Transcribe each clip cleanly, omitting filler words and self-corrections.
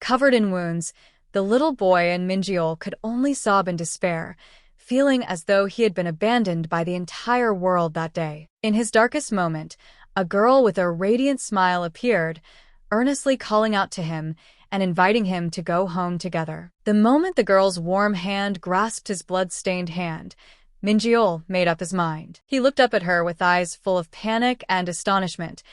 Covered in wounds, the little boy in Minjeol could only sob in despair, feeling as though he had been abandoned by the entire world that day. In his darkest moment, a girl with a radiant smile appeared, earnestly calling out to him and inviting him to go home together. The moment the girl's warm hand grasped his blood-stained hand, Minjeol made up his mind. He looked up at her with eyes full of panic and astonishment,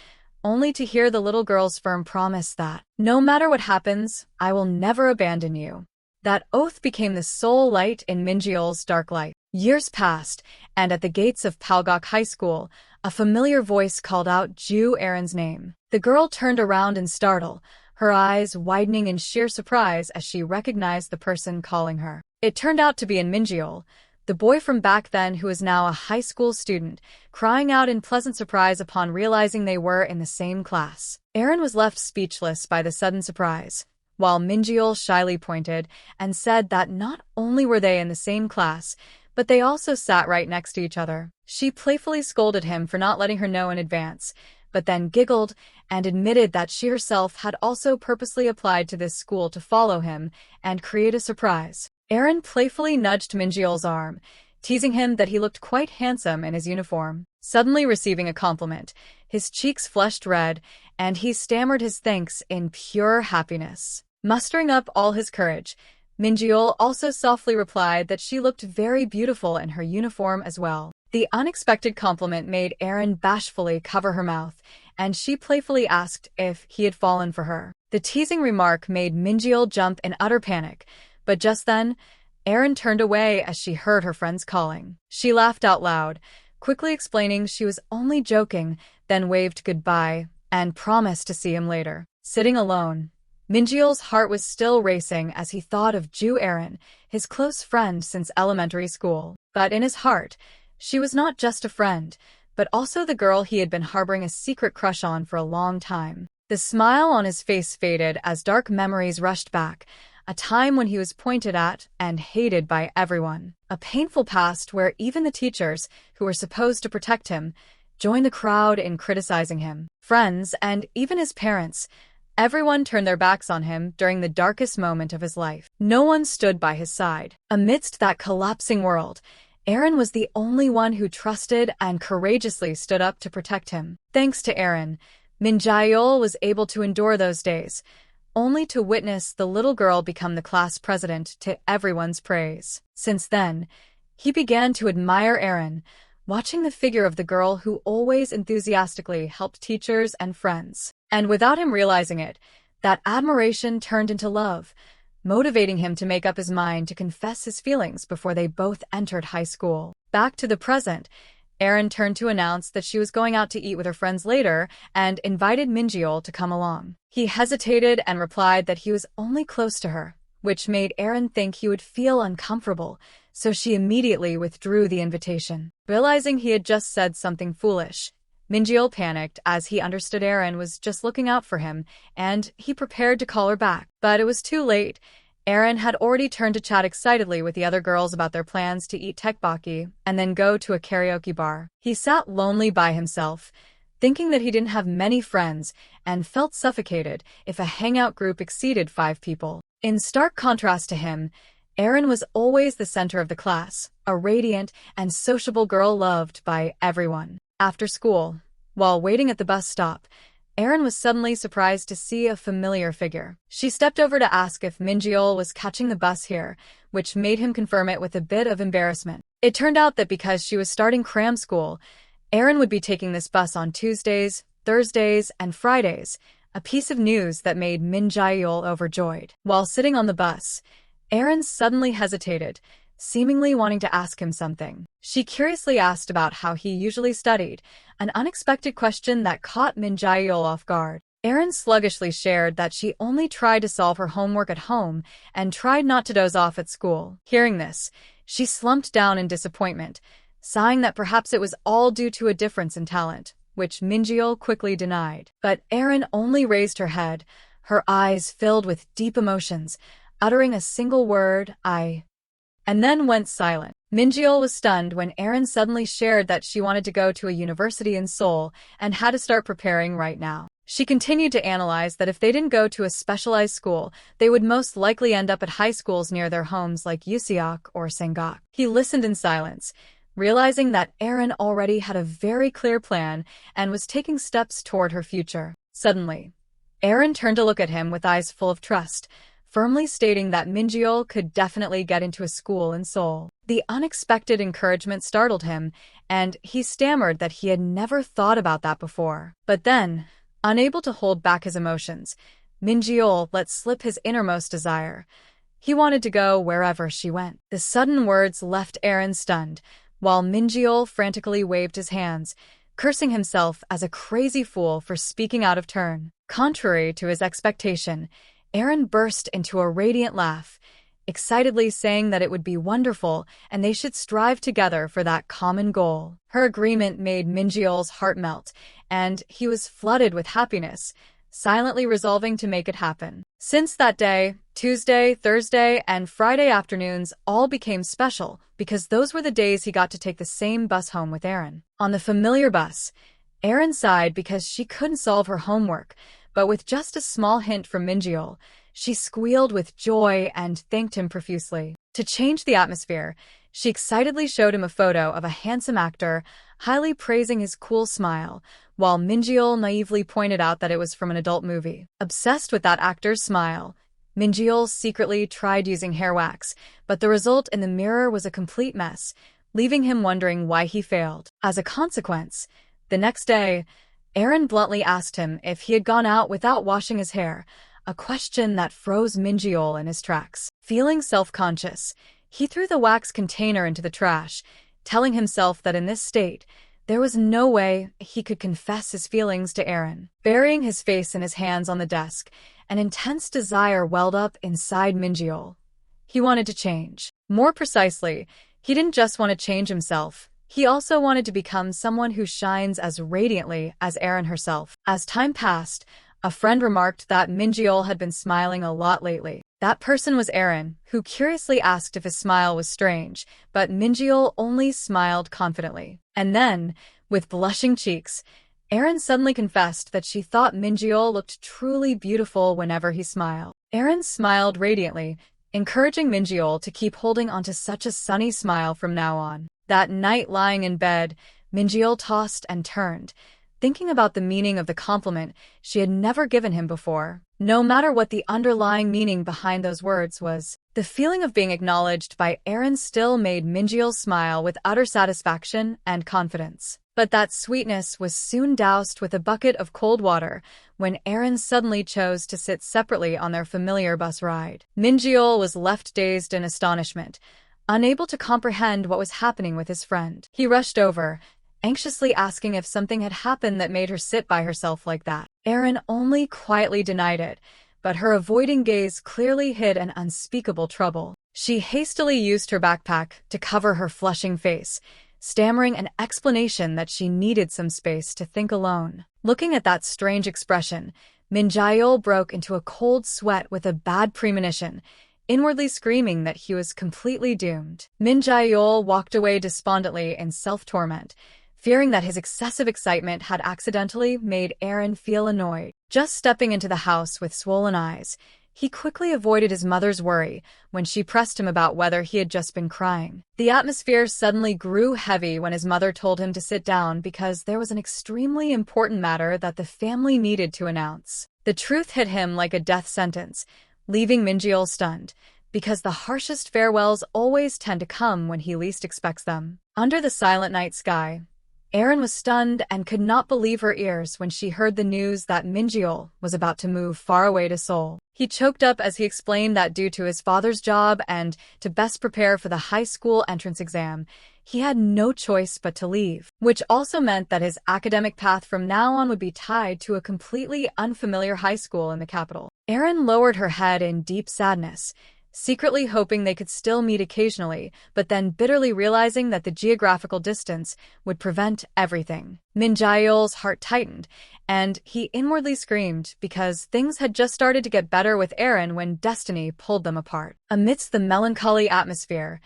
only to hear the little girl's firm promise that, "No matter what happens, I will never abandon you." That oath became the sole light in Minjeol's dark life. Years passed, and at the gates of Palgok High School, a familiar voice called out Ju Erin's name. The girl turned around in startle, her eyes widening in sheer surprise as she recognized the person calling her. It turned out to be Minjeol, the boy from back then who is now a high school student, crying out in pleasant surprise upon realizing they were in the same class. Erin was left speechless by the sudden surprise, while Minjeol shyly pointed and said that not only were they in the same class, but they also sat right next to each other. She playfully scolded him for not letting her know in advance, but then giggled and admitted that she herself had also purposely applied to this school to follow him and create a surprise. Erin playfully nudged Minjeol's arm, teasing him that he looked quite handsome in his uniform. Suddenly receiving a compliment, his cheeks flushed red, and he stammered his thanks in pure happiness. Mustering up all his courage, Minjeol also softly replied that she looked very beautiful in her uniform as well. The unexpected compliment made Erin bashfully cover her mouth, and she playfully asked if he had fallen for her. The teasing remark made Minjeol jump in utter panic, but just then, Erin turned away as she heard her friends calling. She laughed out loud, quickly explaining she was only joking, then waved goodbye and promised to see him later. Sitting alone, Minjeol's heart was still racing as he thought of Ju Erin, his close friend since elementary school. But in his heart, she was not just a friend, but also the girl he had been harboring a secret crush on for a long time. The smile on his face faded as dark memories rushed back, a time when he was pointed at and hated by everyone. A painful past where even the teachers, who were supposed to protect him, joined the crowd in criticizing him. Friends, and even his parents, everyone turned their backs on him during the darkest moment of his life. No one stood by his side. Amidst that collapsing world, Erin was the only one who trusted and courageously stood up to protect him. Thanks to Erin, Minjeol was able to endure those days, only to witness the little girl become the class president to everyone's praise. Since then, he began to admire Erin, watching the figure of the girl who always enthusiastically helped teachers and friends. And without him realizing it, that admiration turned into love, motivating him to make up his mind to confess his feelings before they both entered high school. Back to the present, Erin turned to announce that she was going out to eat with her friends later and invited Minjeol to come along. He hesitated and replied that he was only close to her, which made Erin think he would feel uncomfortable, so she immediately withdrew the invitation. Realizing he had just said something foolish, Minjeol panicked as he understood Erin was just looking out for him, and he prepared to call her back. But it was too late. Erin had already turned to chat excitedly with the other girls about their plans to eat tteokbokki and then go to a karaoke bar. He sat lonely by himself, thinking that he didn't have many friends and felt suffocated if a hangout group exceeded 5 people. In stark contrast to him, Erin was always the center of the class, a radiant and sociable girl loved by everyone. After school, while waiting at the bus stop, Erin was suddenly surprised to see a familiar figure. She stepped over to ask if Minjeol was catching the bus here, which made him confirm it with a bit of embarrassment. It turned out that because she was starting cram school, Erin would be taking this bus on Tuesdays, Thursdays, and Fridays, a piece of news that made Minjeol overjoyed. While sitting on the bus, Erin suddenly hesitated, seemingly wanting to ask him something. She curiously asked about how he usually studied, an unexpected question that caught Minjeol off guard. Erin sluggishly shared that she only tried to solve her homework at home and tried not to doze off at school. Hearing this, she slumped down in disappointment, sighing that perhaps it was all due to a difference in talent, which Minjeol quickly denied. But Erin only raised her head, her eyes filled with deep emotions, uttering a single word, "I," and then went silent. Minjeol was stunned when Erin suddenly shared that she wanted to go to a university in Seoul and had to start preparing right now. She continued to analyze that if they didn't go to a specialized school, they would most likely end up at high schools near their homes like Yuseok or Sangak. He listened in silence, realizing that Erin already had a very clear plan and was taking steps toward her future. Suddenly, Erin turned to look at him with eyes full of trust, firmly stating that Minjeol could definitely get into a school in Seoul. The unexpected encouragement startled him, and he stammered that he had never thought about that before. But then, unable to hold back his emotions, Minjeol let slip his innermost desire. He wanted to go wherever she went. The sudden words left Erin stunned, while Minjeol frantically waved his hands, cursing himself as a crazy fool for speaking out of turn. Contrary to his expectation, Erin burst into a radiant laugh, excitedly saying that it would be wonderful and they should strive together for that common goal. Her agreement made Minjeol's heart melt, and he was flooded with happiness, silently resolving to make it happen. Since that day, Tuesday, Thursday, and Friday afternoons all became special because those were the days he got to take the same bus home with Erin. On the familiar bus, Erin sighed because she couldn't solve her homework, but with just a small hint from Minjeol, she squealed with joy and thanked him profusely. To change the atmosphere, she excitedly showed him a photo of a handsome actor, highly praising his cool smile, while Minjeol naively pointed out that it was from an adult movie. Obsessed with that actor's smile, Minjeol secretly tried using hair wax, but the result in the mirror was a complete mess, leaving him wondering why he failed. As a consequence, the next day, Erin bluntly asked him if he had gone out without washing his hair, a question that froze Minjeol in his tracks. Feeling self-conscious, he threw the wax container into the trash, telling himself that in this state, there was no way he could confess his feelings to Erin. Burying his face in his hands on the desk, an intense desire welled up inside Minjeol. He wanted to change. More precisely, he didn't just want to change himself. He also wanted to become someone who shines as radiantly as Erin herself. As time passed, a friend remarked that Minjeol had been smiling a lot lately. That person was Erin, who curiously asked if his smile was strange, but Minjeol only smiled confidently. And then, with blushing cheeks, Erin suddenly confessed that she thought Minjeol looked truly beautiful whenever he smiled. Erin smiled radiantly, encouraging Minjeol to keep holding onto such a sunny smile from now on. That night lying in bed, Minjeol tossed and turned, thinking about the meaning of the compliment she had never given him before. No matter what the underlying meaning behind those words was, the feeling of being acknowledged by Erin still made Minjeol smile with utter satisfaction and confidence. But that sweetness was soon doused with a bucket of cold water when Erin suddenly chose to sit separately on their familiar bus ride. Minjeol was left dazed in astonishment, unable to comprehend what was happening with his friend. He rushed over, anxiously asking if something had happened that made her sit by herself like that. Erin only quietly denied it, but her avoiding gaze clearly hid an unspeakable trouble. She hastily used her backpack to cover her flushing face, stammering an explanation that she needed some space to think alone. Looking at that strange expression, Minjeol broke into a cold sweat with a bad premonition, inwardly screaming that he was completely doomed. Minjeol walked away despondently in self-torment, fearing that his excessive excitement had accidentally made Erin feel annoyed. Just stepping into the house with swollen eyes, he quickly avoided his mother's worry when she pressed him about whether he had just been crying. The atmosphere suddenly grew heavy when his mother told him to sit down because there was an extremely important matter that the family needed to announce. The truth hit him like a death sentence, leaving Minjeol stunned, because the harshest farewells always tend to come when he least expects them. Under the silent night sky, Erin was stunned and could not believe her ears when she heard the news that Minjeol was about to move far away to Seoul. He choked up as he explained that due to his father's job and to best prepare for the high school entrance exam, he had no choice but to leave, which also meant that his academic path from now on would be tied to a completely unfamiliar high school in the capital. Erin lowered her head in deep sadness, secretly hoping they could still meet occasionally, but then bitterly realizing that the geographical distance would prevent everything. Minjeol's heart tightened, and he inwardly screamed because things had just started to get better with Erin when destiny pulled them apart. Amidst the melancholy atmosphere,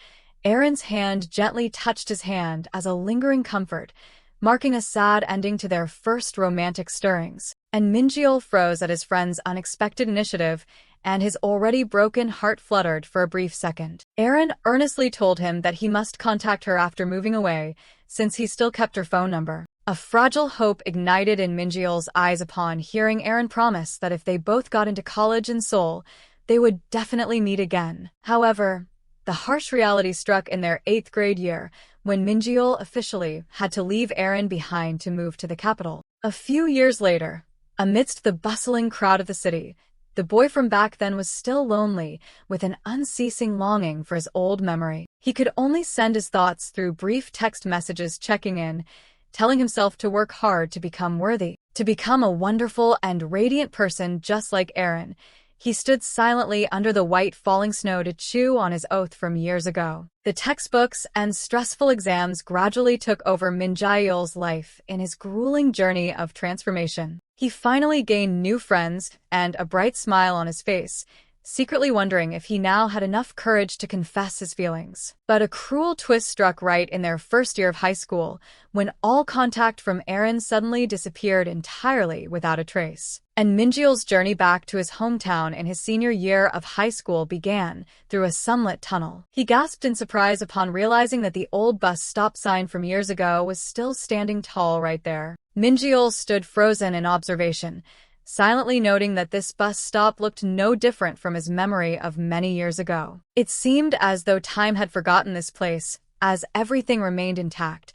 Erin's hand gently touched his hand as a lingering comfort, marking a sad ending to their first romantic stirrings. And Minjeol froze at his friend's unexpected initiative, and his already broken heart fluttered for a brief second. Aaron earnestly told him that he must contact her after moving away, since he still kept her phone number. A fragile hope ignited in Minjeol's eyes upon hearing Aaron promise that if they both got into college in Seoul, they would definitely meet again. However, the harsh reality struck in their 8th grade year, when Minjeol officially had to leave Aaron behind to move to the capital. A few years later, amidst the bustling crowd of the city, the boy from back then was still lonely, with an unceasing longing for his old memory. He could only send his thoughts through brief text messages checking in, telling himself to work hard to become worthy, to become a wonderful and radiant person just like Aaron. He stood silently under the white falling snow to chew on his oath from years ago. The textbooks and stressful exams gradually took over Min Jae-yeol's life in his grueling journey of transformation. He finally gained new friends and a bright smile on his face, secretly wondering if he now had enough courage to confess his feelings. But a cruel twist struck right in their first year of high school, when all contact from Aaron suddenly disappeared entirely without a trace. And Minjeol's journey back to his hometown in his senior year of high school began through a sunlit tunnel. He gasped in surprise upon realizing that the old bus stop sign from years ago was still standing tall right there. Minjeol stood frozen in observation, silently noting that this bus stop looked no different from his memory of many years ago. It seemed as though time had forgotten this place, as everything remained intact,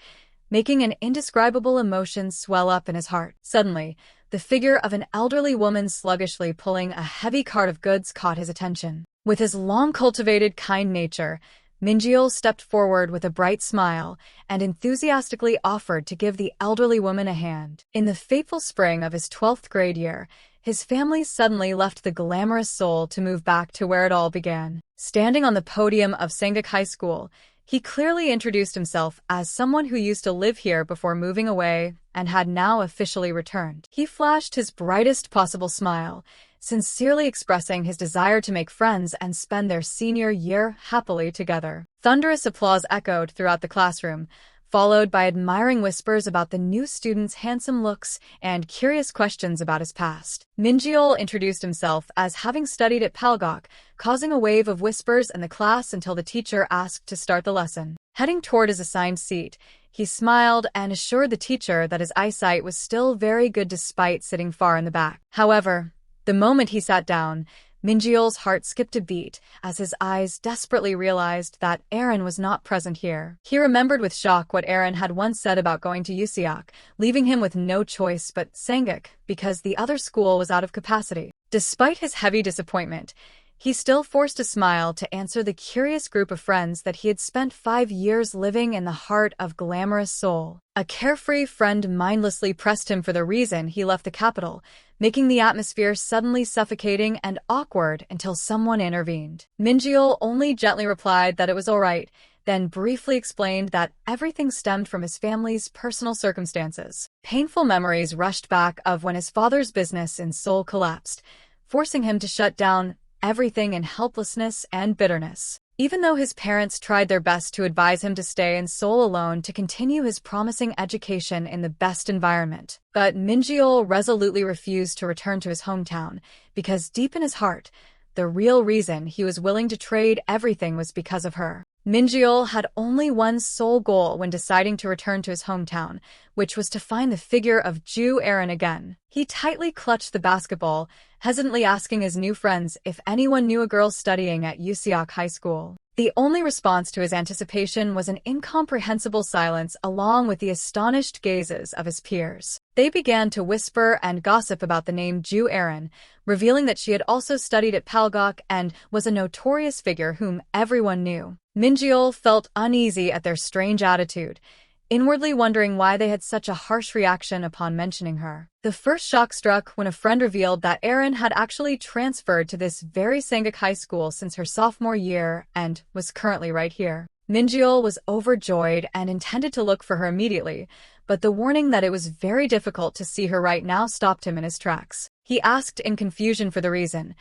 making an indescribable emotion swell up in his heart. Suddenly, the figure of an elderly woman sluggishly pulling a heavy cart of goods caught his attention. With his long-cultivated kind nature, Minjeol stepped forward with a bright smile and enthusiastically offered to give the elderly woman a hand. In the fateful spring of his 12th grade year, his family suddenly left the glamorous Seoul to move back to where it all began. Standing on the podium of Sangak High School, he clearly introduced himself as someone who used to live here before moving away and had now officially returned. He flashed his brightest possible smile, sincerely expressing his desire to make friends and spend their senior year happily together. Thunderous applause echoed throughout the classroom, followed by admiring whispers about the new student's handsome looks and curious questions about his past. Minjeol introduced himself as having studied at Palgok, causing a wave of whispers in the class until the teacher asked to start the lesson. Heading toward his assigned seat, he smiled and assured the teacher that his eyesight was still very good despite sitting far in the back. However, the moment he sat down, Minjeol's heart skipped a beat as his eyes desperately realized that Aaron was not present here. He remembered with shock what Aaron had once said about going to Useok, leaving him with no choice but Sangak because the other school was out of capacity. Despite his heavy disappointment, he still forced a smile to answer the curious group of friends that he had spent 5 years living in the heart of glamorous Seoul. A carefree friend mindlessly pressed him for the reason he left the capital, making the atmosphere suddenly suffocating and awkward until someone intervened. Minjeol only gently replied that it was all right, then briefly explained that everything stemmed from his family's personal circumstances. Painful memories rushed back of when his father's business in Seoul collapsed, forcing him to shut down everything in helplessness and bitterness. Even though his parents tried their best to advise him to stay in Seoul alone to continue his promising education in the best environment, but Minjeol resolutely refused to return to his hometown because deep in his heart, the real reason he was willing to trade everything was because of her. Minjeol had only one sole goal when deciding to return to his hometown, which was to find the figure of Ju Aaron again. He tightly clutched the basketball, hesitantly asking his new friends if anyone knew a girl studying at Useok High School. The only response to his anticipation was an incomprehensible silence along with the astonished gazes of his peers. They began to whisper and gossip about the name Ju Aaron, revealing that she had also studied at Palgok and was a notorious figure whom everyone knew. Minjeol felt uneasy at their strange attitude, inwardly wondering why they had such a harsh reaction upon mentioning her. The first shock struck when a friend revealed that Aaron had actually transferred to this very Sangak High School since her sophomore year and was currently right here. Minjeol was overjoyed and intended to look for her immediately, but the warning that it was very difficult to see her right now stopped him in his tracks. He asked in confusion for the reason,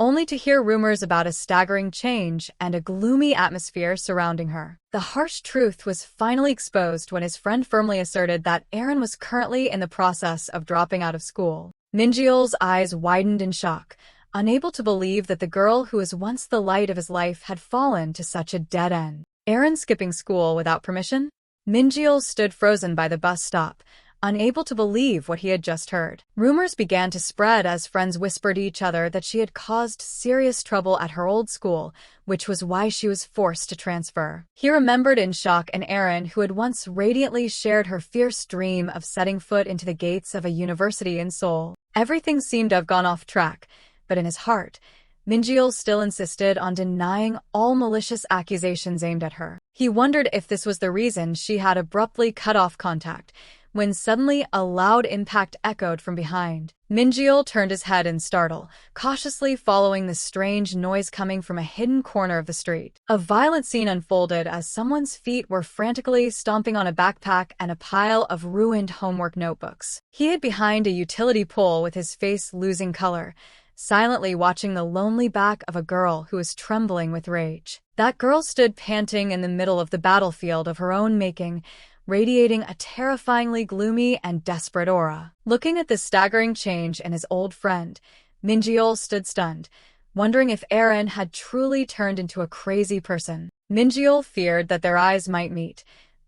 only to hear rumors about a staggering change and a gloomy atmosphere surrounding her. The harsh truth was finally exposed when his friend firmly asserted that Aaron was currently in the process of dropping out of school. Minjeol's eyes widened in shock, unable to believe that the girl who was once the light of his life had fallen to such a dead end. Aaron skipping school without permission? Minjeol stood frozen by the bus stop, unable to believe what he had just heard. Rumors began to spread as friends whispered to each other that she had caused serious trouble at her old school, which was why she was forced to transfer. He remembered in shock an Aaron who had once radiantly shared her fierce dream of setting foot into the gates of a university in Seoul. Everything seemed to have gone off track, but in his heart, Minjeol still insisted on denying all malicious accusations aimed at her. He wondered if this was the reason she had abruptly cut off contact, when suddenly a loud impact echoed from behind. Minjeol turned his head in startle, cautiously following the strange noise coming from a hidden corner of the street. A violent scene unfolded as someone's feet were frantically stomping on a backpack and a pile of ruined homework notebooks. He hid behind a utility pole with his face losing color, silently watching the lonely back of a girl who was trembling with rage. That girl stood panting in the middle of the battlefield of her own making, radiating a terrifyingly gloomy and desperate aura. Looking at the staggering change in his old friend, Minjeol stood stunned, wondering if Aaron had truly turned into a crazy person. Minjeol feared that their eyes might meet,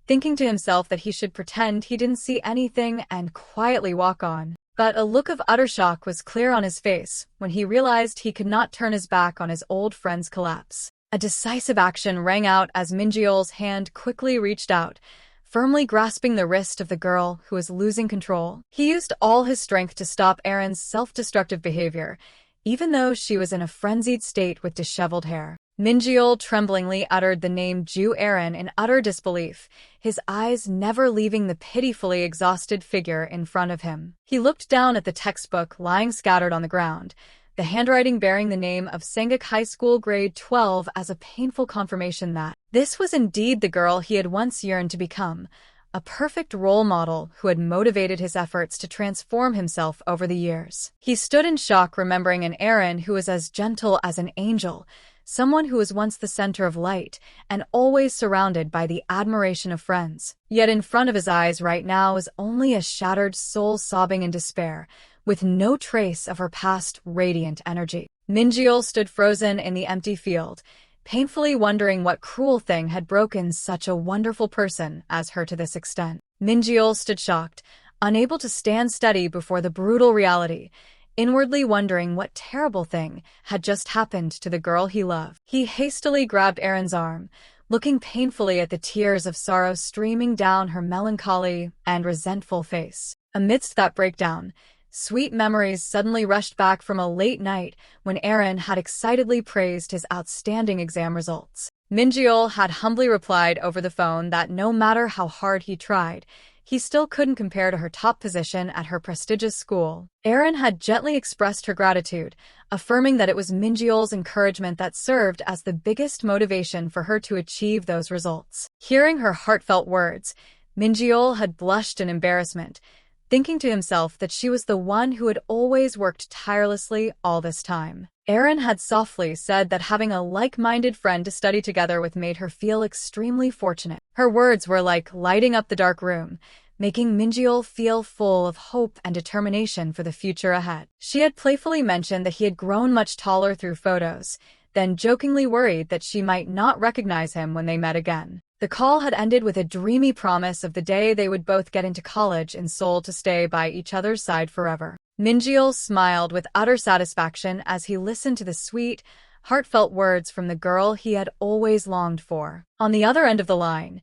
thinking to himself that he should pretend he didn't see anything and quietly walk on. But a look of utter shock was clear on his face when he realized he could not turn his back on his old friend's collapse. A decisive action rang out as Minjeol's hand quickly reached out, firmly grasping the wrist of the girl who was losing control. He used all his strength to stop Aaron's self-destructive behavior, even though she was in a frenzied state with disheveled hair. Minjeol tremblingly uttered the name Ju Aaron in utter disbelief, his eyes never leaving the pitifully exhausted figure in front of him. He looked down at the textbook lying scattered on the ground, the handwriting bearing the name of Sangak High School Grade 12 as a painful confirmation that this was indeed the girl he had once yearned to become, a perfect role model who had motivated his efforts to transform himself over the years. He stood in shock, remembering an Aaron who was as gentle as an angel, someone who was once the center of light and always surrounded by the admiration of friends. Yet in front of his eyes right now was only a shattered soul sobbing in despair, with no trace of her past radiant energy. Minjeol stood frozen in the empty field, painfully wondering what cruel thing had broken such a wonderful person as her to this extent. Minjeol stood shocked, unable to stand steady before the brutal reality, inwardly wondering what terrible thing had just happened to the girl he loved. He hastily grabbed Aaron's arm, looking painfully at the tears of sorrow streaming down her melancholy and resentful face. Amidst that breakdown, sweet memories suddenly rushed back from a late night when Aaron had excitedly praised his outstanding exam results. Minjeol had humbly replied over the phone that no matter how hard he tried, he still couldn't compare to her top position at her prestigious school. Aaron had gently expressed her gratitude, affirming that it was Minjeol's encouragement that served as the biggest motivation for her to achieve those results. Hearing her heartfelt words, Minjeol had blushed in embarrassment, thinking to himself that she was the one who had always worked tirelessly all this time. Aaron had softly said that having a like-minded friend to study together with made her feel extremely fortunate. Her words were like lighting up the dark room, making Minjeol feel full of hope and determination for the future ahead. She had playfully mentioned that he had grown much taller through photos, then jokingly worried that she might not recognize him when they met again. The call had ended with a dreamy promise of the day they would both get into college in Seoul to stay by each other's side forever. Minjeol smiled with utter satisfaction as he listened to the sweet, heartfelt words from the girl he had always longed for. On the other end of the line,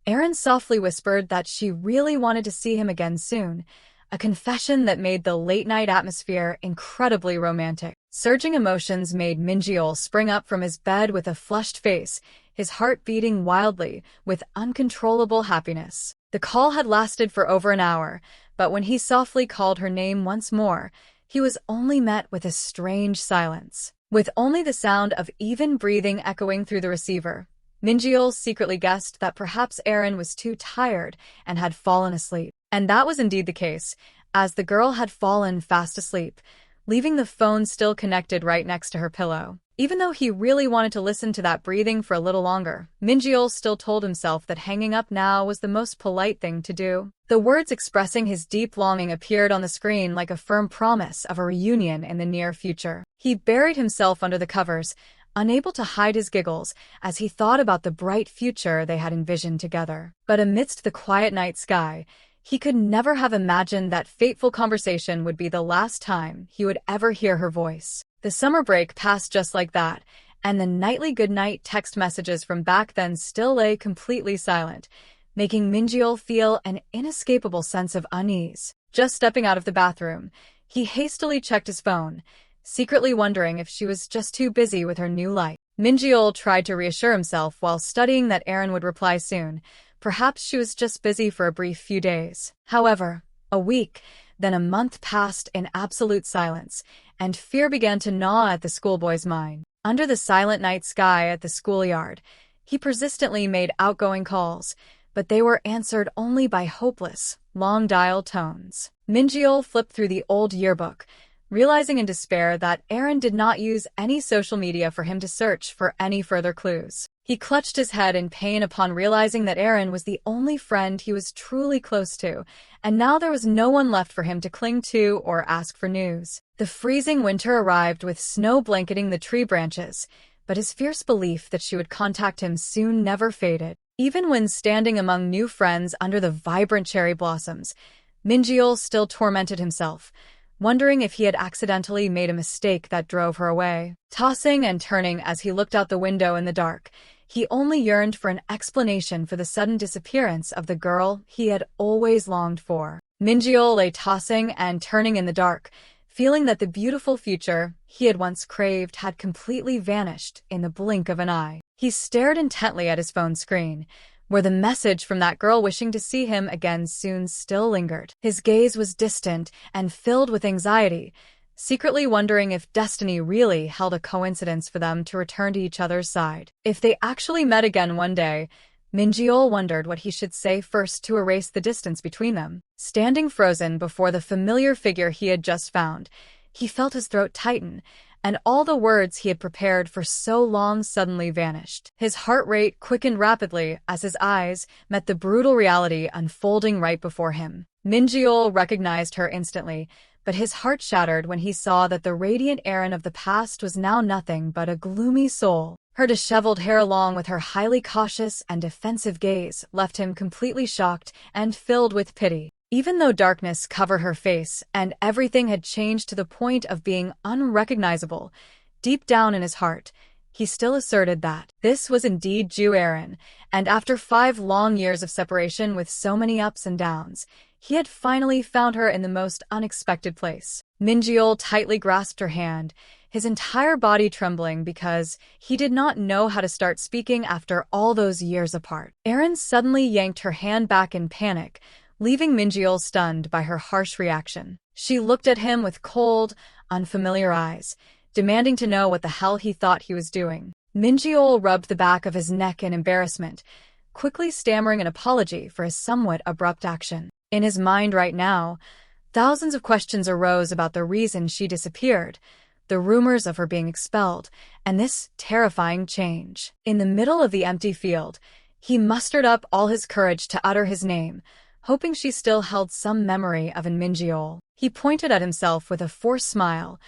Aaron softly whispered that she really wanted to see him again soon, a confession that made the late-night atmosphere incredibly romantic. Surging emotions made Minjeol spring up from his bed with a flushed face, his heart beating wildly with uncontrollable happiness. The call had lasted for over an hour, but when he softly called her name once more, he was only met with a strange silence. With only the sound of even breathing echoing through the receiver, Minjeol secretly guessed that perhaps Aaron was too tired and had fallen asleep. And that was indeed the case, as the girl had fallen fast asleep, leaving the phone still connected right next to her pillow. Even though he really wanted to listen to that breathing for a little longer, Minjeol still told himself that hanging up now was the most polite thing to do. The words expressing his deep longing appeared on the screen like a firm promise of a reunion in the near future. He buried himself under the covers, unable to hide his giggles as he thought about the bright future they had envisioned together. But amidst the quiet night sky, he could never have imagined that fateful conversation would be the last time he would ever hear her voice. The summer break passed just like that, and the nightly goodnight text messages from back then still lay completely silent, making Minjeol feel an inescapable sense of unease. Just stepping out of the bathroom, he hastily checked his phone, secretly wondering if she was just too busy with her new life. Minjeol tried to reassure himself while studying that Aaron would reply soon. Perhaps she was just busy for a brief few days. However, a week, then a month passed in absolute silence, and fear began to gnaw at the schoolboy's mind. Under the silent night sky at the schoolyard, he persistently made outgoing calls, but they were answered only by hopeless, long-dial tones. Minjeol flipped through the old yearbook, realizing in despair that Aaron did not use any social media for him to search for any further clues. He clutched his head in pain upon realizing that Aaron was the only friend he was truly close to, and now there was no one left for him to cling to or ask for news. The freezing winter arrived with snow blanketing the tree branches, but his fierce belief that she would contact him soon never faded. Even when standing among new friends under the vibrant cherry blossoms, Minjeol still tormented himself, wondering if he had accidentally made a mistake that drove her away. Tossing and turning as he looked out the window in the dark, he only yearned for an explanation for the sudden disappearance of the girl he had always longed for. Minjeol lay tossing and turning in the dark, feeling that the beautiful future he had once craved had completely vanished in the blink of an eye. He stared intently at his phone screen, where the message from that girl wishing to see him again soon still lingered. His gaze was distant and filled with anxiety, secretly wondering if destiny really held a coincidence for them to return to each other's side. If they actually met again one day, Minjeol wondered what he should say first to erase the distance between them. Standing frozen before the familiar figure he had just found, he felt his throat tighten, and all the words he had prepared for so long suddenly vanished. His heart rate quickened rapidly as his eyes met the brutal reality unfolding right before him. Minjeol recognized her instantly, but his heart shattered when he saw that the radiant Aaron of the past was now nothing but a gloomy soul. Her disheveled hair along with her highly cautious and defensive gaze left him completely shocked and filled with pity. Even though darkness covered her face and everything had changed to the point of being unrecognizable, deep down in his heart, he still asserted that this was indeed Jew Aaron, and after 5 long years of separation with so many ups and downs, he had finally found her in the most unexpected place. Minjeol tightly grasped her hand, his entire body trembling because he did not know how to start speaking after all those years apart. Aaron suddenly yanked her hand back in panic, leaving Minjeol stunned by her harsh reaction. She looked at him with cold, unfamiliar eyes, demanding to know what the hell he thought he was doing. Minjeol rubbed the back of his neck in embarrassment, quickly stammering an apology for his somewhat abrupt action. In his mind right now, thousands of questions arose about the reason she disappeared, the rumors of her being expelled, and this terrifying change. In the middle of the empty field, he mustered up all his courage to utter his name, hoping she still held some memory of Minjeol. He pointed at himself with a forced smile,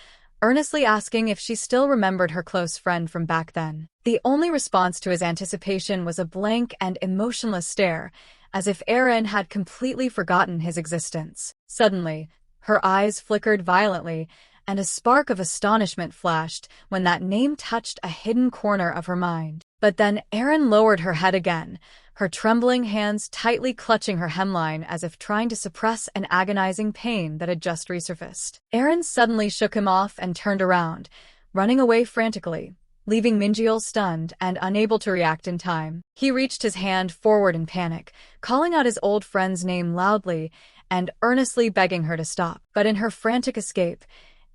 earnestly asking if she still remembered her close friend from back then. The only response to his anticipation was a blank and emotionless stare, as if Aaron had completely forgotten his existence. Suddenly, her eyes flickered violently, and a spark of astonishment flashed when that name touched a hidden corner of her mind. But then Aaron lowered her head again, her trembling hands tightly clutching her hemline as if trying to suppress an agonizing pain that had just resurfaced. Aaron suddenly shook him off and turned around, running away frantically, leaving Minjeol stunned and unable to react in time. He reached his hand forward in panic, calling out his old friend's name loudly and earnestly begging her to stop. But in her frantic escape,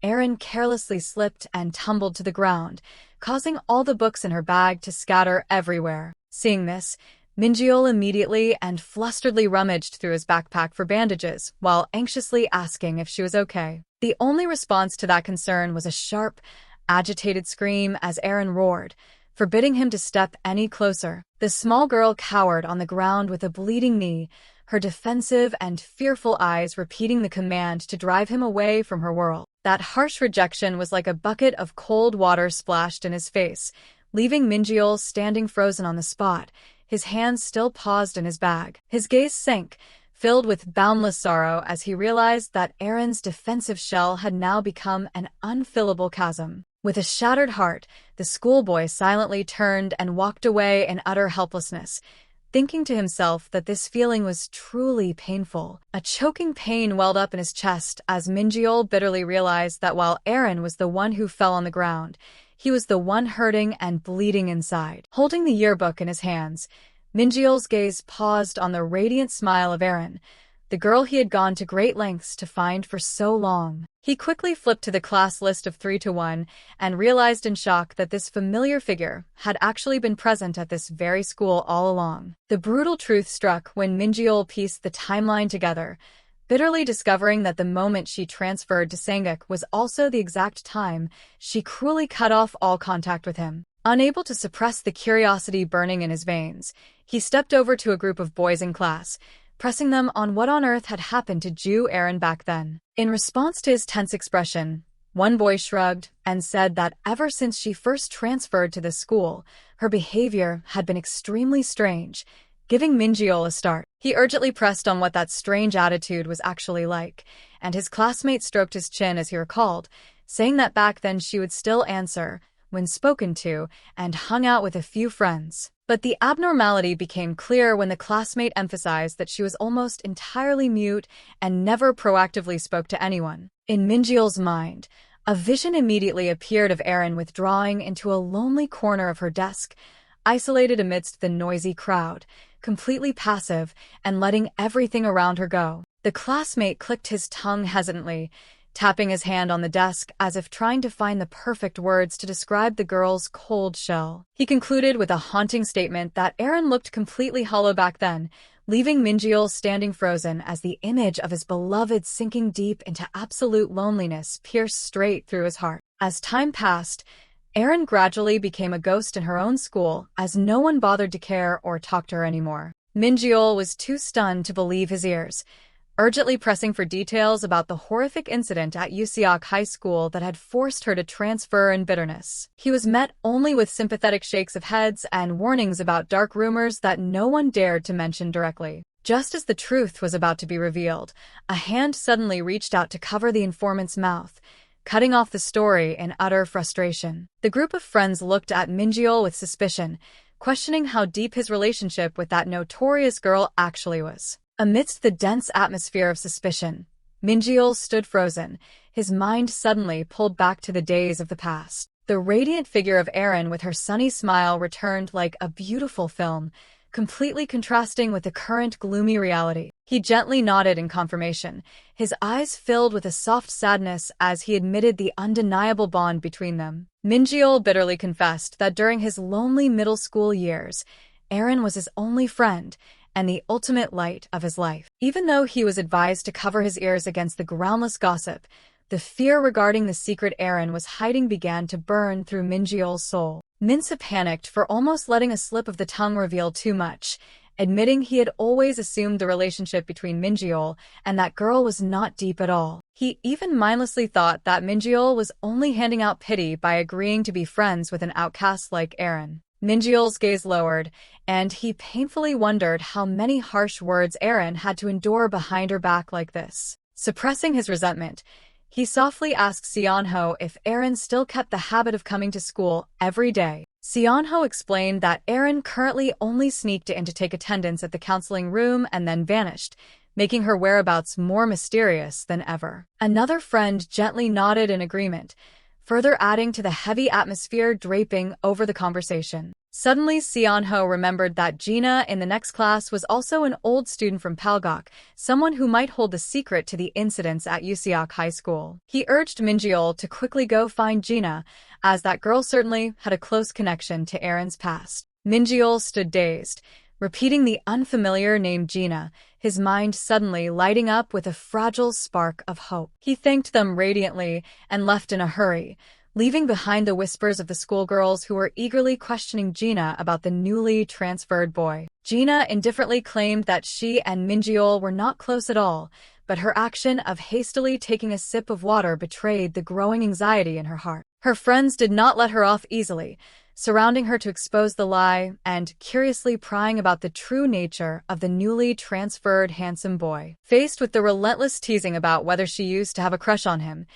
Aaron carelessly slipped and tumbled to the ground, causing all the books in her bag to scatter everywhere. Seeing this, Minjeol immediately and flusteredly rummaged through his backpack for bandages while anxiously asking if she was okay. The only response to that concern was a sharp, agitated scream as Aaron roared, forbidding him to step any closer. The small girl cowered on the ground with a bleeding knee, her defensive and fearful eyes repeating the command to drive him away from her world. That harsh rejection was like a bucket of cold water splashed in his face, leaving Minjeol standing frozen on the spot, his hands still paused in his bag. His gaze sank, filled with boundless sorrow as he realized that Aaron's defensive shell had now become an unfillable chasm. With a shattered heart, the schoolboy silently turned and walked away in utter helplessness, thinking to himself that this feeling was truly painful. A choking pain welled up in his chest as Minjeol bitterly realized that while Aaron was the one who fell on the ground, he was the one hurting and bleeding inside. Holding the yearbook in his hands, Minjeol's gaze paused on the radiant smile of Aaron, the girl he had gone to great lengths to find for so long. He quickly flipped to the class list of 3 to 1 and realized in shock that this familiar figure had actually been present at this very school all along. The brutal truth struck when Minjeol pieced the timeline together, bitterly discovering that the moment she transferred to Sangak was also the exact time she cruelly cut off all contact with him. Unable to suppress the curiosity burning in his veins, he stepped over to a group of boys in class, pressing them on what on earth had happened to Jew Aaron back then. In response to his tense expression, one boy shrugged and said that ever since she first transferred to the school, her behavior had been extremely strange, giving Minjeol a start. He urgently pressed on what that strange attitude was actually like, and his classmate stroked his chin as he recalled, saying that back then she would still answer when spoken to and hung out with a few friends. But the abnormality became clear when the classmate emphasized that she was almost entirely mute and never proactively spoke to anyone. In Minjeol's mind, a vision immediately appeared of Aaron withdrawing into a lonely corner of her desk, isolated amidst the noisy crowd, completely passive and letting everything around her go. The classmate clicked his tongue hesitantly, tapping his hand on the desk as if trying to find the perfect words to describe the girl's cold shell. He concluded with a haunting statement that Aaron looked completely hollow back then, leaving Minjeol standing frozen as the image of his beloved sinking deep into absolute loneliness pierced straight through his heart. As time passed, Aaron gradually became a ghost in her own school as no one bothered to care or talk to her anymore. Minjeol was too stunned to believe his ears, urgently pressing for details about the horrific incident at Useok High School that had forced her to transfer in bitterness. He was met only with sympathetic shakes of heads and warnings about dark rumors that no one dared to mention directly. Just as the truth was about to be revealed, a hand suddenly reached out to cover the informant's mouth, cutting off the story in utter frustration. The group of friends looked at Minjeol with suspicion, questioning how deep his relationship with that notorious girl actually was. Amidst the dense atmosphere of suspicion, Minjeol stood frozen, his mind suddenly pulled back to the days of the past. The radiant figure of Aaron with her sunny smile returned like a beautiful film, completely contrasting with the current gloomy reality. He gently nodded in confirmation, his eyes filled with a soft sadness as he admitted the undeniable bond between them. Minjeol bitterly confessed that during his lonely middle school years, Aaron was his only friend and the ultimate light of his life. Even though he was advised to cover his ears against the groundless gossip, the fear regarding the secret Aaron was hiding began to burn through Minjeol's soul. Minsa panicked for almost letting a slip of the tongue reveal too much, admitting he had always assumed the relationship between Minjeol and that girl was not deep at all. He even mindlessly thought that Minjeol was only handing out pity by agreeing to be friends with an outcast like Aaron. Minjeol's gaze lowered, and he painfully wondered how many harsh words Aaron had to endure behind her back like this. Suppressing his resentment, he softly asked Seonho if Aaron still kept the habit of coming to school every day. Seonho explained that Aaron currently only sneaked in to take attendance at the counseling room and then vanished, making her whereabouts more mysterious than ever. Another friend gently nodded in agreement, further adding to the heavy atmosphere draping over the conversation. Suddenly, Seonho remembered that Gina in the next class was also an old student from Palgok, someone who might hold the secret to the incidents at Useok High School. He urged Minjeol to quickly go find Gina, as that girl certainly had a close connection to Aaron's past. Minjeol stood dazed, repeating the unfamiliar name Gina, his mind suddenly lighting up with a fragile spark of hope. He thanked them radiantly and left in a hurry, leaving behind the whispers of the schoolgirls who were eagerly questioning Gina about the newly transferred boy. Gina indifferently claimed that she and Minjeol were not close at all, but her action of hastily taking a sip of water betrayed the growing anxiety in her heart. Her friends did not let her off easily, surrounding her to expose the lie and curiously prying about the true nature of the newly transferred handsome boy. Faced with the relentless teasing about whether she used to have a crush on him,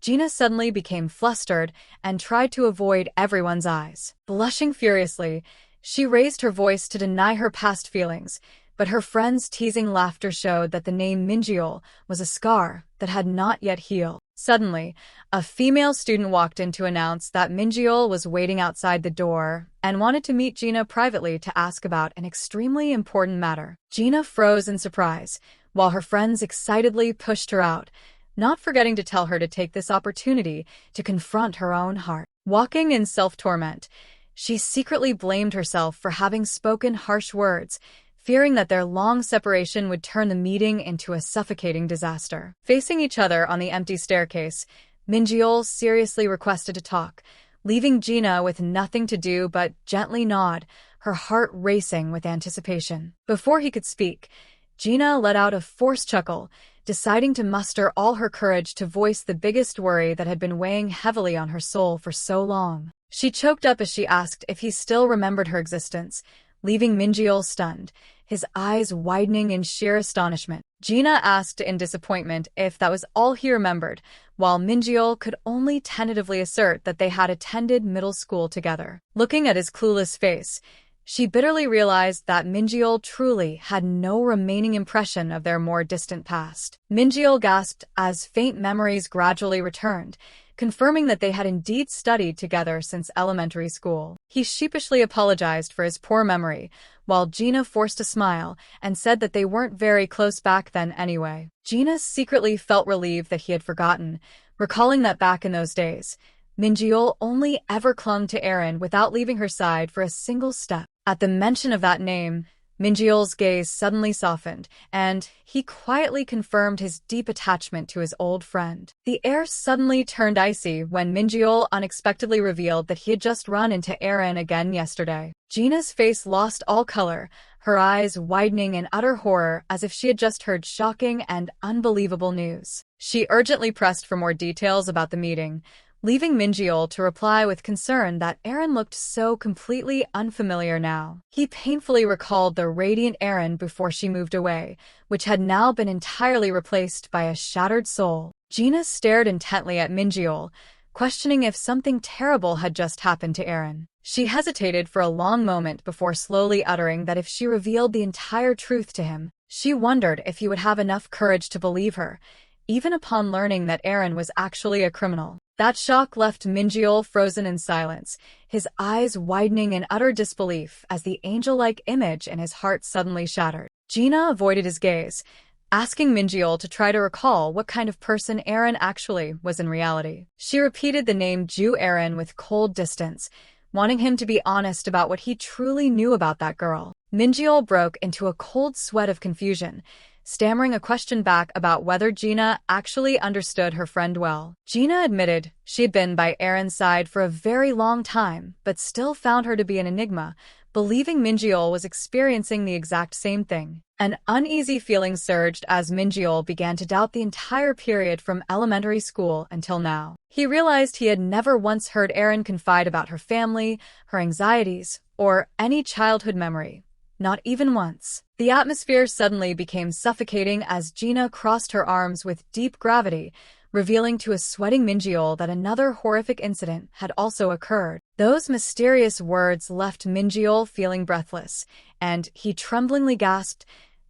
Gina suddenly became flustered and tried to avoid everyone's eyes. Blushing furiously, she raised her voice to deny her past feelings, but her friends' teasing laughter showed that the name Minjeol was a scar that had not yet healed. Suddenly, a female student walked in to announce that Minjeol was waiting outside the door and wanted to meet Gina privately to ask about an extremely important matter. Gina froze in surprise, while her friends excitedly pushed her out, not forgetting to tell her to take this opportunity to confront her own heart. Walking in self-torment, she secretly blamed herself for having spoken harsh words, fearing that their long separation would turn the meeting into a suffocating disaster. Facing each other on the empty staircase, Minjeol seriously requested to talk, leaving Gina with nothing to do but gently nod, her heart racing with anticipation. Before he could speak, Gina let out a forced chuckle, deciding to muster all her courage to voice the biggest worry that had been weighing heavily on her soul for so long. She choked up as she asked if he still remembered her existence, leaving Minjeol stunned, his eyes widening in sheer astonishment. Gina asked in disappointment if that was all he remembered, while Minjeol could only tentatively assert that they had attended middle school together. Looking at his clueless face, she bitterly realized that Minjeol truly had no remaining impression of their more distant past. Minjeol gasped as faint memories gradually returned, confirming that they had indeed studied together since elementary school. He sheepishly apologized for his poor memory, while Gina forced a smile and said that they weren't very close back then anyway. Gina secretly felt relieved that he had forgotten, recalling that back in those days, Minjeol only ever clung to Eren without leaving her side for a single step. At the mention of that name, Minjeol's gaze suddenly softened, and he quietly confirmed his deep attachment to his old friend. The air suddenly turned icy when Minjeol unexpectedly revealed that he had just run into Eren again yesterday. Gina's face lost all color, her eyes widening in utter horror as if she had just heard shocking and unbelievable news. She urgently pressed for more details about the meeting, leaving Minjeol to reply with concern that Eren looked so completely unfamiliar now. He painfully recalled the radiant Eren before she moved away, which had now been entirely replaced by a shattered soul. Gina stared intently at Minjeol, questioning if something terrible had just happened to Eren. She hesitated for a long moment before slowly uttering that if she revealed the entire truth to him, she wondered if he would have enough courage to believe her, even upon learning that Eren was actually a criminal. That shock left Minjeol frozen in silence, his eyes widening in utter disbelief as the angel-like image in his heart suddenly shattered. Gina avoided his gaze, asking Minjeol to try to recall what kind of person Eren actually was in reality. She repeated the name Ju Eren with cold distance, wanting him to be honest about what he truly knew about that girl. Minjeol broke into a cold sweat of confusion, stammering a question back about whether Gina actually understood her friend well. Gina admitted she had been by Eren's side for a very long time, but still found her to be an enigma, believing Minjeol was experiencing the exact same thing. An uneasy feeling surged as Minjeol began to doubt the entire period from elementary school until now. He realized he had never once heard Eren confide about her family, her anxieties, or any childhood memory. Not even once. The atmosphere suddenly became suffocating as Gina crossed her arms with deep gravity, revealing to a sweating Minjeol that another horrific incident had also occurred. Those mysterious words left Minjeol feeling breathless, and he tremblingly gasped,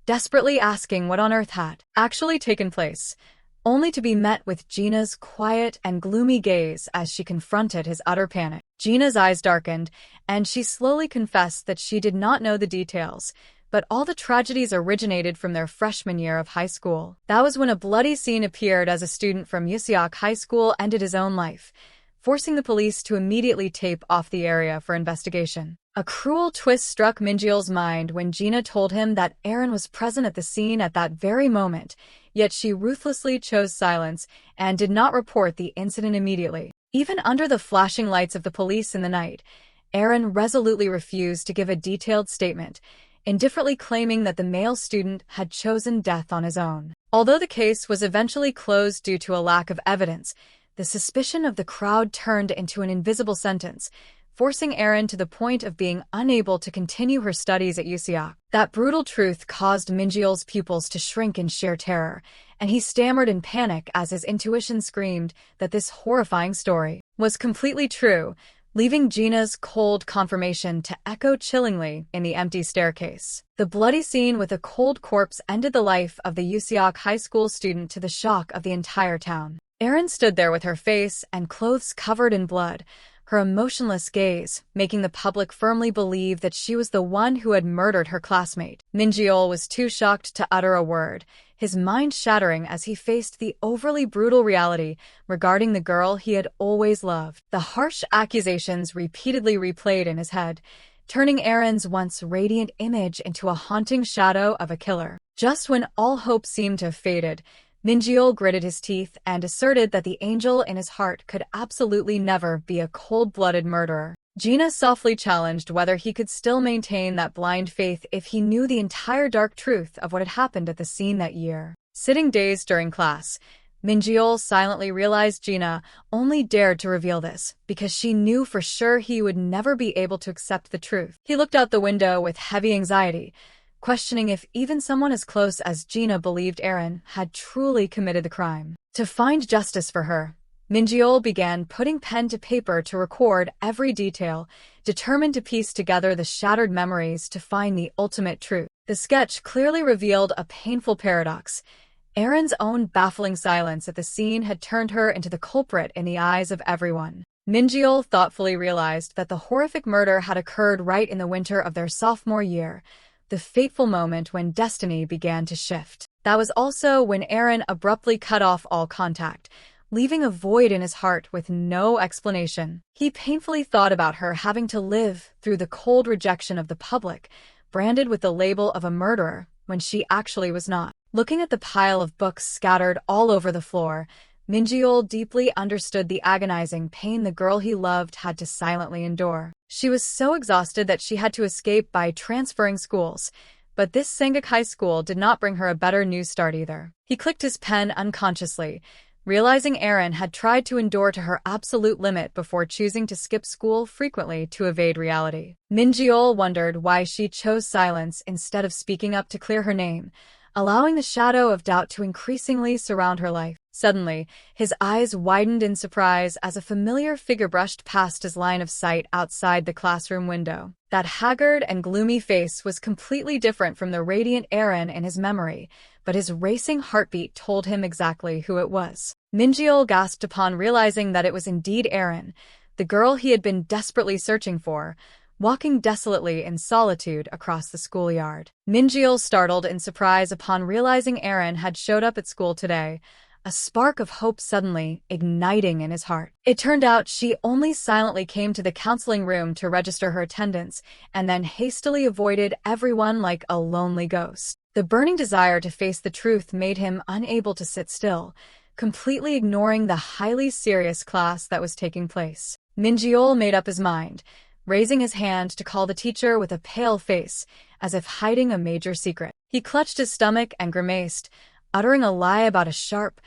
desperately asking what on earth had actually taken place, only to be met with Gina's quiet and gloomy gaze as she confronted his utter panic. Gina's eyes darkened, and she slowly confessed that she did not know the details, but all the tragedies originated from their freshman year of high school. That was when a bloody scene appeared as a student from Yuseok High School ended his own life, forcing the police to immediately tape off the area for investigation. A cruel twist struck Minjeol's mind when Gina told him that Aaron was present at the scene at that very moment, yet she ruthlessly chose silence and did not report the incident immediately. Even under the flashing lights of the police in the night, Aaron resolutely refused to give a detailed statement, indifferently claiming that the male student had chosen death on his own. Although the case was eventually closed due to a lack of evidence, the suspicion of the crowd turned into an invisible sentence, forcing Aaron to the point of being unable to continue her studies at UCI. That brutal truth caused Minjeol's pupils to shrink in sheer terror, and he stammered in panic as his intuition screamed that this horrifying story was completely true, leaving Gina's cold confirmation to echo chillingly in the empty staircase. The bloody scene with a cold corpse ended the life of the UCI high school student to the shock of the entire town. Erin stood there with her face and clothes covered in blood, her emotionless gaze making the public firmly believe that she was the one who had murdered her classmate. Minjeol was too shocked to utter a word, his mind shattering as he faced the overly brutal reality regarding the girl he had always loved. The harsh accusations repeatedly replayed in his head, turning Erin's once radiant image into a haunting shadow of a killer. Just when all hope seemed to have faded, Minjeol gritted his teeth and asserted that the angel in his heart could absolutely never be a cold-blooded murderer. Gina softly challenged whether he could still maintain that blind faith if he knew the entire dark truth of what had happened at the scene that year. Sitting dazed during class, Minjeol silently realized Gina only dared to reveal this because she knew for sure he would never be able to accept the truth. He looked out the window with heavy anxiety, questioning if even someone as close as Gina believed Aaron had truly committed the crime. To find justice for her, Minjeol began putting pen to paper to record every detail, determined to piece together the shattered memories to find the ultimate truth. The sketch clearly revealed a painful paradox. Aaron's own baffling silence at the scene had turned her into the culprit in the eyes of everyone. Minjeol thoughtfully realized that the horrific murder had occurred right in the winter of their sophomore year, the fateful moment when destiny began to shift. That was also when Aaron abruptly cut off all contact, leaving a void in his heart with no explanation. He painfully thought about her having to live through the cold rejection of the public, branded with the label of a murderer when she actually was not. Looking at the pile of books scattered all over the floor, Minjeol deeply understood the agonizing pain the girl he loved had to silently endure. She was so exhausted that she had to escape by transferring schools, but this Sangak High School did not bring her a better news start either. He clicked his pen unconsciously, realizing Aaron had tried to endure to her absolute limit before choosing to skip school frequently to evade reality. Minjeol wondered why she chose silence instead of speaking up to clear her name, allowing the shadow of doubt to increasingly surround her life. Suddenly, his eyes widened in surprise as a familiar figure brushed past his line of sight outside the classroom window. That haggard and gloomy face was completely different from the radiant Aaron in his memory, but his racing heartbeat told him exactly who it was. Minjeol gasped upon realizing that it was indeed Aaron, the girl he had been desperately searching for, walking desolately in solitude across the schoolyard. Minjeol startled in surprise upon realizing Aaron had showed up at school today, a spark of hope suddenly igniting in his heart. It turned out she only silently came to the counseling room to register her attendance and then hastily avoided everyone like a lonely ghost. The burning desire to face the truth made him unable to sit still, completely ignoring the highly serious class that was taking place. Minjeol made up his mind, raising his hand to call the teacher with a pale face, as if hiding a major secret. He clutched his stomach and grimaced, uttering a lie about a sharp,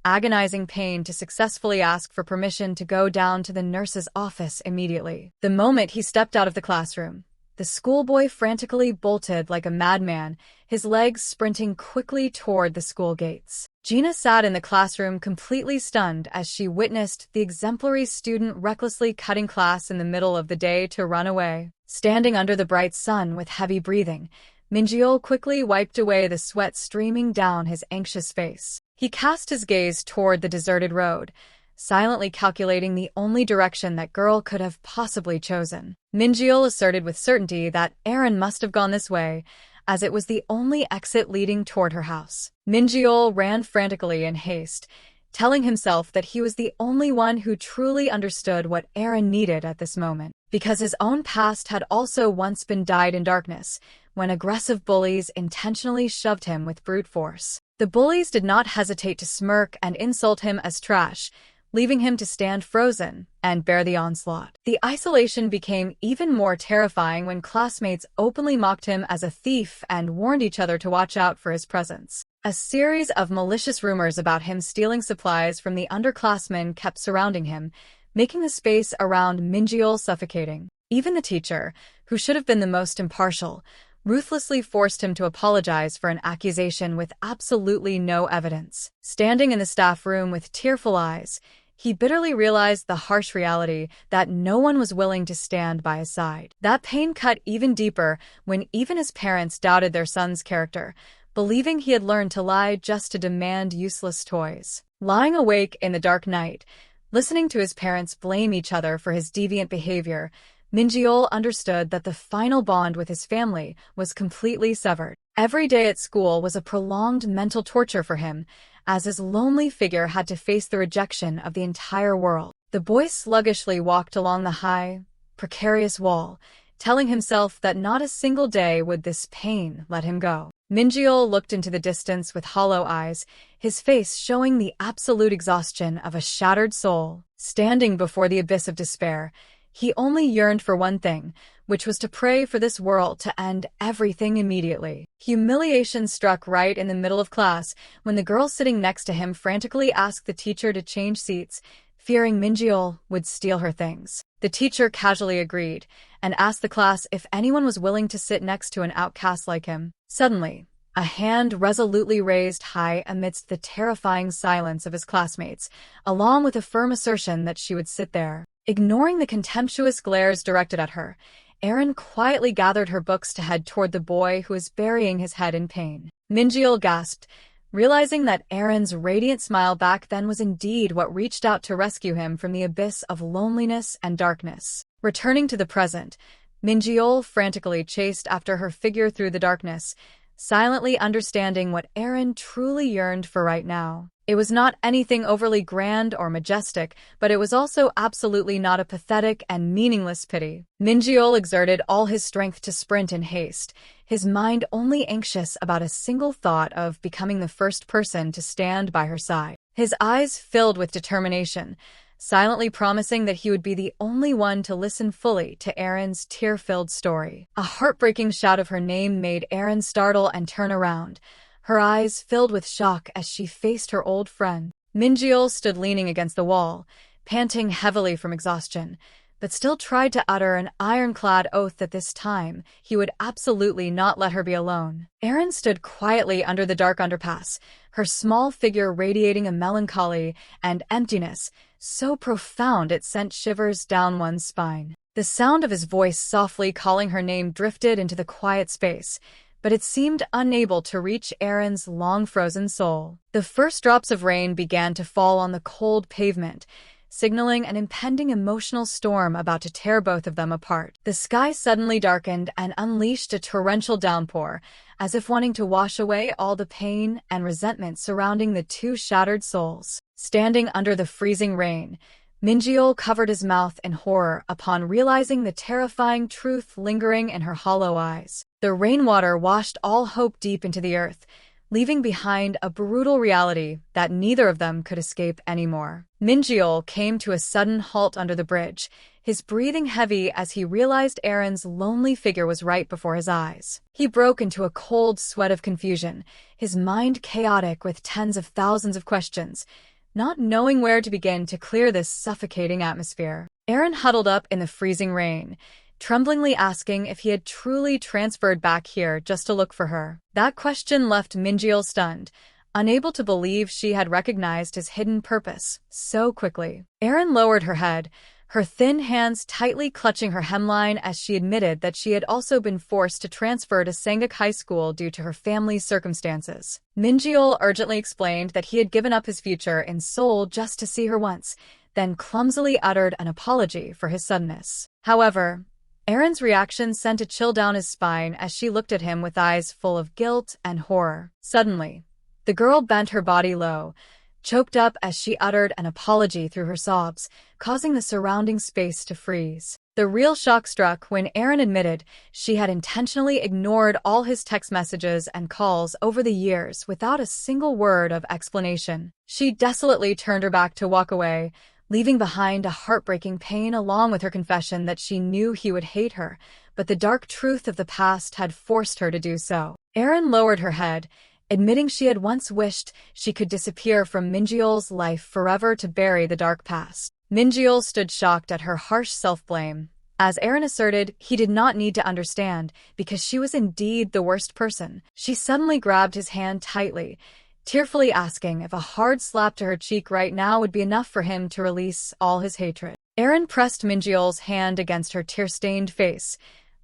agonizing pain to successfully ask for permission to go down to the nurse's office immediately. The moment he stepped out of the classroom, the schoolboy frantically bolted like a madman, his legs sprinting quickly toward the school gates. Gina sat in the classroom completely stunned as she witnessed the exemplary student recklessly cutting class in the middle of the day to run away. Standing under the bright sun with heavy breathing, Minjeol quickly wiped away the sweat streaming down his anxious face. He cast his gaze toward the deserted road, silently calculating the only direction that girl could have possibly chosen. Minjeol asserted with certainty that Aaron must have gone this way, as it was the only exit leading toward her house. Minjeol ran frantically in haste, telling himself that he was the only one who truly understood what Aaron needed at this moment. Because his own past had also once been dyed in darkness, when aggressive bullies intentionally shoved him with brute force. The bullies did not hesitate to smirk and insult him as trash, leaving him to stand frozen and bear the onslaught. The isolation became even more terrifying when classmates openly mocked him as a thief and warned each other to watch out for his presence. A series of malicious rumors about him stealing supplies from the underclassmen kept surrounding him, making the space around Minjeol suffocating. Even the teacher, who should have been the most impartial, ruthlessly forced him to apologize for an accusation with absolutely no evidence. Standing in the staff room with tearful eyes, he bitterly realized the harsh reality that no one was willing to stand by his side. That pain cut even deeper when even his parents doubted their son's character, believing he had learned to lie just to demand useless toys. Lying awake in the dark night, listening to his parents blame each other for his deviant behavior, Minjeol understood that the final bond with his family was completely severed. Every day at school was a prolonged mental torture for him, as his lonely figure had to face the rejection of the entire world. The boy sluggishly walked along the high, precarious wall, telling himself that not a single day would this pain let him go. Minjeol looked into the distance with hollow eyes, his face showing the absolute exhaustion of a shattered soul. Standing before the abyss of despair, he only yearned for one thing, which was to pray for this world to end everything immediately. Humiliation struck right in the middle of class when the girl sitting next to him frantically asked the teacher to change seats, fearing Minjeol would steal her things. The teacher casually agreed and asked the class if anyone was willing to sit next to an outcast like him. Suddenly, a hand resolutely raised high amidst the terrifying silence of his classmates, along with a firm assertion that she would sit there. Ignoring the contemptuous glares directed at her, Erin quietly gathered her books to head toward the boy who was burying his head in pain. Minjeol gasped, realizing that Erin's radiant smile back then was indeed what reached out to rescue him from the abyss of loneliness and darkness. Returning to the present, Minjeol frantically chased after her figure through the darkness, silently understanding what Erin truly yearned for right now. It was not anything overly grand or majestic, but it was also absolutely not a pathetic and meaningless pity. Minjeol exerted all his strength to sprint in haste, his mind only anxious about a single thought of becoming the first person to stand by her side. His eyes filled with determination, silently promising that he would be the only one to listen fully to Erin's tear-filled story. A heartbreaking shout of her name made Erin startle and turn around, her eyes filled with shock as she faced her old friend. Minjeol stood leaning against the wall, panting heavily from exhaustion, but still tried to utter an ironclad oath that this time he would absolutely not let her be alone. Erin stood quietly under the dark underpass, her small figure radiating a melancholy and emptiness so profound it sent shivers down one's spine. The sound of his voice softly calling her name drifted into the quiet space, but it seemed unable to reach Erin's long-frozen soul. The first drops of rain began to fall on the cold pavement, signaling an impending emotional storm about to tear both of them apart. The sky suddenly darkened and unleashed a torrential downpour, as if wanting to wash away all the pain and resentment surrounding the two shattered souls. Standing under the freezing rain, Minjeol covered his mouth in horror upon realizing the terrifying truth lingering in her hollow eyes. The rainwater washed all hope deep into the earth, leaving behind a brutal reality that neither of them could escape anymore. Minjeol came to a sudden halt under the bridge, his breathing heavy as he realized Erin's lonely figure was right before his eyes. He broke into a cold sweat of confusion, his mind chaotic with tens of thousands of questions, not knowing where to begin to clear this suffocating atmosphere. Erin huddled up in the freezing rain, tremblingly asking if he had truly transferred back here just to look for her. That question left Minjeol stunned, unable to believe she had recognized his hidden purpose so quickly. Erin lowered her head, her thin hands tightly clutching her hemline as she admitted that she had also been forced to transfer to Sangak High School due to her family's circumstances. Minjeol urgently explained that he had given up his future in Seoul just to see her once, then clumsily uttered an apology for his suddenness. However, Erin's reaction sent a chill down his spine as she looked at him with eyes full of guilt and horror. Suddenly, the girl bent her body low, choked up as she uttered an apology through her sobs, causing the surrounding space to freeze. The real shock struck when Aaron admitted she had intentionally ignored all his text messages and calls over the years without a single word of explanation. She desolately turned her back to walk away, leaving behind a heartbreaking pain along with her confession that she knew he would hate her, but the dark truth of the past had forced her to do so. Erin lowered her head, admitting she had once wished she could disappear from Minjeol's life forever to bury the dark past. Minjeol stood shocked at her harsh self-blame. As Erin asserted, he did not need to understand, because she was indeed the worst person. She suddenly grabbed his hand tightly, tearfully asking if a hard slap to her cheek right now would be enough for him to release all his hatred. Erin pressed Minjeol's hand against her tear-stained face,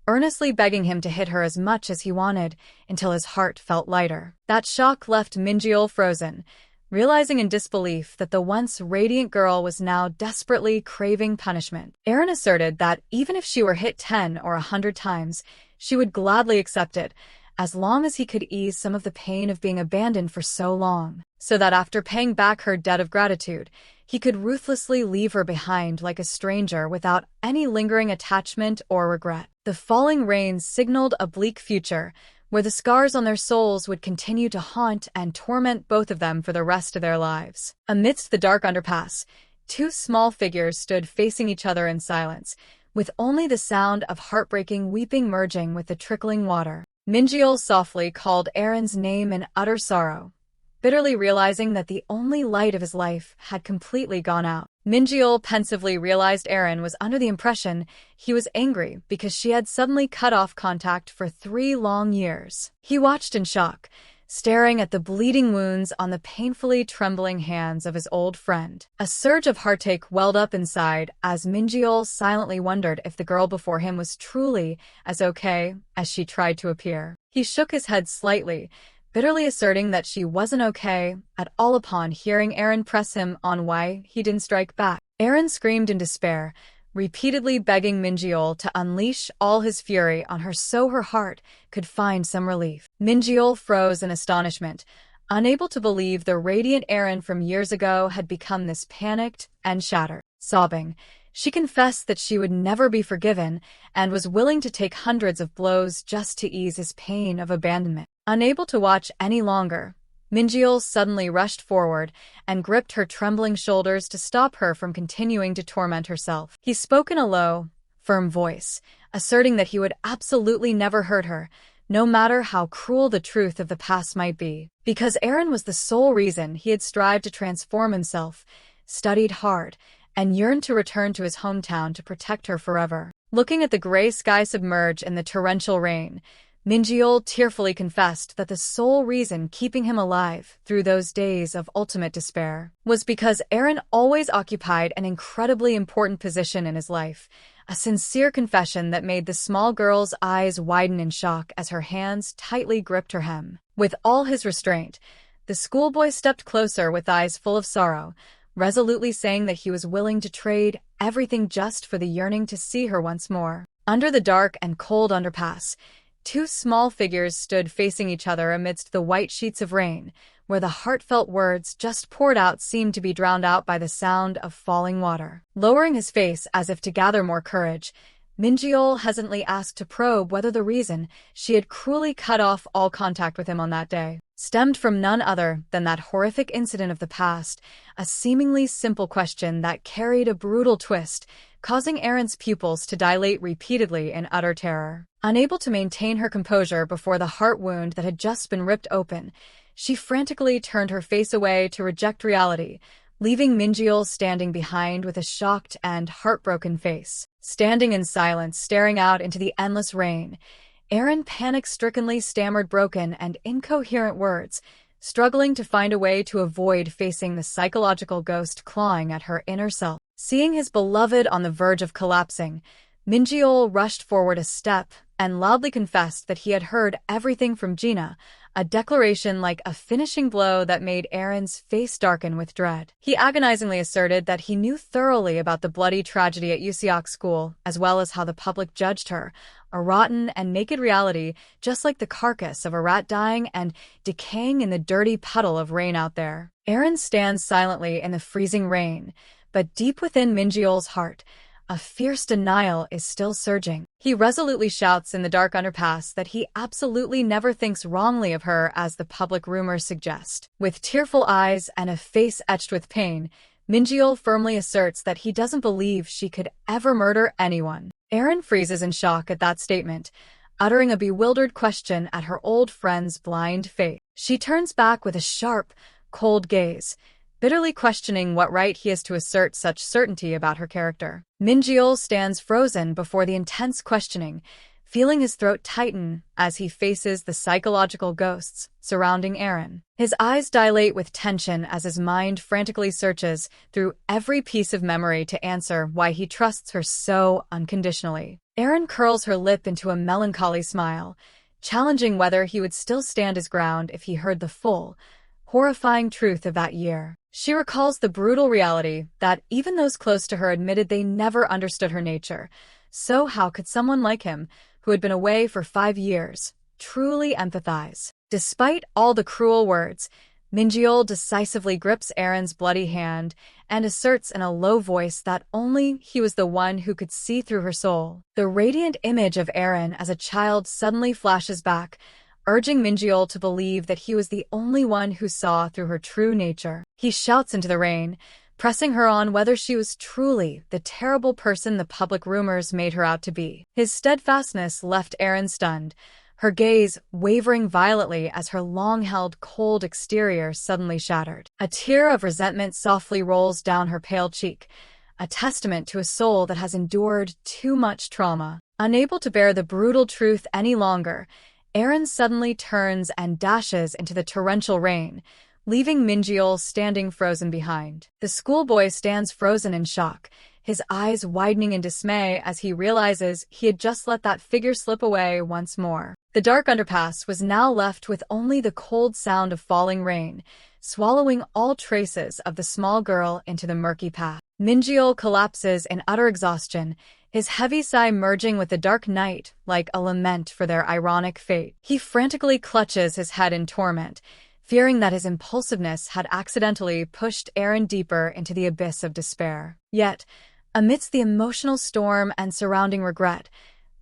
earnestly begging him to hit her as much as he wanted, until his heart felt lighter. That shock left Minjeol frozen, realizing in disbelief that the once radiant girl was now desperately craving punishment. Erin asserted that even if she were hit 10 or 100 times, she would gladly accept it, as long as he could ease some of the pain of being abandoned for so long, so that after paying back her debt of gratitude, he could ruthlessly leave her behind like a stranger without any lingering attachment or regret. The falling rain signaled a bleak future, where the scars on their souls would continue to haunt and torment both of them for the rest of their lives. Amidst the dark underpass, two small figures stood facing each other in silence, with only the sound of heartbreaking weeping merging with the trickling water. Minjeol softly called Aaron's name in utter sorrow, bitterly realizing that the only light of his life had completely gone out. Minjeol pensively realized Aaron was under the impression he was angry because she had suddenly cut off contact for 3 long years. He watched in shock, staring at the bleeding wounds on the painfully trembling hands of his old friend. A surge of heartache welled up inside as Minjeol silently wondered if the girl before him was truly as okay as she tried to appear. He shook his head slightly, bitterly asserting that she wasn't okay at all upon hearing Aaron press him on why he didn't strike back. Aaron screamed in despair, repeatedly begging Minjeol to unleash all his fury on her so her heart could find some relief. Minjeol froze in astonishment, unable to believe the radiant Aaron from years ago had become this panicked and shattered. Sobbing, she confessed that she would never be forgiven and was willing to take hundreds of blows just to ease his pain of abandonment. Unable to watch any longer, Minjeol suddenly rushed forward and gripped her trembling shoulders to stop her from continuing to torment herself. He spoke in a low, firm voice, asserting that he would absolutely never hurt her, no matter how cruel the truth of the past might be. Because Aaron was the sole reason he had strived to transform himself, studied hard, and yearned to return to his hometown to protect her forever. Looking at the gray sky submerge in the torrential rain, Minjeol tearfully confessed that the sole reason keeping him alive through those days of ultimate despair was because Aaron always occupied an incredibly important position in his life, a sincere confession that made the small girl's eyes widen in shock as her hands tightly gripped her hem. With all his restraint, the schoolboy stepped closer with eyes full of sorrow, resolutely saying that he was willing to trade everything just for the yearning to see her once more. Under the dark and cold underpass, 2 small figures stood facing each other amidst the white sheets of rain, where the heartfelt words just poured out seemed to be drowned out by the sound of falling water. Lowering his face as if to gather more courage, Minjeol hesitantly asked to probe whether the reason she had cruelly cut off all contact with him on that day stemmed from none other than that horrific incident of the past, a seemingly simple question that carried a brutal twist, causing Aaron's pupils to dilate repeatedly in utter terror. Unable to maintain her composure before the heart wound that had just been ripped open, she frantically turned her face away to reject reality, leaving Minjeol standing behind with a shocked and heartbroken face. Standing in silence, staring out into the endless rain, Aaron panic-strickenly stammered broken and incoherent words, struggling to find a way to avoid facing the psychological ghost clawing at her inner self. Seeing his beloved on the verge of collapsing, Minjeol rushed forward a step and loudly confessed that he had heard everything from Gina, a declaration like a finishing blow that made Aaron's face darken with dread. He agonizingly asserted that he knew thoroughly about the bloody tragedy at Useok school, as well as how the public judged her, a rotten and naked reality, just like the carcass of a rat dying and decaying in the dirty puddle of rain out there. Aaron stands silently in the freezing rain, but deep within Minjeol's heart, a fierce denial is still surging. He resolutely shouts in the dark underpass that he absolutely never thinks wrongly of her as the public rumors suggest. With tearful eyes and a face etched with pain, Minjeol firmly asserts that he doesn't believe she could ever murder anyone. Aaron freezes in shock at that statement, uttering a bewildered question at her old friend's blind faith. She turns back with a sharp, cold gaze, bitterly questioning what right he has to assert such certainty about her character. Minjeol stands frozen before the intense questioning, feeling his throat tighten as he faces the psychological ghosts surrounding Aaron. His eyes dilate with tension as his mind frantically searches through every piece of memory to answer why he trusts her so unconditionally. Aaron curls her lip into a melancholy smile, challenging whether he would still stand his ground if he heard the full, horrifying truth of that year. She recalls the brutal reality that even those close to her admitted they never understood her nature. So how could someone like him, who had been away for 5 years, truly empathize? Despite all the cruel words, Minjeol decisively grips Aaron's bloody hand and asserts in a low voice that only he was the one who could see through her soul. The radiant image of Aaron as a child suddenly flashes back, urging Minjeol to believe that he was the only one who saw through her true nature. He shouts into the rain, pressing her on whether she was truly the terrible person the public rumors made her out to be. His steadfastness left Aaron stunned, her gaze wavering violently as her long-held cold exterior suddenly shattered. A tear of resentment softly rolls down her pale cheek, a testament to a soul that has endured too much trauma. Unable to bear the brutal truth any longer, Aaron suddenly turns and dashes into the torrential rain, leaving Minjeol standing frozen behind. The schoolboy stands frozen in shock, his eyes widening in dismay as he realizes he had just let that figure slip away once more. The dark underpass was now left with only the cold sound of falling rain, swallowing all traces of the small girl into the murky path. Minjeol collapses in utter exhaustion, his heavy sigh merging with the dark night like a lament for their ironic fate. He frantically clutches his head in torment, fearing that his impulsiveness had accidentally pushed Aaron deeper into the abyss of despair. Yet, amidst the emotional storm and surrounding regret,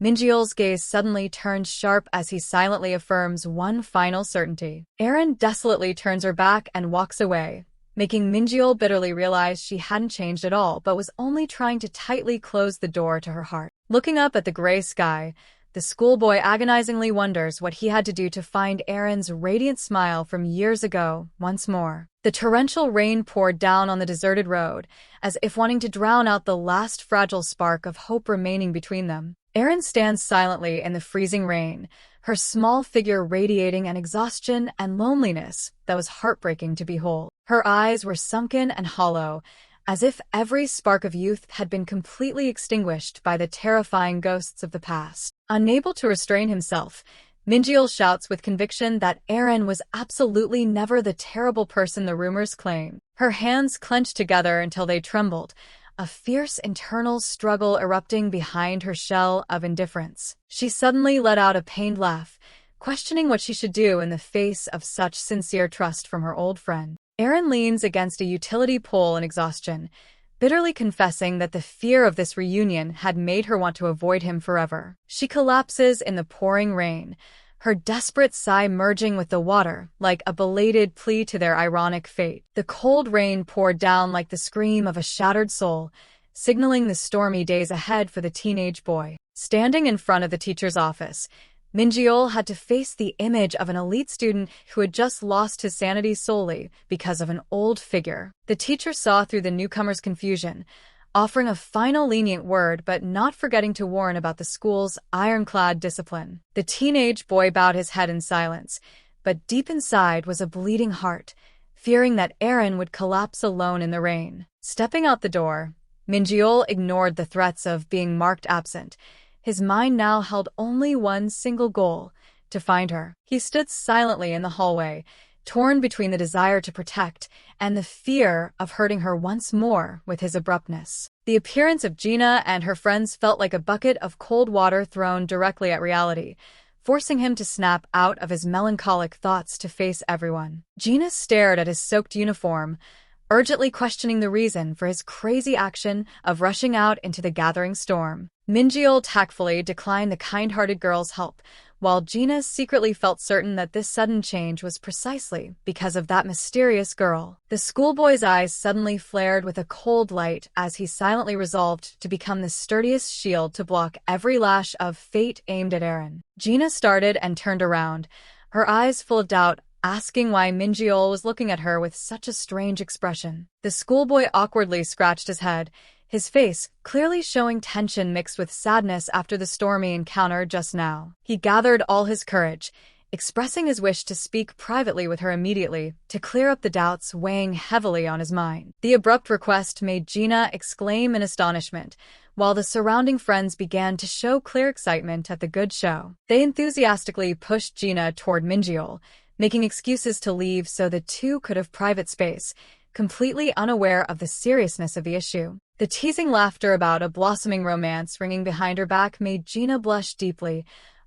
Minjeol's gaze suddenly turns sharp as he silently affirms one final certainty. Aaron desolately turns her back and walks away, making Minjeol bitterly realize she hadn't changed at all but was only trying to tightly close the door to her heart. Looking up at the gray sky, the schoolboy agonizingly wonders what he had to do to find Aaron's radiant smile from years ago once more. The torrential rain poured down on the deserted road, as if wanting to drown out the last fragile spark of hope remaining between them. Aaron stands silently in the freezing rain, her small figure radiating an exhaustion and loneliness that was heartbreaking to behold. Her eyes were sunken and hollow, as if every spark of youth had been completely extinguished by the terrifying ghosts of the past. Unable to restrain himself, Minjeol shouts with conviction that Aaron was absolutely never the terrible person the rumors claim. Her hands clenched together until they trembled, a fierce internal struggle erupting behind her shell of indifference. She suddenly let out a pained laugh, questioning what she should do in the face of such sincere trust from her old friend. Aaron leans against a utility pole in exhaustion, bitterly confessing that the fear of this reunion had made her want to avoid him forever. She collapses in the pouring rain, her desperate sigh merging with the water like a belated plea to their ironic fate. The cold rain poured down like the scream of a shattered soul, signaling the stormy days ahead for the teenage boy. Standing in front of the teacher's office, Minjeol had to face the image of an elite student who had just lost his sanity solely because of an old figure. The teacher saw through the newcomer's confusion, offering a final lenient word but not forgetting to warn about the school's ironclad discipline. The teenage boy bowed his head in silence, but deep inside was a bleeding heart, fearing that Aaron would collapse alone in the rain. Stepping out the door, Minjeol ignored the threats of being marked absent. His mind now held only one single goal: to find her. He stood silently in the hallway, torn between the desire to protect and the fear of hurting her once more with his abruptness. The appearance of Gina and her friends felt like a bucket of cold water thrown directly at reality, forcing him to snap out of his melancholic thoughts to face everyone. Gina stared at his soaked uniform, urgently questioning the reason for his crazy action of rushing out into the gathering storm. Minjeol tactfully declined the kind-hearted girl's help, while Gina secretly felt certain that this sudden change was precisely because of that mysterious girl. The schoolboy's eyes suddenly flared with a cold light as he silently resolved to become the sturdiest shield to block every lash of fate aimed at Eren. Gina started and turned around, her eyes full of doubt, asking why Minjeol was looking at her with such a strange expression. The schoolboy awkwardly scratched his head, his face clearly showing tension mixed with sadness after the stormy encounter just now. He gathered all his courage, expressing his wish to speak privately with her immediately to clear up the doubts weighing heavily on his mind. The abrupt request made Gina exclaim in astonishment, while the surrounding friends began to show clear excitement at the good show. They enthusiastically pushed Gina toward Minjeol, making excuses to leave so the two could have private space, completely unaware of the seriousness of the issue. The teasing laughter about a blossoming romance ringing behind her back made Gina blush deeply,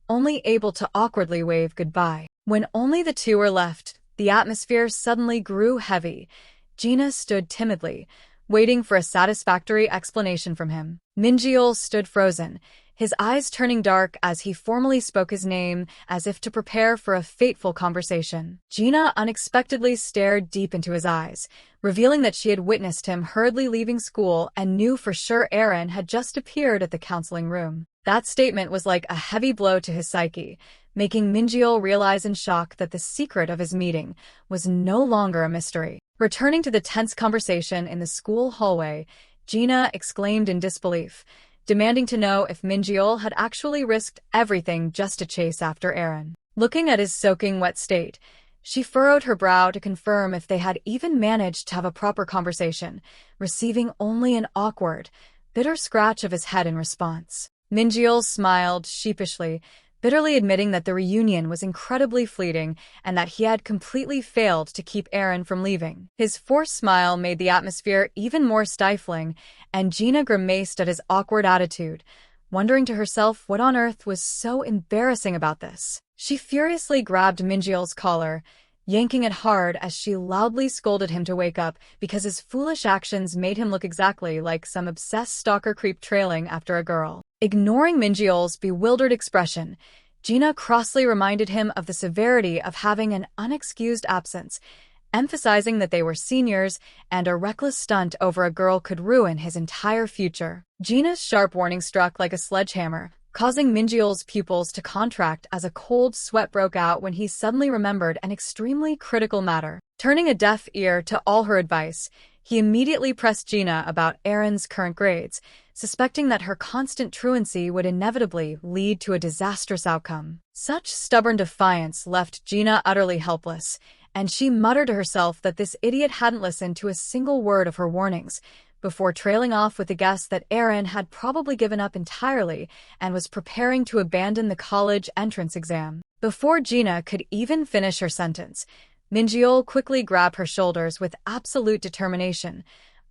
only able to awkwardly wave goodbye. When only the two were left, the atmosphere suddenly grew heavy. Gina stood timidly, waiting for a satisfactory explanation from him. Minjeol stood frozen, his eyes turning dark as he formally spoke his name as if to prepare for a fateful conversation. Gina unexpectedly stared deep into his eyes, revealing that she had witnessed him hurriedly leaving school and knew for sure Eren had just appeared at the counseling room. That statement was like a heavy blow to his psyche, making Minjeol realize in shock that the secret of his meeting was no longer a mystery. Returning to the tense conversation in the school hallway, Gina exclaimed in disbelief, demanding to know if Minjeol had actually risked everything just to chase after Eren. Looking at his soaking wet state, she furrowed her brow to confirm if they had even managed to have a proper conversation, receiving only an awkward, bitter scratch of his head in response. Minjeol smiled sheepishly, bitterly admitting that the reunion was incredibly fleeting and that he had completely failed to keep Eren from leaving. His forced smile made the atmosphere even more stifling, and Gina grimaced at his awkward attitude, wondering to herself what on earth was so embarrassing about this. She furiously grabbed Minjeol's collar, yanking it hard as she loudly scolded him to wake up because his foolish actions made him look exactly like some obsessed stalker creep trailing after a girl. Ignoring Minjeol's bewildered expression, Gina crossly reminded him of the severity of having an unexcused absence, emphasizing that they were seniors and a reckless stunt over a girl could ruin his entire future. Gina's sharp warning struck like a sledgehammer, causing Minjeol's pupils to contract as a cold sweat broke out when he suddenly remembered an extremely critical matter. Turning a deaf ear to all her advice, he immediately pressed Gina about Eren's current grades, suspecting that her constant truancy would inevitably lead to a disastrous outcome. Such stubborn defiance left Gina utterly helpless, and she muttered to herself that this idiot hadn't listened to a single word of her warnings, before trailing off with the guess that Eren had probably given up entirely and was preparing to abandon the college entrance exam. Before Gina could even finish her sentence, Minjeol quickly grabbed her shoulders with absolute determination,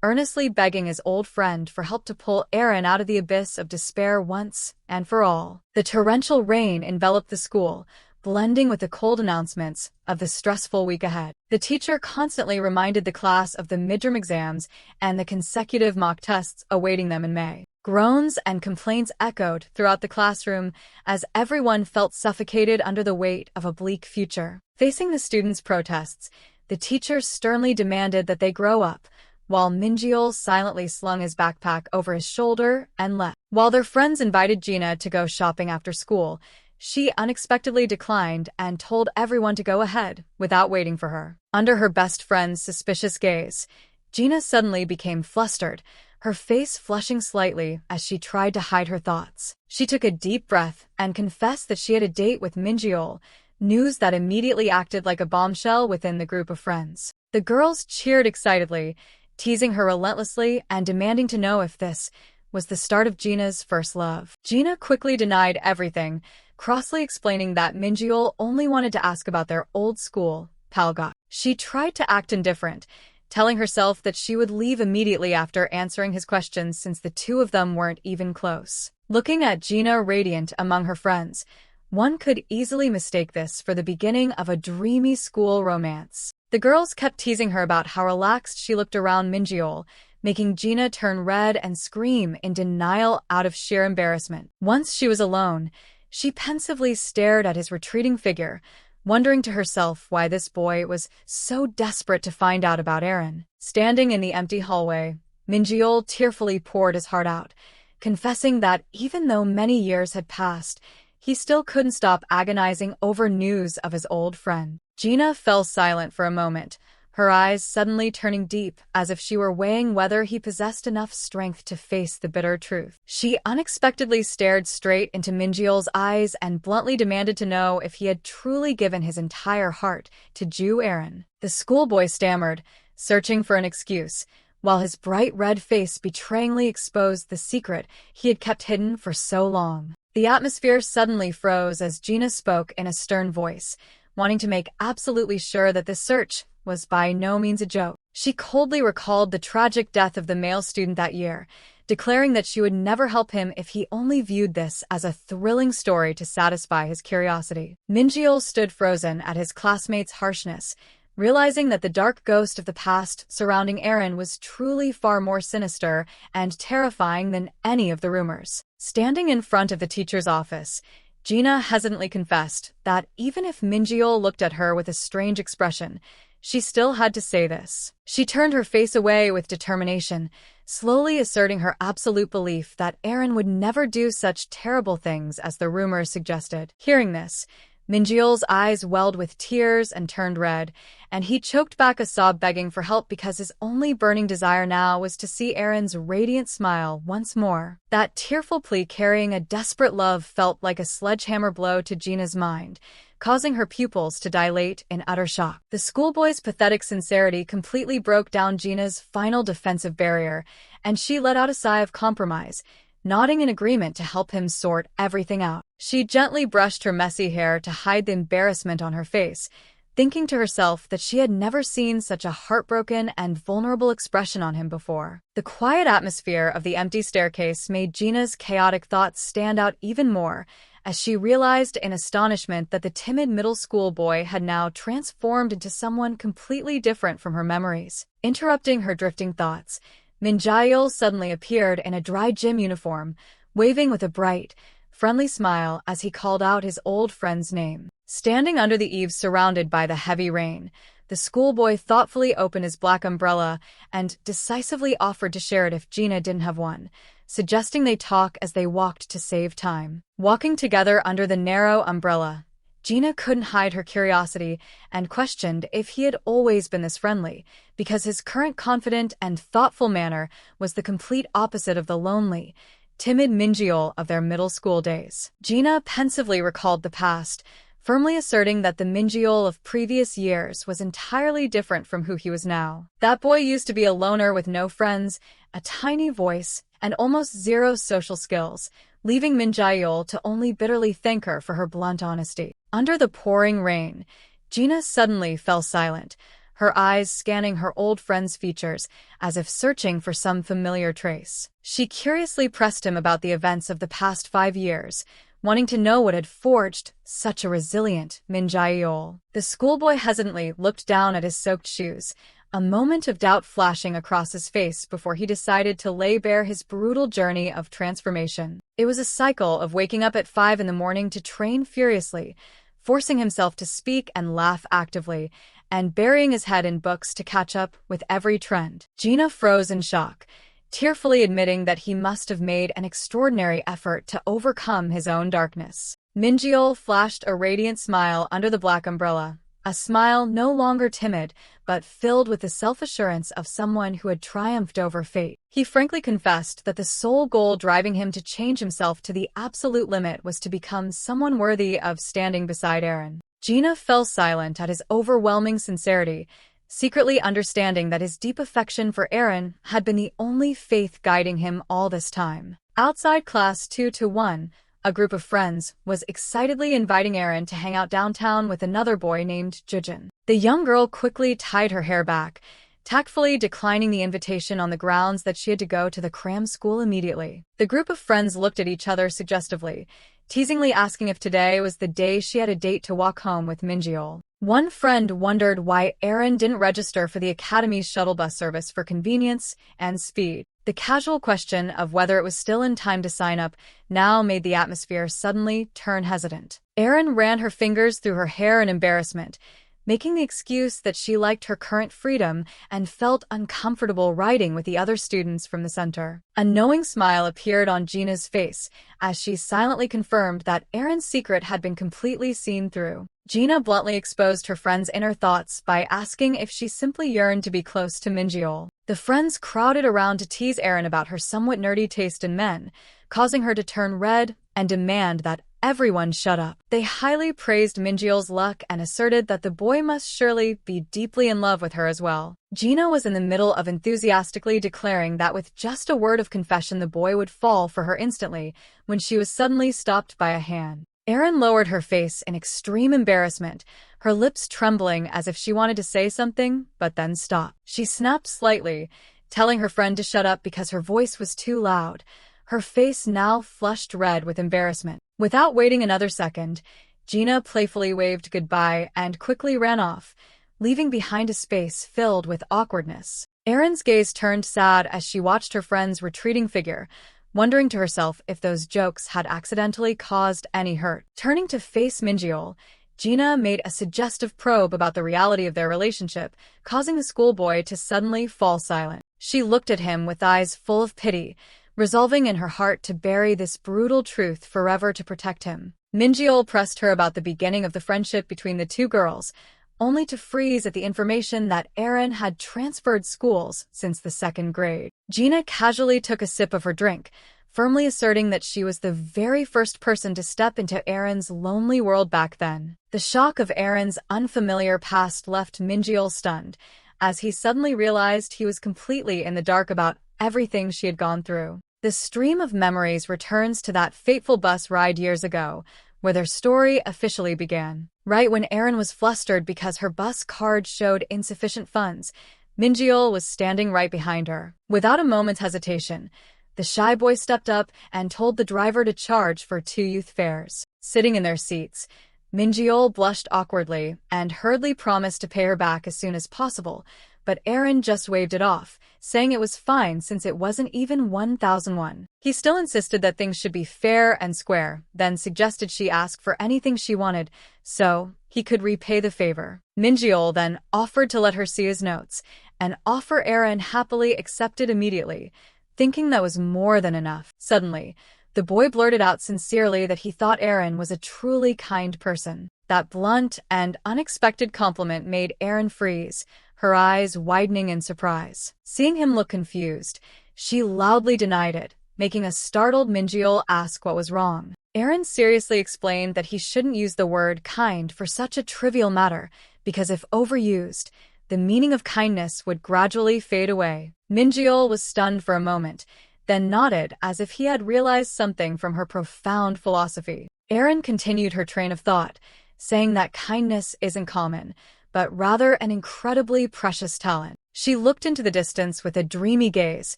earnestly begging his old friend for help to pull Eren out of the abyss of despair once and for all. The torrential rain enveloped the school, blending with the cold announcements of the stressful week ahead. The teacher constantly reminded the class of the midterm exams and the consecutive mock tests awaiting them in May. Groans and complaints echoed throughout the classroom as everyone felt suffocated under the weight of a bleak future. Facing the students' protests, the teacher sternly demanded that they grow up, while Minjeol silently slung his backpack over his shoulder and left. While their friends invited Gina to go shopping after school, she unexpectedly declined and told everyone to go ahead without waiting for her. Under her best friend's suspicious gaze, Gina suddenly became flustered, her face flushing slightly as she tried to hide her thoughts. She took a deep breath and confessed that she had a date with Minjeol, news that immediately acted like a bombshell within the group of friends. The girls cheered excitedly, teasing her relentlessly and demanding to know if this was the start of Gina's first love. Gina quickly denied everything, crossly explaining that Minjeol only wanted to ask about their old school, Palga. She tried to act indifferent, telling herself that she would leave immediately after answering his questions since the two of them weren't even close. Looking at Gina radiant among her friends, One could easily mistake this for the beginning of a dreamy school romance. The girls kept teasing her about how relaxed she looked around Minjeol, making Gina turn red and scream in denial out of sheer embarrassment. Once she was alone, she pensively stared at his retreating figure, wondering to herself why this boy was so desperate to find out about Aaron. Standing in the empty hallway, Minjeol tearfully poured his heart out, confessing that even though many years had passed, he still couldn't stop agonizing over news of his old friend. Gina fell silent for a moment, her eyes suddenly turning deep as if she were weighing whether he possessed enough strength to face the bitter truth. She unexpectedly stared straight into Minjeol's eyes and bluntly demanded to know if he had truly given his entire heart to Jew Aaron. The schoolboy stammered, searching for an excuse, while his bright red face betrayingly exposed the secret he had kept hidden for so long. The atmosphere suddenly froze as Gina spoke in a stern voice, wanting to make absolutely sure that this search was by no means a joke. She coldly recalled the tragic death of the male student that year, declaring that she would never help him if he only viewed this as a thrilling story to satisfy his curiosity. Minjeol stood frozen at his classmate's harshness, realizing that the dark ghost of the past surrounding Aaron was truly far more sinister and terrifying than any of the rumors. Standing in front of the teacher's office, Gina hesitantly confessed that even if Minjeol looked at her with a strange expression, she still had to say this. She turned her face away with determination, slowly asserting her absolute belief that Aaron would never do such terrible things as the rumors suggested. Hearing this, Minjeol's eyes welled with tears and turned red, and he choked back a sob begging for help because his only burning desire now was to see Aaron's radiant smile once more. That tearful plea carrying a desperate love felt like a sledgehammer blow to Gina's mind, causing her pupils to dilate in utter shock. The schoolboy's pathetic sincerity completely broke down Gina's final defensive barrier, and she let out a sigh of compromise, nodding in agreement to help him sort everything out. She gently brushed her messy hair to hide the embarrassment on her face, thinking to herself that she had never seen such a heartbroken and vulnerable expression on him before. The quiet atmosphere of the empty staircase made Gina's chaotic thoughts stand out even more, as she realized in astonishment that the timid middle school boy had now transformed into someone completely different from her memories. Interrupting her drifting thoughts, Minjeol suddenly appeared in a dry gym uniform, waving with a bright, friendly smile as he called out his old friend's name. Standing under the eaves surrounded by the heavy rain, the schoolboy thoughtfully opened his black umbrella and decisively offered to share it if Gina didn't have one, suggesting they talk as they walked to save time. Walking together under the narrow umbrella, Gina couldn't hide her curiosity and questioned if he had always been this friendly, because his current confident and thoughtful manner was the complete opposite of the lonely, timid Minjeol of their middle school days. Gina pensively recalled the past, firmly asserting that the Minjeol of previous years was entirely different from who he was now. That boy used to be a loner with no friends, a tiny voice, and almost zero social skills, leaving Minjeol to only bitterly thank her for her blunt honesty. Under the pouring rain, Gina suddenly fell silent, her eyes scanning her old friend's features as if searching for some familiar trace. She curiously pressed him about the events of the past 5 years, wanting to know what had forged such a resilient Minjeol. The schoolboy hesitantly looked down at his soaked shoes, a moment of doubt flashing across his face before he decided to lay bare his brutal journey of transformation. It was a cycle of waking up at 5 in the morning to train furiously, forcing himself to speak and laugh actively, and burying his head in books to catch up with every trend. Gina froze in shock, tearfully admitting that he must have made an extraordinary effort to overcome his own darkness. Minjeol flashed a radiant smile under the black umbrella, a smile no longer timid, but filled with the self-assurance of someone who had triumphed over fate. He frankly confessed that the sole goal driving him to change himself to the absolute limit was to become someone worthy of standing beside Aaron. Gina fell silent at his overwhelming sincerity, secretly understanding that his deep affection for Aaron had been the only faith guiding him all this time. Outside class 2-1, a group of friends was excitedly inviting Aaron to hang out downtown with another boy named Jujin. The young girl quickly tied her hair back, tactfully declining the invitation on the grounds that she had to go to the cram school immediately. The group of friends looked at each other suggestively, teasingly asking if today was the day she had a date to walk home with Minjeol. One friend wondered why Erin didn't register for the academy's shuttle bus service for convenience and speed. The casual question of whether it was still in time to sign up now made the atmosphere suddenly turn hesitant. Erin ran her fingers through her hair in embarrassment, making the excuse that she liked her current freedom and felt uncomfortable riding with the other students from the center. A knowing smile appeared on Gina's face as she silently confirmed that Erin's secret had been completely seen through. Gina bluntly exposed her friend's inner thoughts by asking if she simply yearned to be close to Minjeol. The friends crowded around to tease Erin about her somewhat nerdy taste in men, causing her to turn red and demand that everyone shut up. They highly praised Minjeol's luck and asserted that the boy must surely be deeply in love with her as well. Gina was in the middle of enthusiastically declaring that with just a word of confession the boy would fall for her instantly when she was suddenly stopped by a hand. Erin lowered her face in extreme embarrassment, her lips trembling as if she wanted to say something, but then stopped. She snapped slightly, telling her friend to shut up because her voice was too loud, her face now flushed red with embarrassment. Without waiting another second, Gina playfully waved goodbye and quickly ran off, leaving behind a space filled with awkwardness. Erin's gaze turned sad as she watched her friend's retreating figure, wondering to herself if those jokes had accidentally caused any hurt. Turning to face Minjeol, Gina made a suggestive probe about the reality of their relationship, causing the schoolboy to suddenly fall silent. She looked at him with eyes full of pity, resolving in her heart to bury this brutal truth forever to protect him. Minjeol pressed her about the beginning of the friendship between the two girls, only to freeze at the information that Erin had transferred schools since the 2nd grade. Gina casually took a sip of her drink, firmly asserting that she was the very first person to step into Erin's lonely world back then. The shock of Erin's unfamiliar past left Minjeol stunned, as he suddenly realized he was completely in the dark about everything she had gone through. The stream of memories returns to that fateful bus ride years ago, where their story officially began. Right when Erin was flustered because her bus card showed insufficient funds, Minjeol was standing right behind her. Without a moment's hesitation, the shy boy stepped up and told the driver to charge for 2 youth fares. Sitting in their seats, Minjeol blushed awkwardly and hurriedly promised to pay her back as soon as possible, but Erin just waved it off, saying it was fine since it wasn't even 1,001. He still insisted that things should be fair and square, then suggested she ask for anything she wanted, so he could repay the favor. Minjeol then offered to let her see his notes, an offer Erin happily accepted immediately, thinking that was more than enough. Suddenly, the boy blurted out sincerely that he thought Erin was a truly kind person. That blunt and unexpected compliment made Erin freeze, her eyes widening in surprise. Seeing him look confused, she loudly denied it, making a startled Minjeol ask what was wrong. Erin seriously explained that he shouldn't use the word kind for such a trivial matter, because if overused, the meaning of kindness would gradually fade away. Minjeol was stunned for a moment, then nodded as if he had realized something from her profound philosophy. Erin continued her train of thought, saying that kindness isn't common, but rather an incredibly precious talent. She looked into the distance with a dreamy gaze,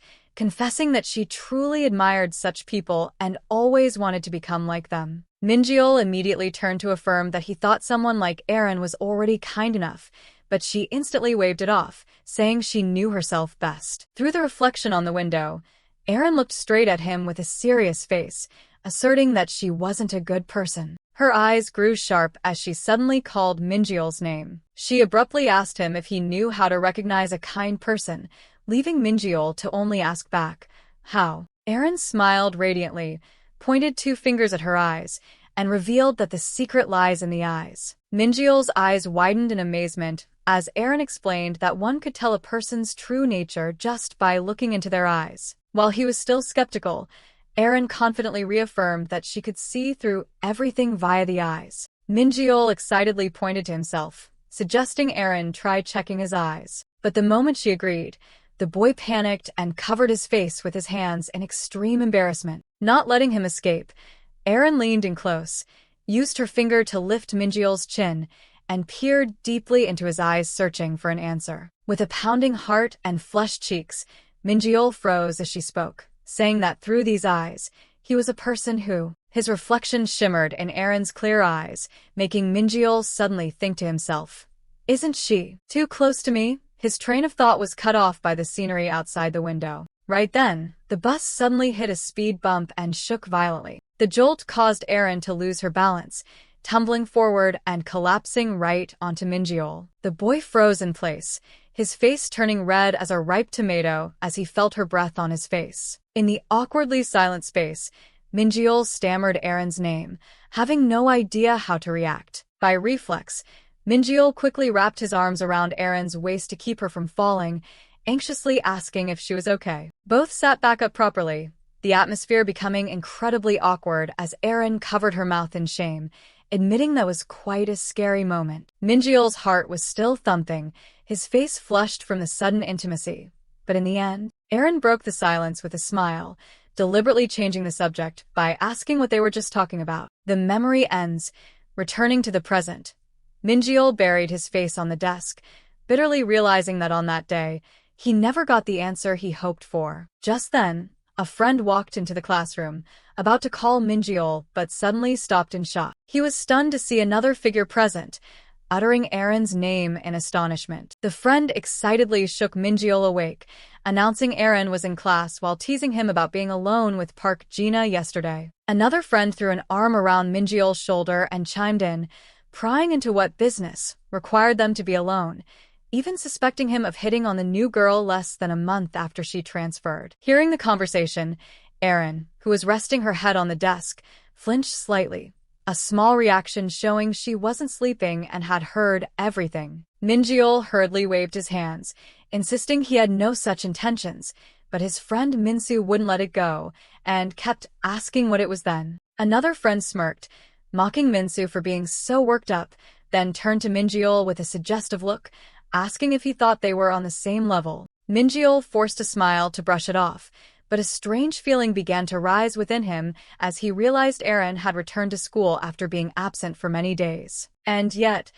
confessing that she truly admired such people and always wanted to become like them. Minjeol immediately turned to affirm that he thought someone like Erin was already kind enough, but she instantly waved it off, saying she knew herself best. Through the reflection on the window, Erin looked straight at him with a serious face, asserting that she wasn't a good person. Her eyes grew sharp as she suddenly called Minjeol's name. She abruptly asked him if he knew how to recognize a kind person, leaving Minjeol to only ask back, "How?" Erin smiled radiantly, pointed 2 fingers at her eyes, and revealed that the secret lies in the eyes. Minjeol's eyes widened in amazement as Erin explained that one could tell a person's true nature just by looking into their eyes. While he was still skeptical, Erin confidently reaffirmed that she could see through everything via the eyes. Minjeol excitedly pointed to himself, suggesting Erin try checking his eyes. But the moment she agreed, the boy panicked and covered his face with his hands in extreme embarrassment. Not letting him escape, Erin leaned in close, used her finger to lift Minjeol's chin, and peered deeply into his eyes searching for an answer. With a pounding heart and flushed cheeks, Minjeol froze as she spoke, saying that through these eyes, he was a person who His reflection shimmered in Aaron's clear eyes, making Minjeol suddenly think to himself, "Isn't she too close to me?" His train of thought was cut off by the scenery outside the window. Right then, the bus suddenly hit a speed bump and shook violently. The jolt caused Aaron to lose her balance, tumbling forward and collapsing right onto Minjeol. The boy froze in place, his face turning red as a ripe tomato as he felt her breath on his face. In the awkwardly silent space, Minjeol stammered Aaron's name, having no idea how to react. By reflex, Minjeol quickly wrapped his arms around Aaron's waist to keep her from falling, anxiously asking if she was okay. Both sat back up properly, the atmosphere becoming incredibly awkward as Aaron covered her mouth in shame, admitting that was quite a scary moment. Minjeol's heart was still thumping, his face flushed from the sudden intimacy. But in the end, Aaron broke the silence with a smile, deliberately changing the subject by asking what they were just talking about. The memory ends, returning to the present. Minjeol buried his face on the desk, bitterly realizing that on that day, he never got the answer he hoped for. Just then, a friend walked into the classroom, about to call Minjeol but suddenly stopped in shock. He was stunned to see another figure present, uttering Aaron's name in astonishment. The friend excitedly shook Minjeol awake, announcing Aaron was in class while teasing him about being alone with Park Gina yesterday. Another friend threw an arm around Minjeol's shoulder and chimed in, prying into what business required them to be alone, even suspecting him of hitting on the new girl less than a month after she transferred. Hearing the conversation, Aaron, who was resting her head on the desk, flinched slightly, a small reaction showing she wasn't sleeping and had heard everything. Minjeol hurriedly waved his hands, insisting he had no such intentions, but his friend Minsu wouldn't let it go, and kept asking what it was then. Another friend smirked, mocking Minsu for being so worked up, then turned to Minjeol with a suggestive look, asking if he thought they were on the same level. Minjeol forced a smile to brush it off, but a strange feeling began to rise within him as he realized Aaron had returned to school after being absent for many days. And yet,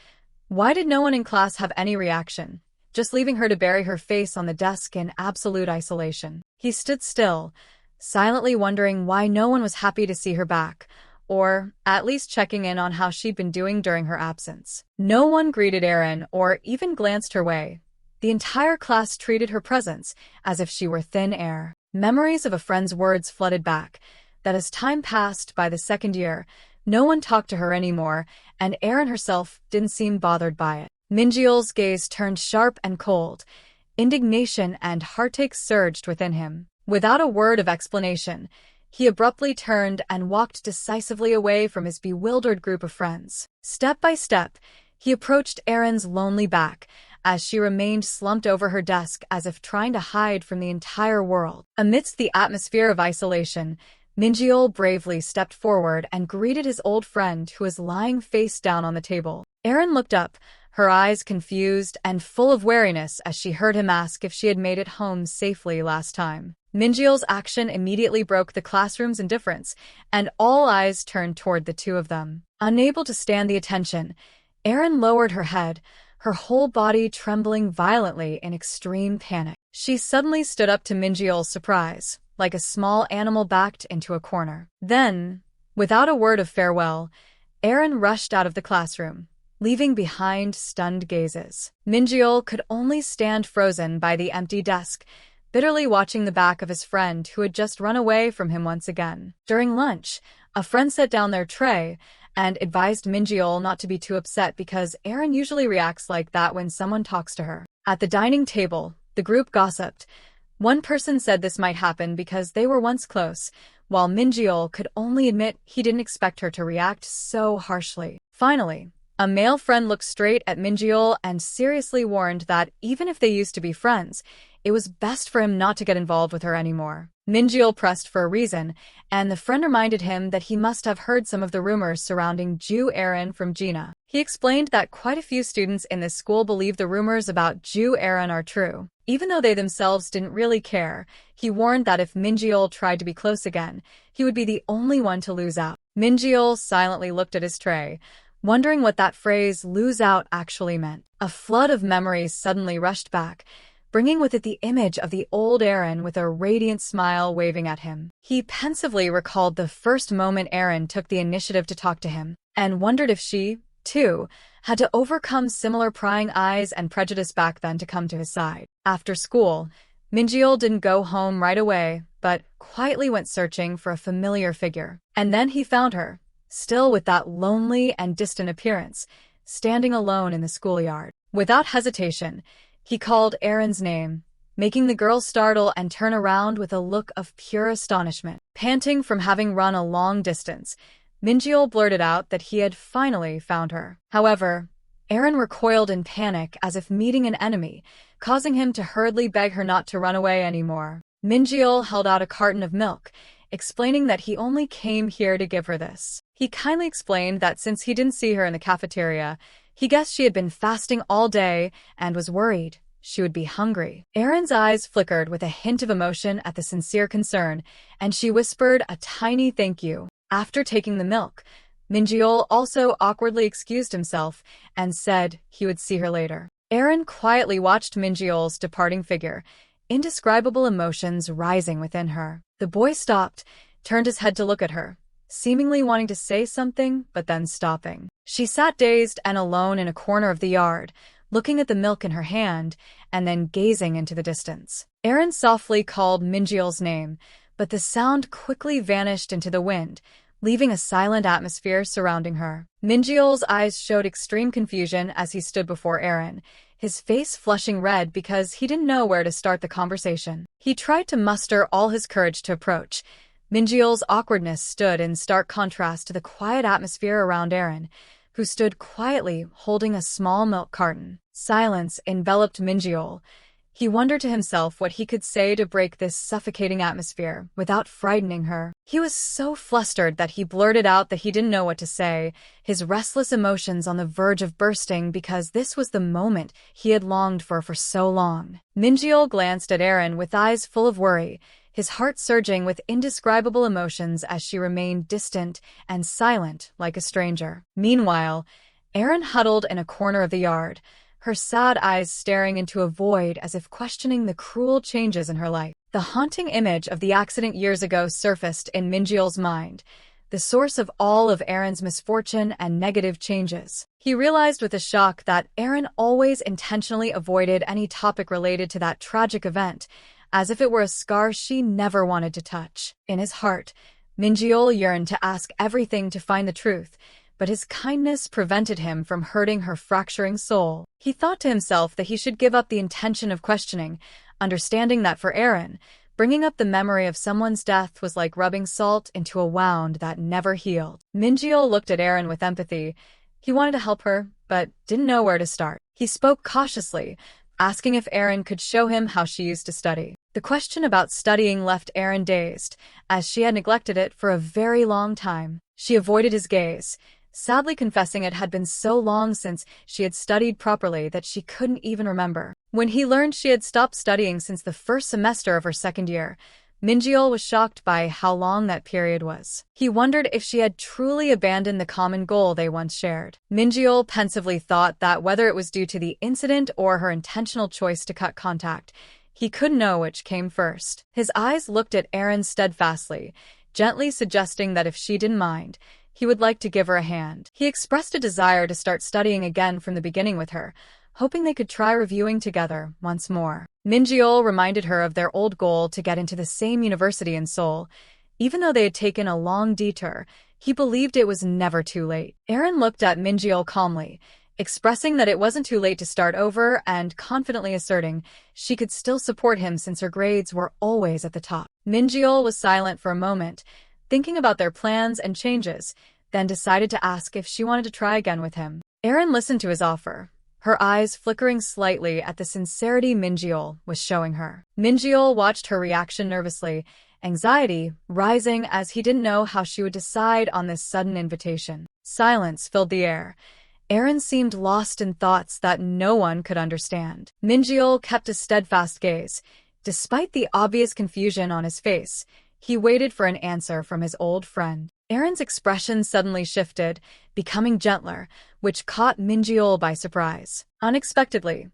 why did no one in class have any reaction, just leaving her to bury her face on the desk in absolute isolation? He stood still, silently wondering why no one was happy to see her back, or at least checking in on how she'd been doing during her absence. No one greeted Aaron or even glanced her way. The entire class treated her presence as if she were thin air. Memories of a friend's words flooded back, that as time passed by the second year, no one talked to her anymore, and Aaron herself didn't seem bothered by it. Minjeol's gaze turned sharp and cold. Indignation and heartache surged within him. Without a word of explanation, he abruptly turned and walked decisively away from his bewildered group of friends. Step by step, he approached Aaron's lonely back, as she remained slumped over her desk as if trying to hide from the entire world. Amidst the atmosphere of isolation, Minjeol bravely stepped forward and greeted his old friend who was lying face down on the table. Aaron looked up, her eyes confused and full of wariness as she heard him ask if she had made it home safely last time. Minjeol's action immediately broke the classroom's indifference, and all eyes turned toward the two of them. Unable to stand the attention, Aaron lowered her head, her whole body trembling violently in extreme panic. She suddenly stood up to Minjeol's surprise, like a small animal backed into a corner. Then, without a word of farewell, Aaron rushed out of the classroom, leaving behind stunned gazes. Minjeol could only stand frozen by the empty desk, bitterly watching the back of his friend who had just run away from him once again. During lunch, a friend set down their tray and advised Minjeol not to be too upset because Aaron usually reacts like that when someone talks to her. At the dining table, the group gossiped. One person said this might happen because they were once close, while Minjeol could only admit he didn't expect her to react so harshly. Finally, a male friend looked straight at Minjeol and seriously warned that even if they used to be friends, it was best for him not to get involved with her anymore. Minjeol pressed for a reason, and the friend reminded him that he must have heard some of the rumors surrounding Jew Aaron from Gina. He explained that quite a few students in this school believe the rumors about Jew Aaron are true. Even though they themselves didn't really care, he warned that if Minjeol tried to be close again, he would be the only one to lose out. Minjeol silently looked at his tray, wondering what that phrase "lose out" actually meant. A flood of memories suddenly rushed back, bringing with it the image of the old Aaron with a radiant smile waving at him. He pensively recalled the first moment Aaron took the initiative to talk to him, and wondered if she, too, had to overcome similar prying eyes and prejudice back then to come to his side. After school, Minjeol didn't go home right away, but quietly went searching for a familiar figure. And then he found her, still with that lonely and distant appearance, standing alone in the schoolyard. Without hesitation, he called Aaron's name, making the girl startle and turn around with a look of pure astonishment. Panting from having run a long distance, Minjeol blurted out that he had finally found her. However, Aaron recoiled in panic as if meeting an enemy, causing him to hurriedly beg her not to run away anymore. Minjeol held out a carton of milk, explaining that he only came here to give her this. He kindly explained that since he didn't see her in the cafeteria, he guessed she had been fasting all day and was worried she would be hungry. Erin's eyes flickered with a hint of emotion at the sincere concern, and she whispered a tiny thank you. After taking the milk, Minjeol also awkwardly excused himself and said he would see her later. Erin quietly watched Minjeol's departing figure, indescribable emotions rising within her. The boy stopped, turned his head to look at her, seemingly wanting to say something, but then stopping. She sat dazed and alone in a corner of the yard, looking at the milk in her hand, and then gazing into the distance. Erin softly called Minjeol's name, but the sound quickly vanished into the wind, leaving a silent atmosphere surrounding her. Minjeol's eyes showed extreme confusion as he stood before Erin, his face flushing red because he didn't know where to start the conversation. He tried to muster all his courage to approach. Minjeol's awkwardness stood in stark contrast to the quiet atmosphere around Erin, who stood quietly holding a small milk carton. Silence enveloped Minjeol. He wondered to himself what he could say to break this suffocating atmosphere without frightening her. He was so flustered that he blurted out that he didn't know what to say, his restless emotions on the verge of bursting because this was the moment he had longed for so long. Minjeol glanced at Erin with eyes full of worry, his heart surging with indescribable emotions as she remained distant and silent like a stranger. Meanwhile, Erin huddled in a corner of the yard, her sad eyes staring into a void as if questioning the cruel changes in her life. The haunting image of the accident years ago surfaced in Minjeol's mind, the source of all of Erin's misfortune and negative changes. He realized with a shock that Erin always intentionally avoided any topic related to that tragic event, as if it were a scar she never wanted to touch. In his heart, Minjeol yearned to ask everything to find the truth, but his kindness prevented him from hurting her fracturing soul. He thought to himself that he should give up the intention of questioning, understanding that for Erin, bringing up the memory of someone's death was like rubbing salt into a wound that never healed. Minjeol looked at Erin with empathy. He wanted to help her, but didn't know where to start. He spoke cautiously, asking if Erin could show him how she used to study. The question about studying left Erin dazed, as she had neglected it for a very long time. She avoided his gaze, sadly confessing it had been so long since she had studied properly that she couldn't even remember. When he learned she had stopped studying since the first semester of her second year, Minjeol was shocked by how long that period was. He wondered if she had truly abandoned the common goal they once shared. Minjeol pensively thought that whether it was due to the incident or her intentional choice to cut contact, he couldn't know which came first. His eyes looked at Erin steadfastly, gently suggesting that if she didn't mind, he would like to give her a hand. He expressed a desire to start studying again from the beginning with her, hoping they could try reviewing together once more. Minjeol reminded her of their old goal to get into the same university in Seoul. Even though they had taken a long detour, he believed it was never too late. Erin looked at Minjeol calmly, expressing that it wasn't too late to start over and confidently asserting she could still support him since her grades were always at the top. Minjeol was silent for a moment, thinking about their plans and changes, then decided to ask if she wanted to try again with him. Erin listened to his offer, her eyes flickering slightly at the sincerity Minjeol was showing her. Minjeol watched her reaction nervously, anxiety rising as he didn't know how she would decide on this sudden invitation. Silence filled the air. Erin seemed lost in thoughts that no one could understand. Minjeol kept a steadfast gaze. Despite the obvious confusion on his face, he waited for an answer from his old friend. Erin's expression suddenly shifted, becoming gentler, which caught Minjeol by surprise. Unexpectedly,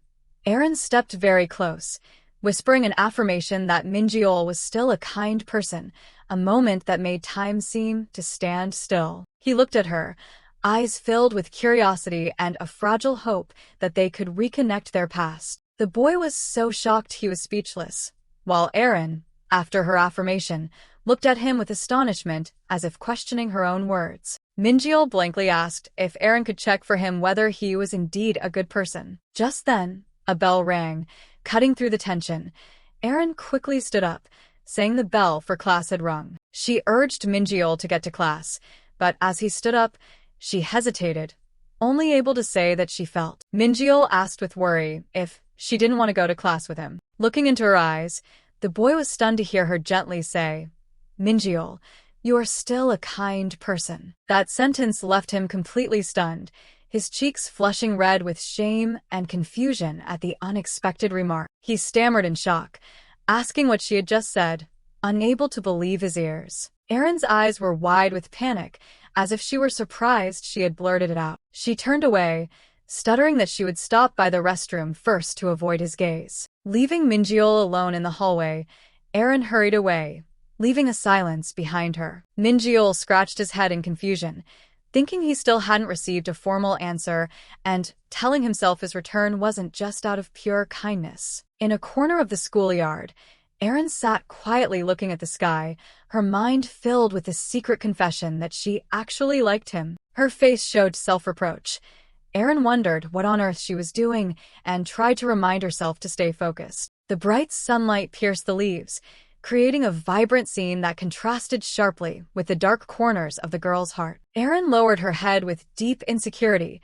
Aaron stepped very close, whispering an affirmation that Minjeol was still a kind person, a moment that made time seem to stand still. He looked at her, eyes filled with curiosity and a fragile hope that they could reconnect their past. The boy was so shocked he was speechless, while Aaron, after her affirmation, looked at him with astonishment as if questioning her own words. Minjeol blankly asked if Aaron could check for him whether he was indeed a good person. Just then, a bell rang, cutting through the tension. Aaron quickly stood up, saying the bell for class had rung. She urged Minjeol to get to class, but as he stood up, she hesitated, only able to say that she felt. Minjeol asked with worry if she didn't want to go to class with him. Looking into her eyes, the boy was stunned to hear her gently say, "Minjeol, you are still a kind person." That sentence left him completely stunned, his cheeks flushing red with shame and confusion at the unexpected remark. He stammered in shock, asking what she had just said, unable to believe his ears. Aaron's eyes were wide with panic, as if she were surprised she had blurted it out. She turned away, stuttering that she would stop by the restroom first to avoid his gaze. Leaving Minjeol alone in the hallway, Aaron hurried away, leaving a silence behind her. Minjeol scratched his head in confusion, thinking he still hadn't received a formal answer and telling himself his return wasn't just out of pure kindness. In a corner of the schoolyard, Aaron sat quietly looking at the sky, her mind filled with the secret confession that she actually liked him. Her face showed self-reproach. Aaron wondered what on earth she was doing and tried to remind herself to stay focused. The bright sunlight pierced the leaves, creating a vibrant scene that contrasted sharply with the dark corners of the girl's heart. Aaron lowered her head with deep insecurity,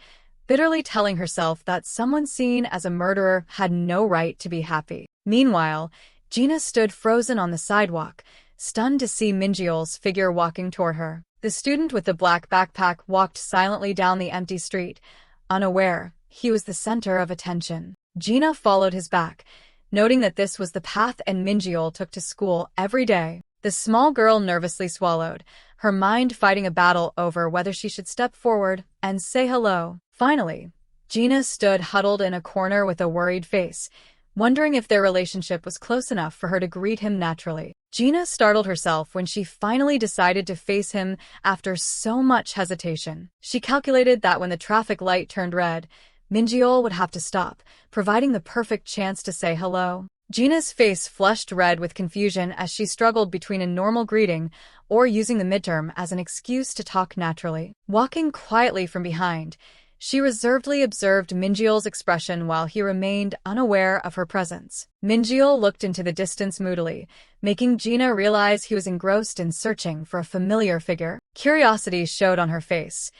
bitterly telling herself that someone seen as a murderer had no right to be happy. Meanwhile, Gina stood frozen on the sidewalk, stunned to see Minjeol's figure walking toward her. The student with the black backpack walked silently down the empty street, unaware he was the center of attention. Gina followed his back, noting that this was the path and Minjeol took to school every day. The small girl nervously swallowed, her mind fighting a battle over whether she should step forward and say hello. Finally, Gina stood huddled in a corner with a worried face, wondering if their relationship was close enough for her to greet him naturally. Gina startled herself when she finally decided to face him after so much hesitation. She calculated that when the traffic light turned red, Minjeol would have to stop, providing the perfect chance to say hello. Gina's face flushed red with confusion as she struggled between a normal greeting or using the midterm as an excuse to talk naturally. Walking quietly from behind, she reservedly observed Minjeol's expression while he remained unaware of her presence. Minjeol looked into the distance moodily, making Gina realize he was engrossed in searching for a familiar figure. Curiosity showed on her face.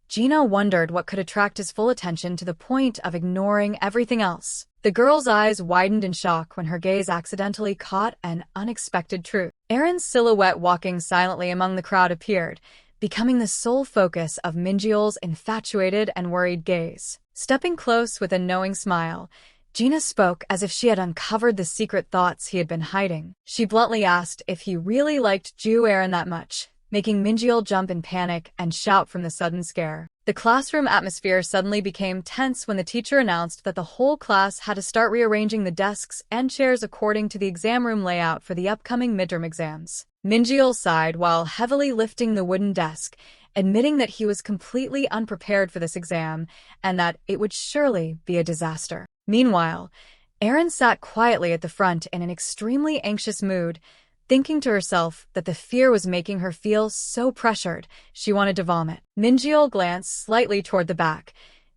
Gina wondered what could attract his full attention to the point of ignoring everything else. The girl's eyes widened in shock when her gaze accidentally caught an unexpected truth. Aaron's silhouette walking silently among the crowd appeared, becoming the sole focus of Minjeol's infatuated and worried gaze. Stepping close with a knowing smile, Gina spoke as if she had uncovered the secret thoughts he had been hiding. She bluntly asked if he really liked Aaron that much, making Minjeol jump in panic and shout from the sudden scare. The classroom atmosphere suddenly became tense when the teacher announced that the whole class had to start rearranging the desks and chairs according to the exam room layout for the upcoming midterm exams. Minjeol sighed while heavily lifting the wooden desk, admitting that he was completely unprepared for this exam and that it would surely be a disaster. Meanwhile, Aaron sat quietly at the front in an extremely anxious mood, thinking to herself that the fear was making her feel so pressured she wanted to vomit. Minjeol glanced slightly toward the back.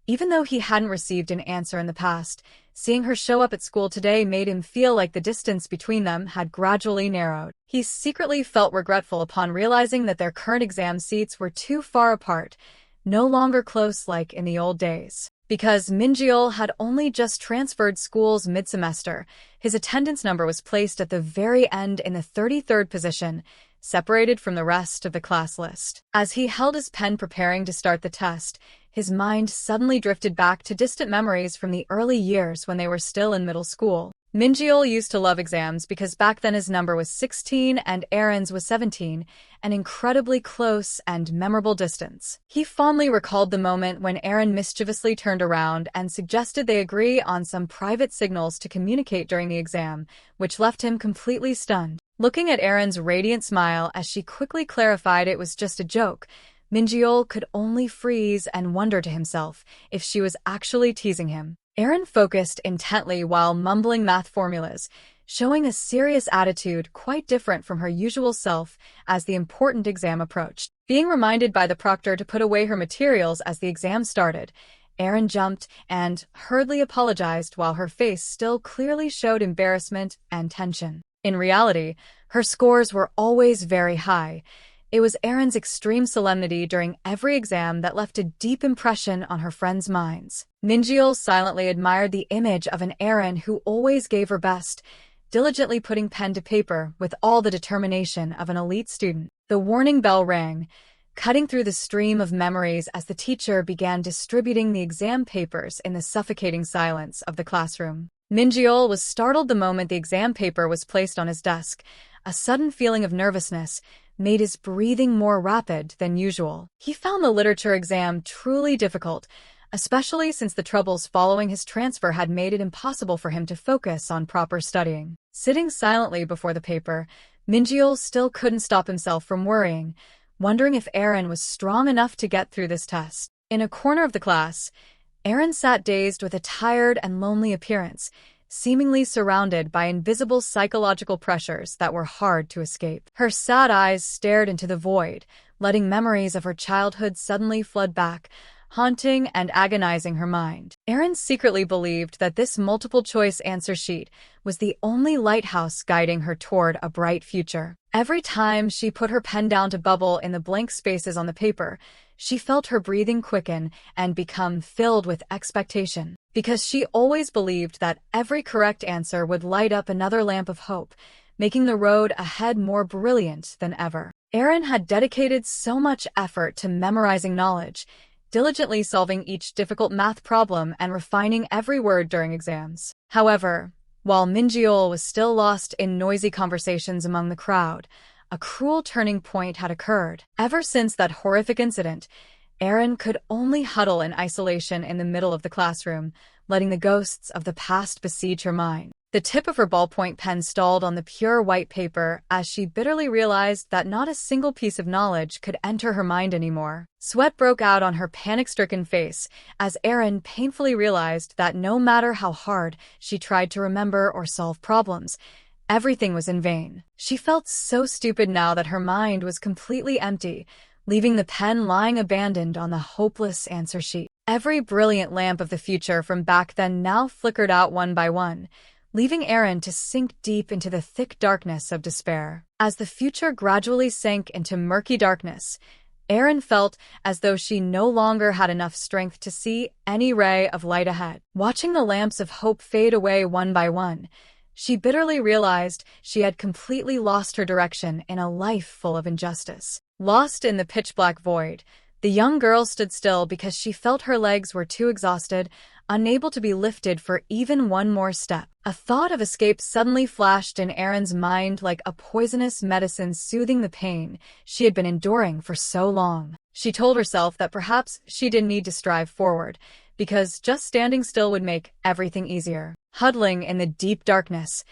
Even though he hadn't received an answer in the past, seeing her show up at school today made him feel like the distance between them had gradually narrowed. He secretly felt regretful upon realizing that their current exam seats were too far apart, no longer close like in the old days. Because Minjeol had only just transferred schools mid-semester, his attendance number was placed at the very end in the 33rd position, separated from the rest of the class list. As he held his pen preparing to start the test, his mind suddenly drifted back to distant memories from the early years when they were still in middle school. Minjeol used to love exams because back then his number was 16 and Aaron's was 17, an incredibly close and memorable distance. He fondly recalled the moment when Aaron mischievously turned around and suggested they agree on some private signals to communicate during the exam, which left him completely stunned. Looking at Aaron's radiant smile as she quickly clarified it was just a joke, Minjeol could only freeze and wonder to himself if she was actually teasing him. Aaron focused intently while mumbling math formulas, showing a serious attitude quite different from her usual self as the important exam approached. Being reminded by the proctor to put away her materials as the exam started, Aaron jumped and hurriedly apologized while her face still clearly showed embarrassment and tension. In reality, her scores were always very high. It was Aaron's extreme solemnity during every exam that left a deep impression on her friends' minds. Minjeol silently admired the image of an Aaron who always gave her best, diligently putting pen to paper with all the determination of an elite student. The warning bell rang, cutting through the stream of memories as the teacher began distributing the exam papers in the suffocating silence of the classroom. Minjeol was startled the moment the exam paper was placed on his desk. A sudden feeling of nervousness made his breathing more rapid than usual. He found the literature exam truly difficult, especially since the troubles following his transfer had made it impossible for him to focus on proper studying. Sitting silently before the paper, Minjeol still couldn't stop himself from worrying, wondering if Aaron was strong enough to get through this test. In a corner of the class, Aaron sat dazed with a tired and lonely appearance, seemingly surrounded by invisible psychological pressures that were hard to escape. Her sad eyes stared into the void, letting memories of her childhood suddenly flood back, haunting and agonizing her mind. Aaron secretly believed that this multiple-choice answer sheet was the only lighthouse guiding her toward a bright future. Every time she put her pen down to bubble in the blank spaces on the paper, she felt her breathing quicken and become filled with expectation. Because she always believed that every correct answer would light up another lamp of hope, making the road ahead more brilliant than ever. Aaron had dedicated so much effort to memorizing knowledge, diligently solving each difficult math problem and refining every word during exams. However, while Minjeol was still lost in noisy conversations among the crowd, a cruel turning point had occurred. Ever since that horrific incident, Aaron could only huddle in isolation in the middle of the classroom, letting the ghosts of the past besiege her mind. The tip of her ballpoint pen stalled on the pure white paper as she bitterly realized that not a single piece of knowledge could enter her mind anymore. Sweat broke out on her panic-stricken face as Aaron painfully realized that no matter how hard she tried to remember or solve problems, everything was in vain. She felt so stupid now that her mind was completely empty, leaving the pen lying abandoned on the hopeless answer sheet. Every brilliant lamp of the future from back then now flickered out one by one, leaving Aaron to sink deep into the thick darkness of despair. As the future gradually sank into murky darkness, Aaron felt as though she no longer had enough strength to see any ray of light ahead. Watching the lamps of hope fade away one by one, she bitterly realized she had completely lost her direction in a life full of injustice. Lost in the pitch-black void, the young girl stood still because she felt her legs were too exhausted, unable to be lifted for even one more step. A thought of escape suddenly flashed in Aaron's mind like a poisonous medicine soothing the pain she had been enduring for so long. She told herself that perhaps she didn't need to strive forward, because just standing still would make everything easier. Huddling in the deep darkness,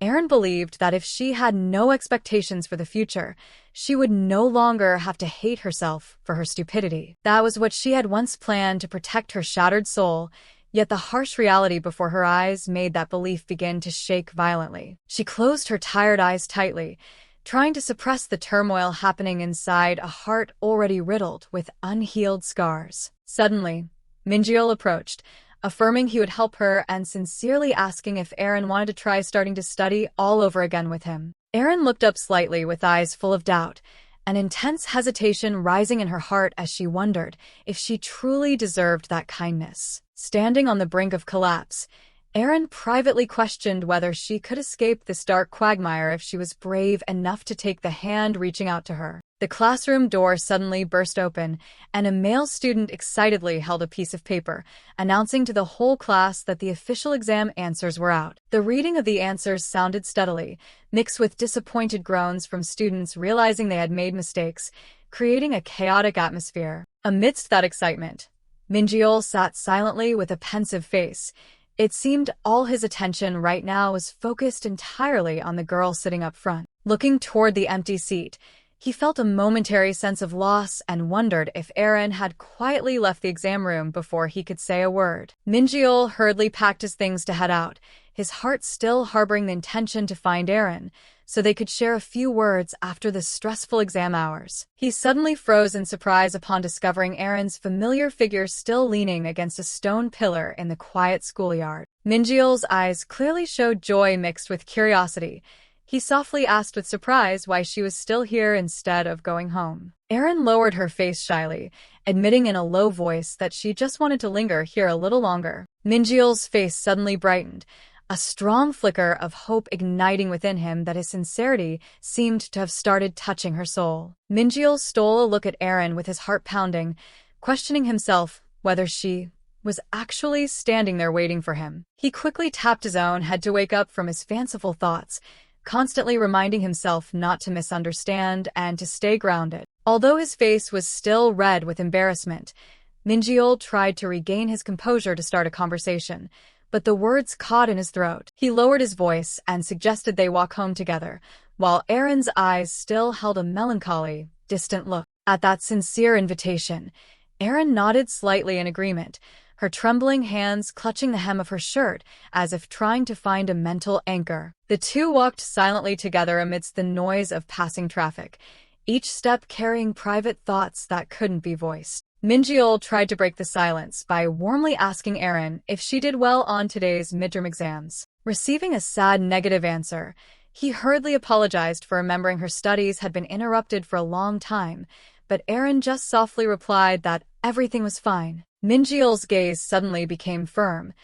Aaron believed that if she had no expectations for the future, she would no longer have to hate herself for her stupidity. That was what she had once planned to protect her shattered soul, yet the harsh reality before her eyes made that belief begin to shake violently. She closed her tired eyes tightly, trying to suppress the turmoil happening inside a heart already riddled with unhealed scars. Suddenly, Minjeol approached, affirming he would help her and sincerely asking if Aaron wanted to try starting to study all over again with him. Aaron looked up slightly with eyes full of doubt, an intense hesitation rising in her heart as she wondered if she truly deserved that kindness. Standing on the brink of collapse, Aaron privately questioned whether she could escape this dark quagmire if she was brave enough to take the hand reaching out to her. The classroom door suddenly burst open, and a male student excitedly held a piece of paper, announcing to the whole class that the official exam answers were out. The reading of the answers sounded steadily, mixed with disappointed groans from students realizing they had made mistakes, creating a chaotic atmosphere. Amidst that excitement, Minjeol sat silently with a pensive face. It seemed all his attention right now was focused entirely on the girl sitting up front. Looking toward the empty seat, he felt a momentary sense of loss and wondered if Aaron had quietly left the exam room before he could say a word. Minjeol hurriedly packed his things to head out, his heart still harboring the intention to find Aaron, so they could share a few words after the stressful exam hours. He suddenly froze in surprise upon discovering Aaron's familiar figure still leaning against a stone pillar in the quiet schoolyard. Minjeol's eyes clearly showed joy mixed with curiosity. He softly asked with surprise why she was still here instead of going home. Aaron lowered her face shyly, admitting in a low voice that she just wanted to linger here a little longer. Minjeol's face suddenly brightened, a strong flicker of hope igniting within him that his sincerity seemed to have started touching her soul. Minjeol stole a look at Aaron with his heart pounding, questioning himself whether she was actually standing there waiting for him. He quickly tapped his own head to wake up from his fanciful thoughts, constantly reminding himself not to misunderstand and to stay grounded. Although his face was still red with embarrassment, Minjeol tried to regain his composure to start a conversation, but the words caught in his throat. He lowered his voice and suggested they walk home together, while Aaron's eyes still held a melancholy, distant look. At that sincere invitation, Aaron nodded slightly in agreement, her trembling hands clutching the hem of her shirt as if trying to find a mental anchor. The two walked silently together amidst the noise of passing traffic, each step carrying private thoughts that couldn't be voiced. Minjeol tried to break the silence by warmly asking Aaron if she did well on today's midterm exams. Receiving a sad negative answer, he hurriedly apologized for remembering her studies had been interrupted for a long time, but Aaron just softly replied that everything was fine. Minjeol's gaze suddenly became firm.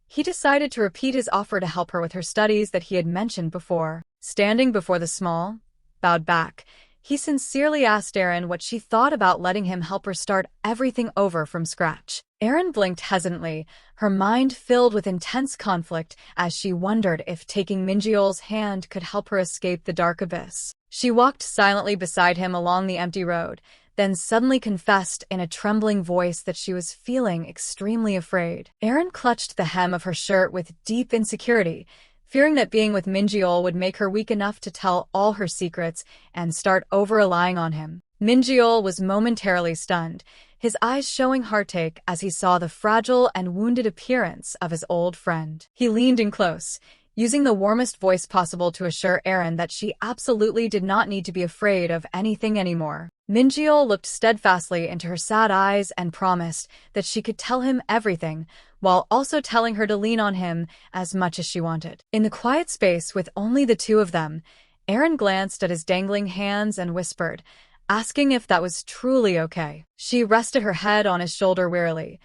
He decided to repeat his offer to help her with her studies that he had mentioned before. Standing before the small, bowed back, he sincerely asked Aaron what she thought about letting him help her start everything over from scratch. Aaron blinked hesitantly, her mind filled with intense conflict as she wondered if taking Minjeol's hand could help her escape the dark abyss. She walked silently beside him along the empty road, then suddenly confessed in a trembling voice that she was feeling extremely afraid. Aaron clutched the hem of her shirt with deep insecurity, fearing that being with Minjeol would make her weak enough to tell all her secrets and start over-relying on him. Minjeol was momentarily stunned, his eyes showing heartache as he saw the fragile and wounded appearance of his old friend. He leaned in close, using the warmest voice possible to assure Aaron that she absolutely did not need to be afraid of anything anymore. Minjeol looked steadfastly into her sad eyes and promised that she could tell him everything, while also telling her to lean on him as much as she wanted. In the quiet space with only the two of them, Aaron glanced at his dangling hands and whispered, asking if that was truly okay. She rested her head on his shoulder wearily,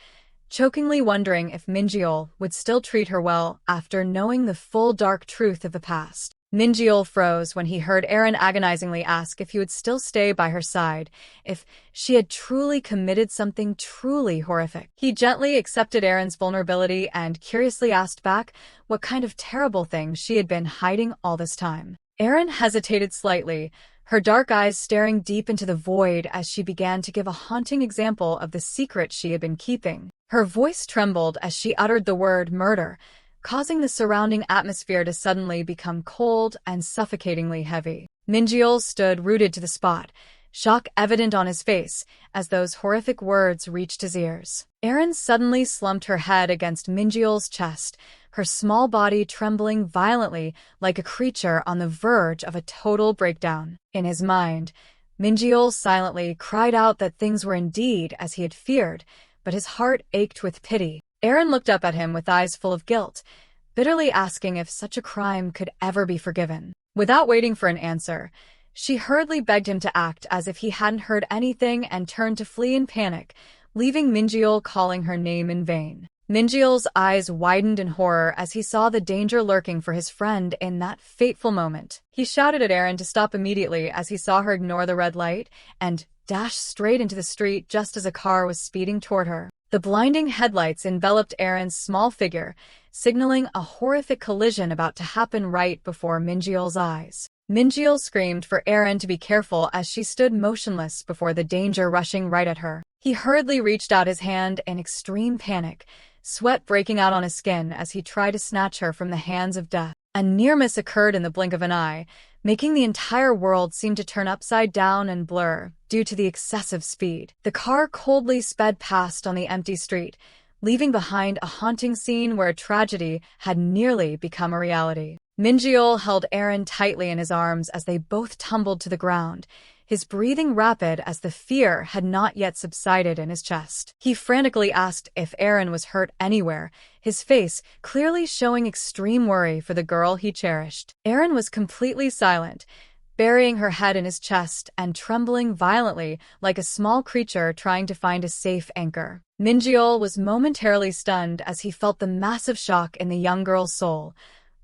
chokingly wondering if Minjeol would still treat her well after knowing the full dark truth of the past. Minjeol froze when he heard Aaron agonizingly ask if he would still stay by her side, if she had truly committed something truly horrific. He gently accepted Aaron's vulnerability and curiously asked back what kind of terrible thing she had been hiding all this time. Aaron hesitated slightly, her dark eyes staring deep into the void as she began to give a haunting example of the secret she had been keeping. Her voice trembled as she uttered the word murder, causing the surrounding atmosphere to suddenly become cold and suffocatingly heavy. Minjeol stood rooted to the spot, shock evident on his face as those horrific words reached his ears. Aaron suddenly slumped her head against Minjeol's chest, her small body trembling violently like a creature on the verge of a total breakdown. In his mind, Minjeol silently cried out that things were indeed as he had feared, but his heart ached with pity. Aaron looked up at him with eyes full of guilt, bitterly asking if such a crime could ever be forgiven. Without waiting for an answer, she hurriedly begged him to act as if he hadn't heard anything and turned to flee in panic, leaving Minjeol calling her name in vain. Minjeol's eyes widened in horror as he saw the danger lurking for his friend in that fateful moment. He shouted at Aaron to stop immediately as he saw her ignore the red light and dash straight into the street just as a car was speeding toward her. The blinding headlights enveloped Aaron's small figure, signaling a horrific collision about to happen right before Minjeol's eyes. Minjeol screamed for Aaron to be careful as she stood motionless before the danger rushing right at her. He hurriedly reached out his hand in extreme panic, sweat breaking out on his skin as he tried to snatch her from the hands of death. A near miss occurred in the blink of an eye, making the entire world seem to turn upside down and blur due to the excessive speed. The car coldly sped past on the empty street, leaving behind a haunting scene where a tragedy had nearly become a reality. Minjeol held Aaron tightly in his arms as they both tumbled to the ground, his breathing rapid as the fear had not yet subsided in his chest. He frantically asked if Aaron was hurt anywhere, his face clearly showing extreme worry for the girl he cherished. Aaron was completely silent, burying her head in his chest and trembling violently like a small creature trying to find a safe anchor. Minjeol was momentarily stunned as he felt the massive shock in the young girl's soul,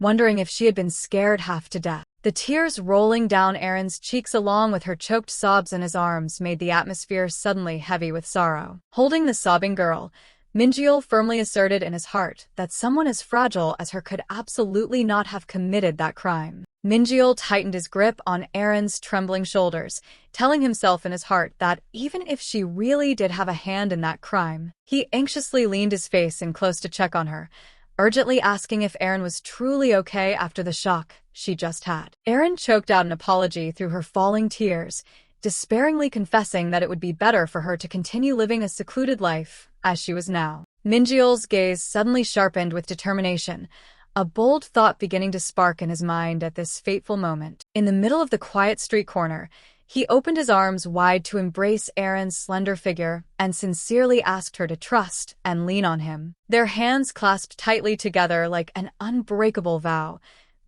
wondering if she had been scared half to death. The tears rolling down Aaron's cheeks along with her choked sobs in his arms made the atmosphere suddenly heavy with sorrow. Holding the sobbing girl, Minjeol firmly asserted in his heart that someone as fragile as her could absolutely not have committed that crime. Minjeol tightened his grip on Aaron's trembling shoulders, telling himself in his heart that even if she really did have a hand in that crime, he anxiously leaned his face in close to check on her, urgently asking if Aaron was truly okay after the shock she just had. Aaron choked out an apology through her falling tears, despairingly confessing that it would be better for her to continue living a secluded life as she was now. Minjeol's gaze suddenly sharpened with determination, a bold thought beginning to spark in his mind at this fateful moment. In the middle of the quiet street corner, he opened his arms wide to embrace Aaron's slender figure and sincerely asked her to trust and lean on him. Their hands clasped tightly together like an unbreakable vow,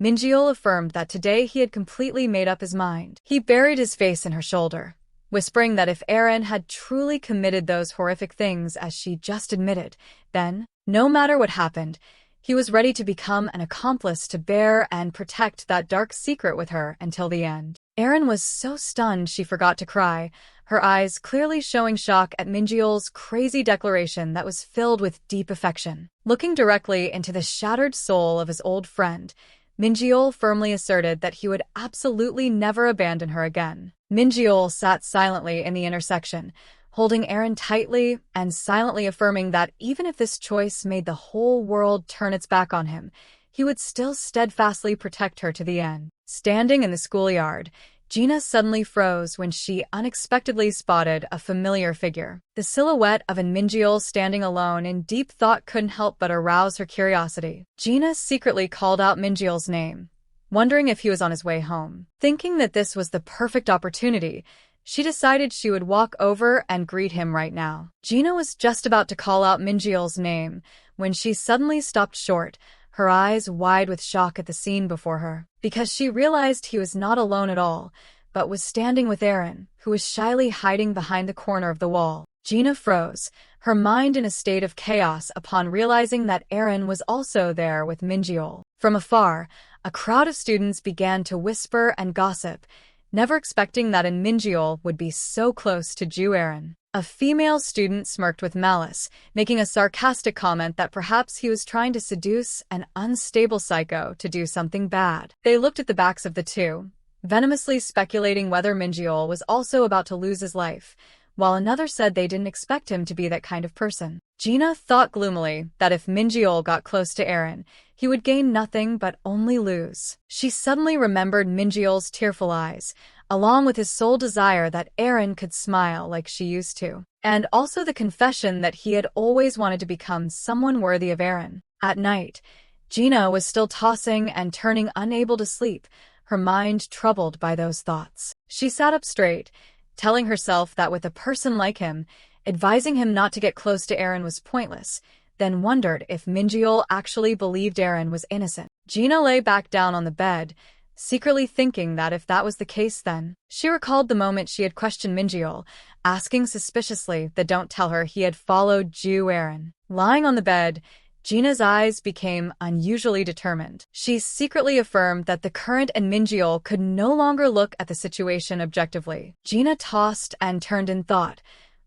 Minjeol affirmed that today he had completely made up his mind. He buried his face in her shoulder, whispering that if Aaron had truly committed those horrific things as she just admitted, then, no matter what happened, he was ready to become an accomplice to bear and protect that dark secret with her until the end. Aaron was so stunned she forgot to cry, her eyes clearly showing shock at Minjeol's crazy declaration that was filled with deep affection. Looking directly into the shattered soul of his old friend, Minjeol firmly asserted that he would absolutely never abandon her again. Minjeol sat silently in the intersection, holding Aaron tightly and silently affirming that even if this choice made the whole world turn its back on him, he would still steadfastly protect her to the end. Standing in the schoolyard, Gina suddenly froze when she unexpectedly spotted a familiar figure. The silhouette of Minjeol standing alone in deep thought couldn't help but arouse her curiosity. Gina secretly called out Minjeol's name, wondering if he was on his way home. Thinking that this was the perfect opportunity, she decided she would walk over and greet him right now. Gina was just about to call out Minjeol's name when she suddenly stopped short, her eyes wide with shock at the scene before her, because she realized he was not alone at all, but was standing with Aaron, who was shyly hiding behind the corner of the wall. Gina froze, her mind in a state of chaos upon realizing that Aaron was also there with Minjeol. From afar, a crowd of students began to whisper and gossip, never expecting that Minjeol would be so close to Jew Aaron. A female student smirked with malice, making a sarcastic comment that perhaps he was trying to seduce an unstable psycho to do something bad. They looked at the backs of the two, venomously speculating whether Minjeol was also about to lose his life, while another said they didn't expect him to be that kind of person. Gina thought gloomily that if Minjeol got close to Aaron, he would gain nothing but only lose. She suddenly remembered Minjeol's tearful eyes, along with his sole desire that Aaron could smile like she used to, and also the confession that he had always wanted to become someone worthy of Aaron. At night, Gina was still tossing and turning, unable to sleep, her mind troubled by those thoughts. She sat up straight, telling herself that with a person like him, advising him not to get close to Aaron was pointless, then wondered if Minjeol actually believed Aaron was innocent. Gina lay back down on the bed, secretly thinking that if that was the case, then she recalled the moment she had questioned Minjeol, asking suspiciously that don't tell her he had followed Ju Aaron. Lying on the bed, Gina's eyes became unusually determined. She secretly affirmed that the current and Minjeol could no longer look at the situation objectively. Gina tossed and turned in thought,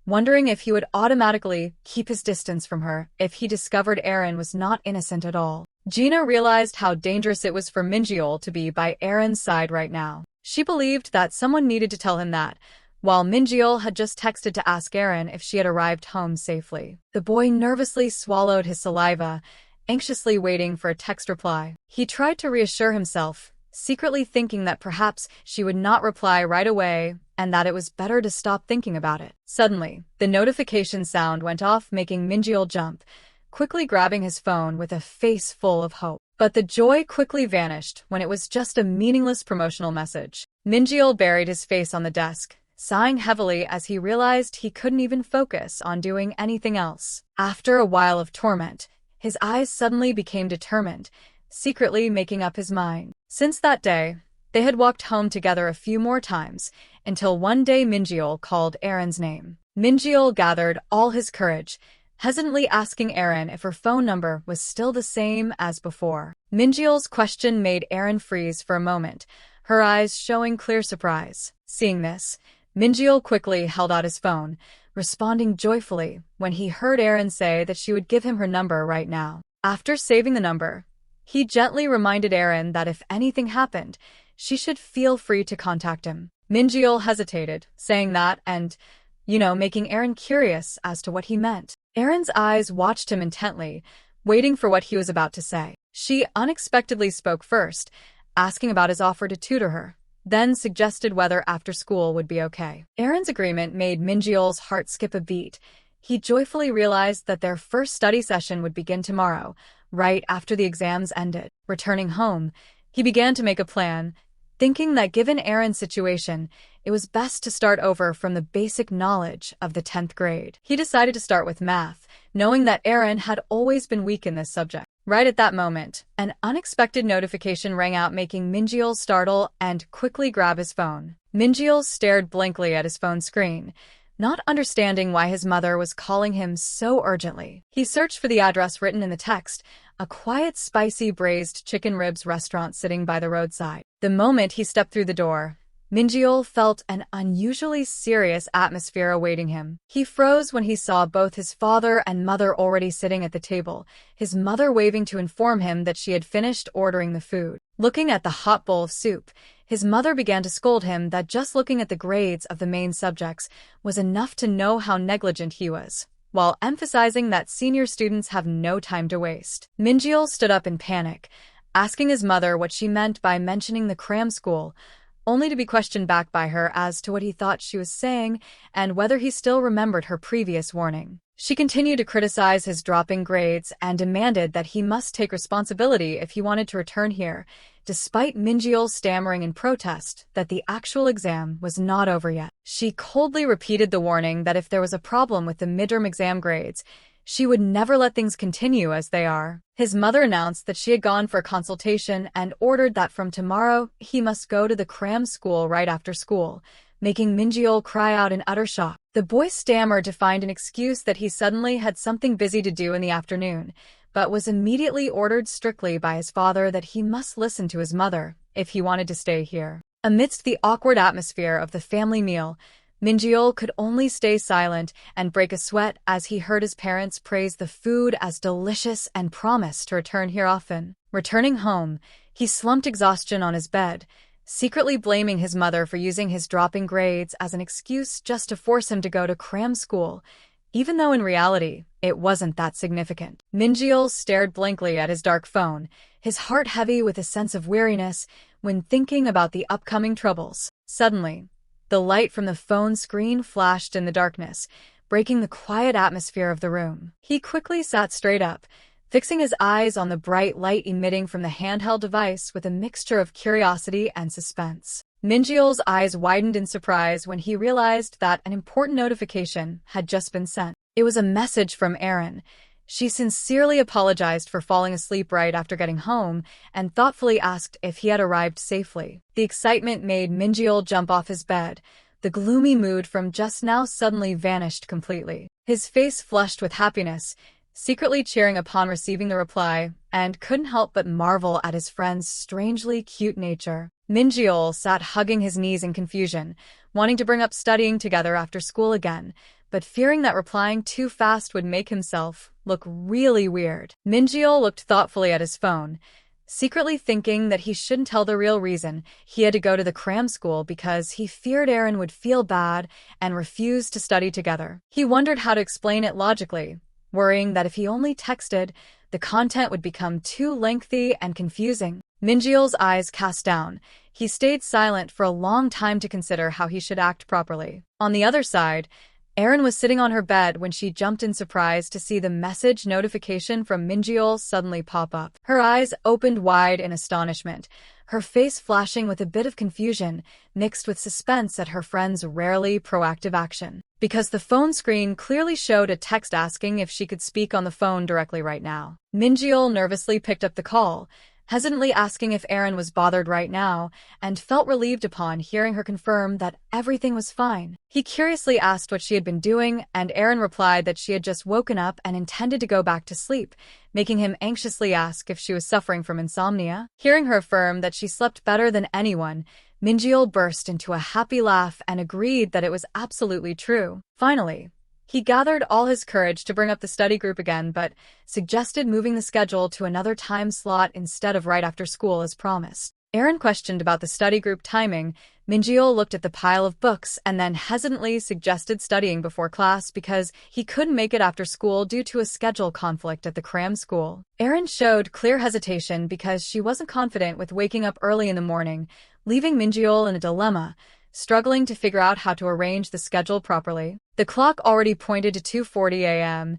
wondering if he would automatically keep his distance from her if he discovered Aaron was not innocent at all. Gina realized how dangerous it was for Minjeol to be by Aaron's side right now. She believed that someone needed to tell him that, while Minjeol had just texted to ask Aaron if she had arrived home safely. The boy nervously swallowed his saliva, anxiously waiting for a text reply. He tried to reassure himself, secretly thinking that perhaps she would not reply right away and that it was better to stop thinking about it. Suddenly, the notification sound went off, making Minjeol jump, quickly grabbing his phone with a face full of hope. But the joy quickly vanished when it was just a meaningless promotional message. Minjeol buried his face on the desk, sighing heavily as he realized he couldn't even focus on doing anything else. After a while of torment, his eyes suddenly became determined, secretly making up his mind. Since that day, they had walked home together a few more times, until one day Minjeol called Aaron's name. Minjeol gathered all his courage, hesitantly asking Aaron if her phone number was still the same as before. Minjeol's question made Aaron freeze for a moment, her eyes showing clear surprise. Seeing this, Minjeol quickly held out his phone, responding joyfully when he heard Aaron say that she would give him her number right now. After saving the number, he gently reminded Aaron that if anything happened, she should feel free to contact him. Minjeol hesitated, saying that and, making Aaron curious as to what he meant. Aaron's eyes watched him intently, waiting for what he was about to say. She unexpectedly spoke first, asking about his offer to tutor her, then suggested whether after school would be okay. Aaron's agreement made Minjeol's heart skip a beat. He joyfully realized that their first study session would begin tomorrow, right after the exams ended. Returning home, he began to make a plan, thinking that given Aaron's situation, it was best to start over from the basic knowledge of the 10th grade. He decided to start with math, knowing that Aaron had always been weak in this subject. Right at that moment, an unexpected notification rang out, making Minjeol startle and quickly grab his phone. Minjeol stared blankly at his phone screen, not understanding why his mother was calling him so urgently. He searched for the address written in the text, a quiet, spicy braised chicken ribs restaurant sitting by the roadside. The moment he stepped through the door, Minjeol felt an unusually serious atmosphere awaiting him. He froze when he saw both his father and mother already sitting at the table, his mother waving to inform him that she had finished ordering the food. Looking at the hot bowl of soup, his mother began to scold him that just looking at the grades of the main subjects was enough to know how negligent he was, while emphasizing that senior students have no time to waste. Minjeol stood up in panic, asking his mother what she meant by mentioning the cram school, only to be questioned back by her as to what he thought she was saying and whether he still remembered her previous warning. She continued to criticize his dropping grades and demanded that he must take responsibility if he wanted to return here, despite Minjeol stammering in protest that the actual exam was not over yet. She coldly repeated the warning that if there was a problem with the midterm exam grades, she would never let things continue as they are. His mother announced that she had gone for a consultation and ordered that from tomorrow he must go to the cram school right after school, making Minjeol cry out in utter shock. The boy stammered to find an excuse that he suddenly had something busy to do in the afternoon, but was immediately ordered strictly by his father that he must listen to his mother if he wanted to stay here. Amidst the awkward atmosphere of the family meal, Minjeol could only stay silent and break a sweat as he heard his parents praise the food as delicious and promise to return here often. Returning home, he slumped exhaustion on his bed, secretly blaming his mother for using his dropping grades as an excuse just to force him to go to cram school, even though in reality, it wasn't that significant. Minjeol stared blankly at his dark phone, his heart heavy with a sense of weariness when thinking about the upcoming troubles. Suddenly, the light from the phone screen flashed in the darkness, breaking the quiet atmosphere of the room. He quickly sat straight up, fixing his eyes on the bright light emitting from the handheld device with a mixture of curiosity and suspense. Minjeol's eyes widened in surprise when he realized that an important notification had just been sent. It was a message from Aaron. She sincerely apologized for falling asleep right after getting home and thoughtfully asked if he had arrived safely. The excitement made Minjeol jump off his bed, The gloomy mood from just now suddenly vanished completely. His face flushed with happiness, secretly cheering upon receiving the reply, and couldn't help but marvel at his friend's strangely cute nature. Minjeol sat hugging his knees in confusion, wanting to bring up studying together after school again, but fearing that replying too fast would make himself look really weird. Minjeol looked thoughtfully at his phone, secretly thinking that he shouldn't tell the real reason he had to go to the cram school because he feared Aaron would feel bad and refuse to study together. He wondered how to explain it logically, worrying that if he only texted, the content would become too lengthy and confusing. Minjeol's eyes cast down. He stayed silent for a long time to consider how he should act properly. On the other side, Erin was sitting on her bed when she jumped in surprise to see the message notification from Minjeol suddenly pop up. Her eyes opened wide in astonishment, her face flashing with a bit of confusion, mixed with suspense at her friend's rarely proactive action. Because the phone screen clearly showed a text asking if she could speak on the phone directly right now. Minjeol nervously picked up the call, hesitantly asking if Erin was bothered right now, and felt relieved upon hearing her confirm that everything was fine. He curiously asked what she had been doing, and Erin replied that she had just woken up and intended to go back to sleep, making him anxiously ask if she was suffering from insomnia. Hearing her affirm that she slept better than anyone, Minjeol burst into a happy laugh and agreed that it was absolutely true. Finally, he gathered all his courage to bring up the study group again, but suggested moving the schedule to another time slot instead of right after school as promised. Erin questioned about the study group timing. Minjeol looked at the pile of books and then hesitantly suggested studying before class because he couldn't make it after school due to a schedule conflict at the cram school. Erin showed clear hesitation because she wasn't confident with waking up early in the morning, leaving Minjeol in a dilemma, struggling to figure out how to arrange the schedule properly. The clock already pointed to 2:40 a.m.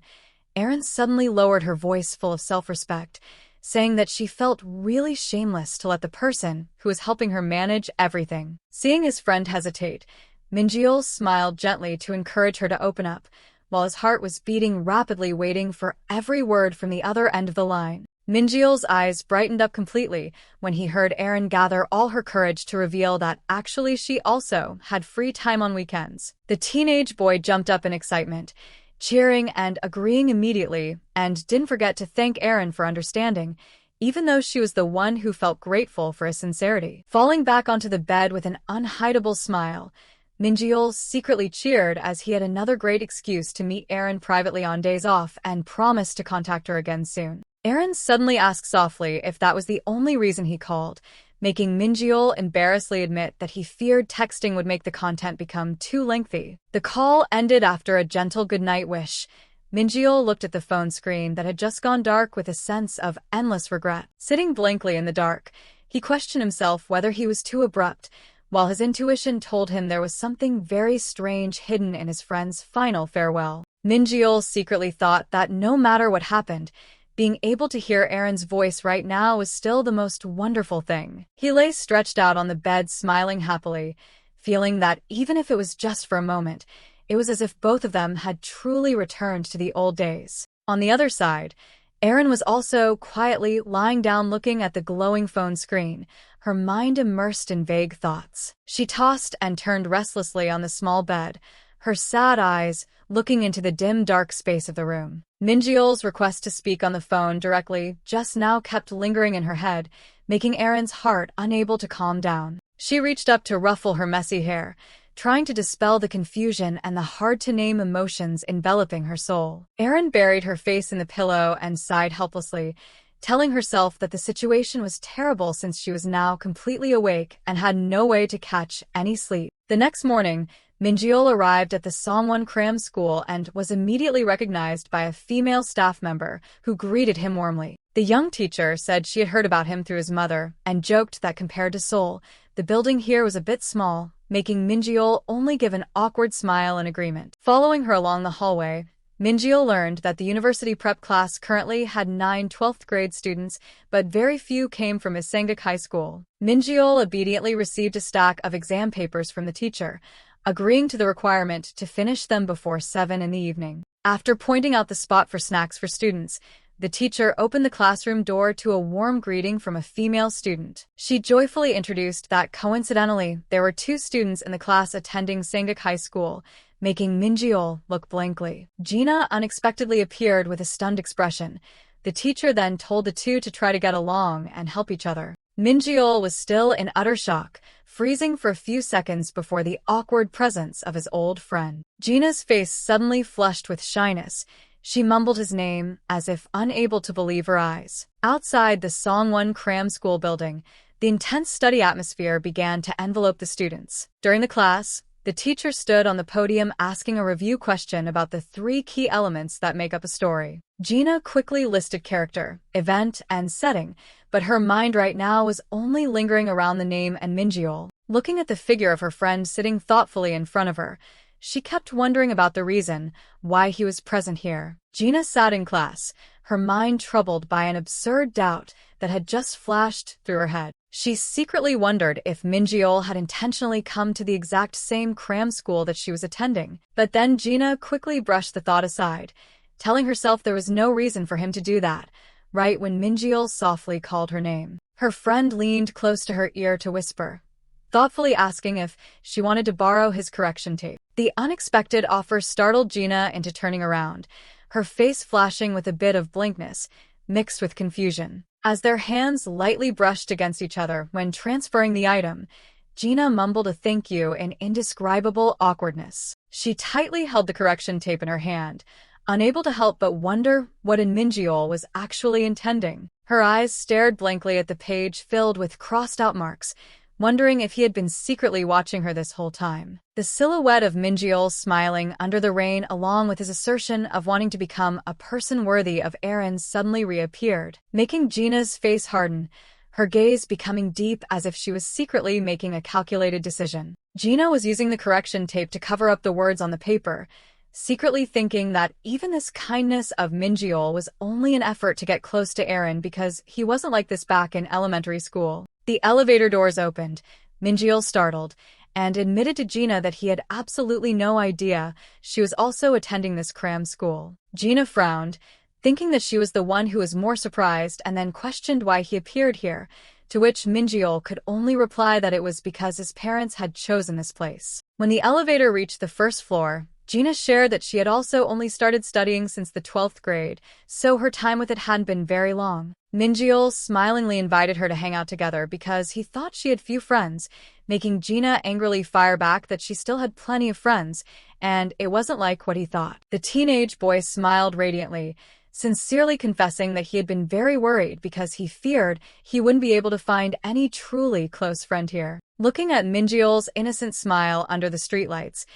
Erin suddenly lowered her voice full of self-respect, saying that she felt really shameless to let the person who was helping her manage everything. Seeing his friend hesitate, Minjeol smiled gently to encourage her to open up, while his heart was beating rapidly, waiting for every word from the other end of the line. Minjeol's eyes brightened up completely when he heard Erin gather all her courage to reveal that actually she also had free time on weekends. The teenage boy jumped up in excitement, cheering and agreeing immediately, and didn't forget to thank Erin for understanding, even though she was the one who felt grateful for his sincerity. Falling back onto the bed with an unhideable smile, Minjeol secretly cheered as he had another great excuse to meet Erin privately on days off and promised to contact her again soon. Erin suddenly asked softly if that was the only reason he called, making Minjeol embarrassedly admit that he feared texting would make the content become too lengthy. The call ended after a gentle goodnight wish. Minjeol looked at the phone screen that had just gone dark with a sense of endless regret. Sitting blankly in the dark, he questioned himself whether he was too abrupt, while his intuition told him there was something very strange hidden in his friend's final farewell. Minjeol secretly thought that no matter what happened, being able to hear Erin's voice right now was still the most wonderful thing. He lay stretched out on the bed smiling happily, feeling that even if it was just for a moment, it was as if both of them had truly returned to the old days. On the other side, Erin was also quietly lying down looking at the glowing phone screen, her mind immersed in vague thoughts. She tossed and turned restlessly on the small bed, her sad eyes looking into the dim dark space of the room. Minjeol's request to speak on the phone directly just now kept lingering in her head, making Erin's heart unable to calm down. She reached up to ruffle her messy hair, trying to dispel the confusion and the hard-to-name emotions enveloping her soul. Erin buried her face in the pillow and sighed helplessly, telling herself that the situation was terrible since she was now completely awake and had no way to catch any sleep. The next morning, Minjeol arrived at the Songwon Cram School and was immediately recognized by a female staff member who greeted him warmly. The young teacher said she had heard about him through his mother and joked that compared to Seoul, the building here was a bit small, making Minjeol only give an awkward smile in agreement. Following her along the hallway, Minjeol learned that the university prep class currently had 9 12th grade students, but very few came from his Sangak High School. Minjeol obediently received a stack of exam papers from the teacher, agreeing to the requirement to finish them before 7 in the evening. After pointing out the spot for snacks for students, the teacher opened the classroom door to a warm greeting from a female student. She joyfully introduced that coincidentally, there were 2 students in the class attending Sangak High School, making Minjeol look blankly. Gina unexpectedly appeared with a stunned expression. The teacher then told the 2 to try to get along and help each other. Minjeol was still in utter shock, freezing for a few seconds before the awkward presence of his old friend. Gina's face suddenly flushed with shyness. She mumbled his name, as if unable to believe her eyes. Outside the Songwon Cram School building, the intense study atmosphere began to envelope the students. During the class, the teacher stood on the podium asking a review question about the 3 key elements that make up a story. Gina quickly listed character, event, and setting, but her mind right now was only lingering around the name and Minjeol. Looking at the figure of her friend sitting thoughtfully in front of her, she kept wondering about the reason why he was present here. Gina sat in class, her mind troubled by an absurd doubt that had just flashed through her head. She secretly wondered if Minjeol had intentionally come to the exact same cram school that she was attending. But then Gina quickly brushed the thought aside, telling herself there was no reason for him to do that, right when Minjeol softly called her name. Her friend leaned close to her ear to whisper, thoughtfully asking if she wanted to borrow his correction tape. The unexpected offer startled Gina into turning around, her face flashing with a bit of blankness, mixed with confusion. As their hands lightly brushed against each other when transferring the item, Gina mumbled a thank you in indescribable awkwardness. She tightly held the correction tape in her hand, unable to help but wonder what Minjeol was actually intending. Her eyes stared blankly at the page filled with crossed-out marks, wondering if he had been secretly watching her this whole time. The silhouette of Minjeol smiling under the rain along with his assertion of wanting to become a person worthy of Aaron suddenly reappeared, making Gina's face harden, her gaze becoming deep as if she was secretly making a calculated decision. Gina was using the correction tape to cover up the words on the paper, secretly thinking that even this kindness of Minjeol was only an effort to get close to Aaron because he wasn't like this back in elementary school. The elevator doors opened. Minjeol startled, and admitted to Gina that he had absolutely no idea she was also attending this cram school. Gina frowned, thinking that she was the one who was more surprised, and then questioned why he appeared here, to which Minjeol could only reply that it was because his parents had chosen this place. When the elevator reached the first floor, Gina shared that she had also only started studying since the 12th grade, so her time with it hadn't been very long. Minjeol smilingly invited her to hang out together because he thought she had few friends, making Gina angrily fire back that she still had plenty of friends, and it wasn't like what he thought. The teenage boy smiled radiantly, sincerely confessing that he had been very worried because he feared he wouldn't be able to find any truly close friend here. Looking at Minjeol's innocent smile under the streetlights,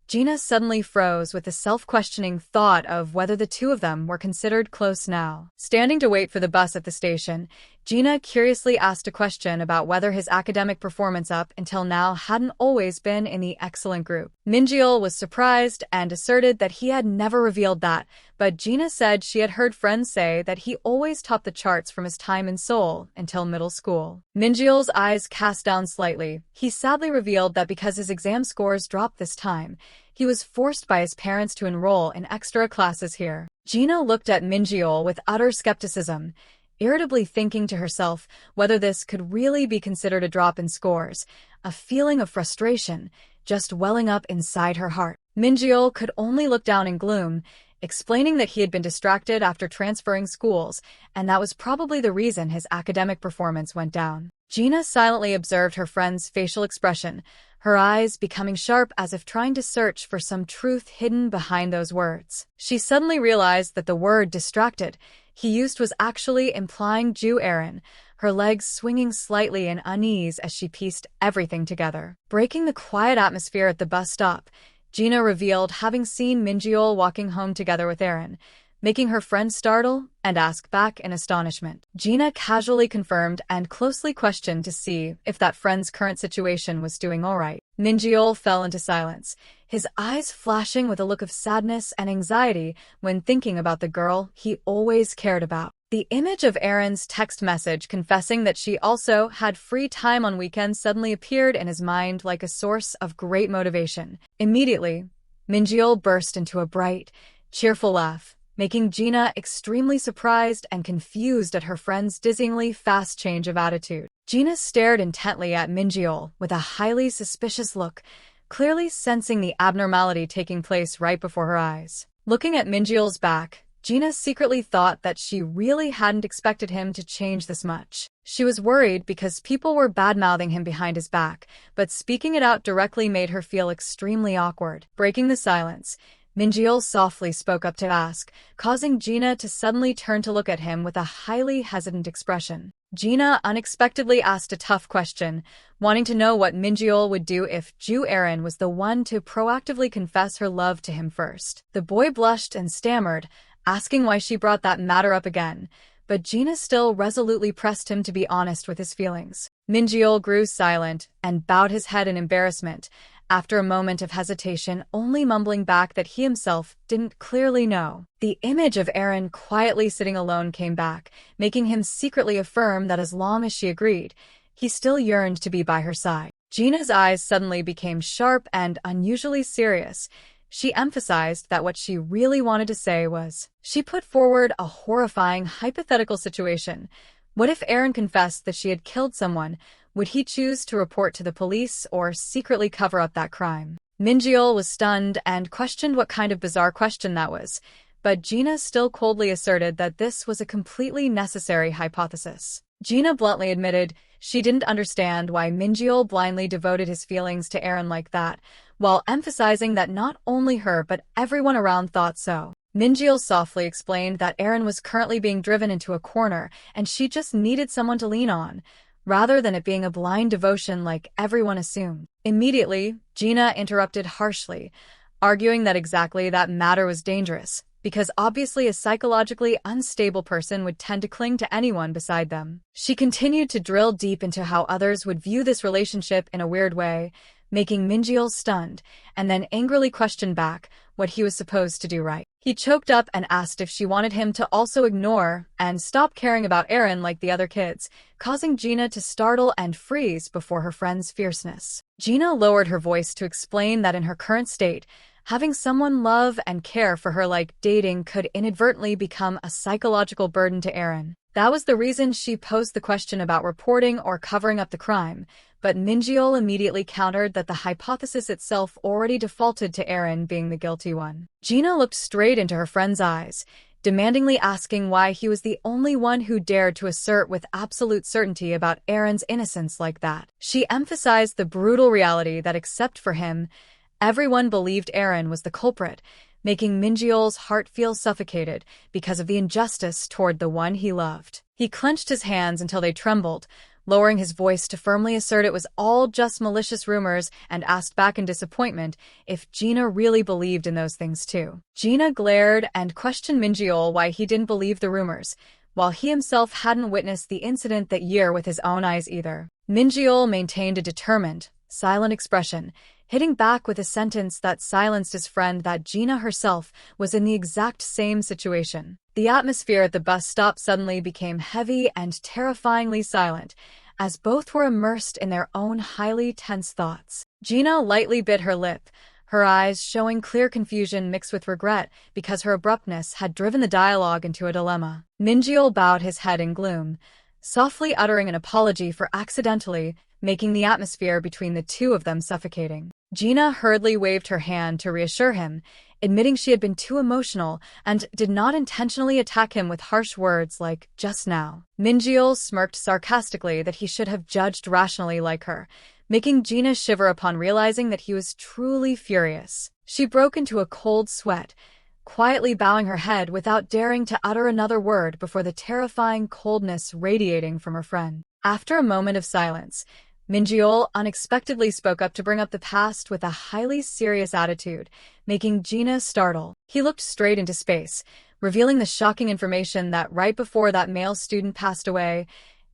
Gina suddenly froze with the self-questioning thought of whether the 2 of them were considered close now. Standing to wait for the bus at the station, Gina curiously asked a question about whether his academic performance up until now hadn't always been in the excellent group. Minjeol was surprised and asserted that he had never revealed that, but Gina said she had heard friends say that he always topped the charts from his time in Seoul until middle school. Minjeol's eyes cast down slightly. He sadly revealed that because his exam scores dropped this time, he was forced by his parents to enroll in extra classes here. Gina looked at Minjeol with utter skepticism, irritably thinking to herself whether this could really be considered a drop in scores, a feeling of frustration just welling up inside her heart. Minjeol could only look down in gloom, explaining that he had been distracted after transferring schools, and that was probably the reason his academic performance went down. Gina silently observed her friend's facial expression, her eyes becoming sharp as if trying to search for some truth hidden behind those words. She suddenly realized that the word distracted he used was actually implying Ju Aaron, her legs swinging slightly in unease as she pieced everything together. Breaking the quiet atmosphere at the bus stop, Gina revealed having seen Minjeol walking home together with Aaron, making her friend startle and ask back in astonishment. Gina casually confirmed and closely questioned to see if that friend's current situation was doing all right. Minjeol fell into silence, his eyes flashing with a look of sadness and anxiety when thinking about the girl he always cared about. The image of Aaron's text message confessing that she also had free time on weekends suddenly appeared in his mind like a source of great motivation. Immediately, Minjeol burst into a bright, cheerful laugh, making Gina extremely surprised and confused at her friend's dizzyingly fast change of attitude. Gina stared intently at Minjeol with a highly suspicious look, clearly sensing the abnormality taking place right before her eyes. Looking at Minjeol's back, Gina secretly thought that she really hadn't expected him to change this much. She was worried because people were bad-mouthing him behind his back, but speaking it out directly made her feel extremely awkward. Breaking the silence, Minjeol softly spoke up to ask, causing Gina to suddenly turn to look at him with a highly hesitant expression. Gina unexpectedly asked a tough question, wanting to know what Minjeol would do if Ju Aaron was the one to proactively confess her love to him first. The boy blushed and stammered, asking why she brought that matter up again, but Gina still resolutely pressed him to be honest with his feelings. Minjeol grew silent and bowed his head in embarrassment, after a moment of hesitation, only mumbling back that he himself didn't clearly know. The image of Aaron quietly sitting alone came back, making him secretly affirm that as long as she agreed, he still yearned to be by her side. Gina's eyes suddenly became sharp and unusually serious. She emphasized that what she really wanted to say was, she put forward a horrifying hypothetical situation. What if Aaron confessed that she had killed someone? Would he choose to report to the police or secretly cover up that crime? Minjeol was stunned and questioned what kind of bizarre question that was, but Gina still coldly asserted that this was a completely necessary hypothesis. Gina bluntly admitted she didn't understand why Minjeol blindly devoted his feelings to Aaron like that, while emphasizing that not only her but everyone around thought so. Minjeol softly explained that Aaron was currently being driven into a corner and she just needed someone to lean on, rather than it being a blind devotion like everyone assumed. Immediately, Gina interrupted harshly, arguing that exactly that matter was dangerous, because obviously a psychologically unstable person would tend to cling to anyone beside them. She continued to drill deep into how others would view this relationship in a weird way, making Minjeol stunned, and then angrily questioned back what he was supposed to do right. He choked up and asked if she wanted him to also ignore and stop caring about Aaron like the other kids, causing Gina to startle and freeze before her friend's fierceness. Gina lowered her voice to explain that in her current state, having someone love and care for her like dating could inadvertently become a psychological burden to Aaron. That was the reason she posed the question about reporting or covering up the crime, but Minjeol immediately countered that the hypothesis itself already defaulted to Aaron being the guilty one. Gina looked straight into her friend's eyes, demandingly asking why he was the only one who dared to assert with absolute certainty about Aaron's innocence like that. She emphasized the brutal reality that except for him, everyone believed Aaron was the culprit, making Minjeol's heart feel suffocated because of the injustice toward the one he loved. He clenched his hands until they trembled, lowering his voice to firmly assert it was all just malicious rumors, and asked back in disappointment if Gina really believed in those things too. Gina glared and questioned Minjeol why he didn't believe the rumors, while he himself hadn't witnessed the incident that year with his own eyes either. Minjeol maintained a determined, silent expression, hitting back with a sentence that silenced his friend that Gina herself was in the exact same situation. The atmosphere at the bus stop suddenly became heavy and terrifyingly silent, as both were immersed in their own highly tense thoughts. Gina lightly bit her lip, her eyes showing clear confusion mixed with regret because her abruptness had driven the dialogue into a dilemma. Minjeol bowed his head in gloom, softly uttering an apology for accidentally making the atmosphere between the two of them suffocating. Gina hurriedly waved her hand to reassure him, admitting she had been too emotional and did not intentionally attack him with harsh words like, just now. Minjeol smirked sarcastically that he should have judged rationally like her, making Gina shiver upon realizing that he was truly furious. She broke into a cold sweat, quietly bowing her head without daring to utter another word before the terrifying coldness radiating from her friend. After a moment of silence, Minjeol unexpectedly spoke up to bring up the past with a highly serious attitude, making Gina startle. He looked straight into space, revealing the shocking information that right before that male student passed away,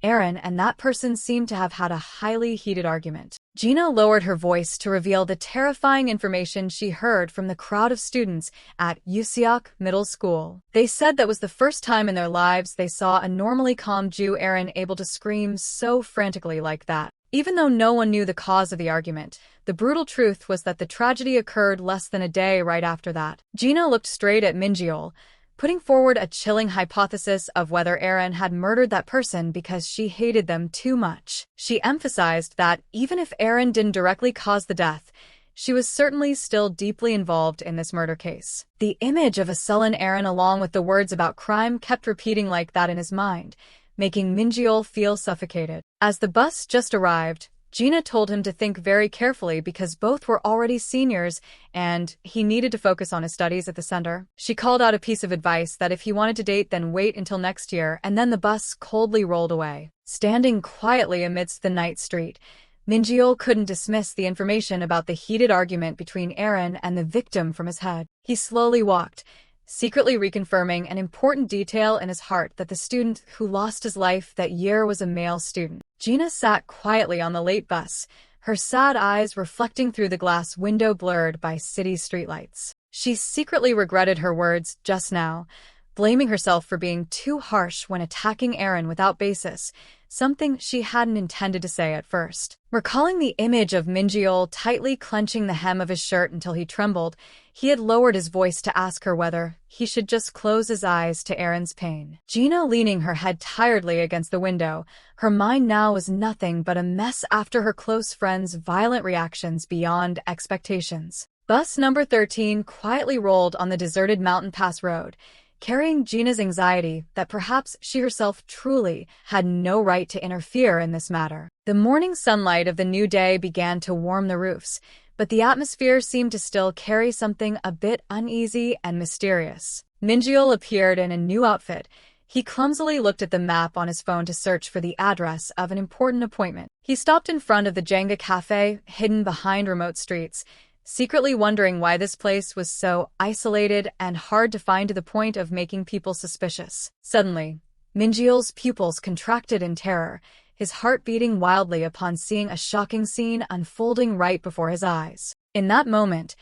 Aaron and that person seemed to have had a highly heated argument. Gina lowered her voice to reveal the terrifying information she heard from the crowd of students at Useok Middle School. They said that was the first time in their lives they saw a normally calm Ju Aaron able to scream so frantically like that. Even though no one knew the cause of the argument, the brutal truth was that the tragedy occurred less than a day right after that. Gina looked straight at Minjeol, putting forward a chilling hypothesis of whether Aaron had murdered that person because she hated them too much. She emphasized that even if Aaron didn't directly cause the death, she was certainly still deeply involved in this murder case. The image of a sullen Aaron along with the words about crime kept repeating like that in his mind, making Minjeol feel suffocated. As the bus just arrived, Gina told him to think very carefully because both were already seniors and he needed to focus on his studies at the center. She called out a piece of advice that if he wanted to date, then wait until next year, and then the bus coldly rolled away. Standing quietly amidst the night street, Minjeol couldn't dismiss the information about the heated argument between Aaron and the victim from his head. He slowly walked, secretly reconfirming an important detail in his heart that the student who lost his life that year was a male student. Gina sat quietly on the late bus, her sad eyes reflecting through the glass window blurred by city streetlights. She secretly regretted her words just now, blaming herself for being too harsh when attacking Aaron without basis, something she hadn't intended to say at first. Recalling the image of Minjeol tightly clenching the hem of his shirt until he trembled, he had lowered his voice to ask her whether he should just close his eyes to Aaron's pain. Gina leaning her head tiredly against the window, her mind now was nothing but a mess after her close friend's violent reactions beyond expectations. Bus number 13 quietly rolled on the deserted Mountain Pass Road, carrying Gina's anxiety that perhaps she herself truly had no right to interfere in this matter. The morning sunlight of the new day began to warm the roofs, but the atmosphere seemed to still carry something a bit uneasy and mysterious. Minjeol appeared in a new outfit. He clumsily looked at the map on his phone to search for the address of an important appointment. He stopped in front of the Jenga Cafe, hidden behind remote streets, secretly wondering why this place was so isolated and hard to find to the point of making people suspicious. Suddenly, Minjeol's pupils contracted in terror, his heart beating wildly upon seeing a shocking scene unfolding right before his eyes. In that moment,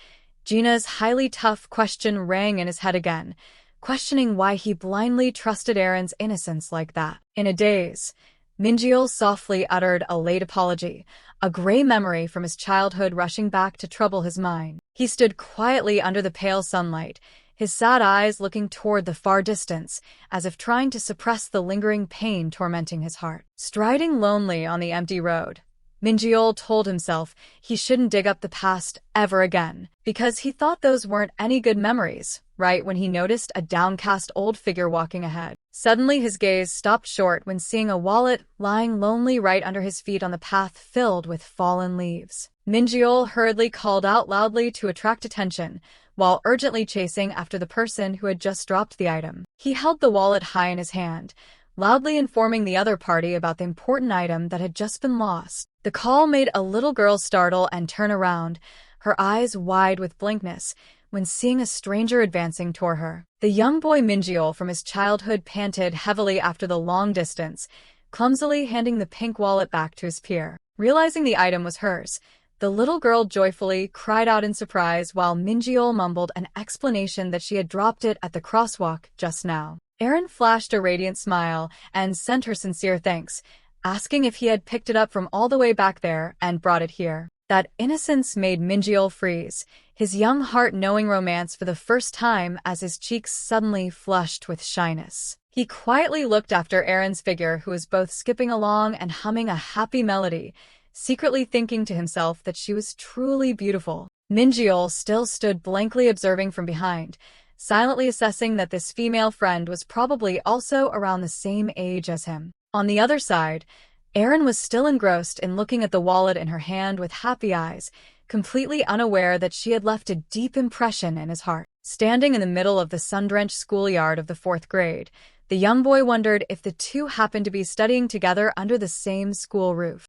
Gina's highly tough question rang in his head again, questioning why he blindly trusted Aaron's innocence like that. In a daze, Minjeol softly uttered a late apology, a gray memory from his childhood rushing back to trouble his mind. He stood quietly under the pale sunlight, his sad eyes looking toward the far distance, as if trying to suppress the lingering pain tormenting his heart. Striding lonely on the empty road, Minjeol told himself he shouldn't dig up the past ever again, because he thought those weren't any good memories, right when he noticed a downcast old figure walking ahead. Suddenly his gaze stopped short when seeing a wallet lying lonely right under his feet on the path filled with fallen leaves. Minjeol hurriedly called out loudly to attract attention, while urgently chasing after the person who had just dropped the item. He held the wallet high in his hand, loudly informing the other party about the important item that had just been lost. The call made a little girl startle and turn around, her eyes wide with blankness, when seeing a stranger advancing toward her. The young boy Minjeol from his childhood panted heavily after the long distance, clumsily handing the pink wallet back to his peer. Realizing the item was hers, the little girl joyfully cried out in surprise while Minjeol mumbled an explanation that she had dropped it at the crosswalk just now. Aaron flashed a radiant smile and sent her sincere thanks, asking if he had picked it up from all the way back there and brought it here. That innocence made Minjeol freeze, his young heart knowing romance for the first time as his cheeks suddenly flushed with shyness. He quietly looked after Aaron's figure, who was both skipping along and humming a happy melody, secretly thinking to himself that she was truly beautiful. Minjeol still stood blankly observing from behind, silently assessing that this female friend was probably also around the same age as him. On the other side, Aaron was still engrossed in looking at the wallet in her hand with happy eyes, completely unaware that she had left a deep impression in his heart. Standing in the middle of the sun-drenched schoolyard of the 4th grade, the young boy wondered if the two happened to be studying together under the same school roof.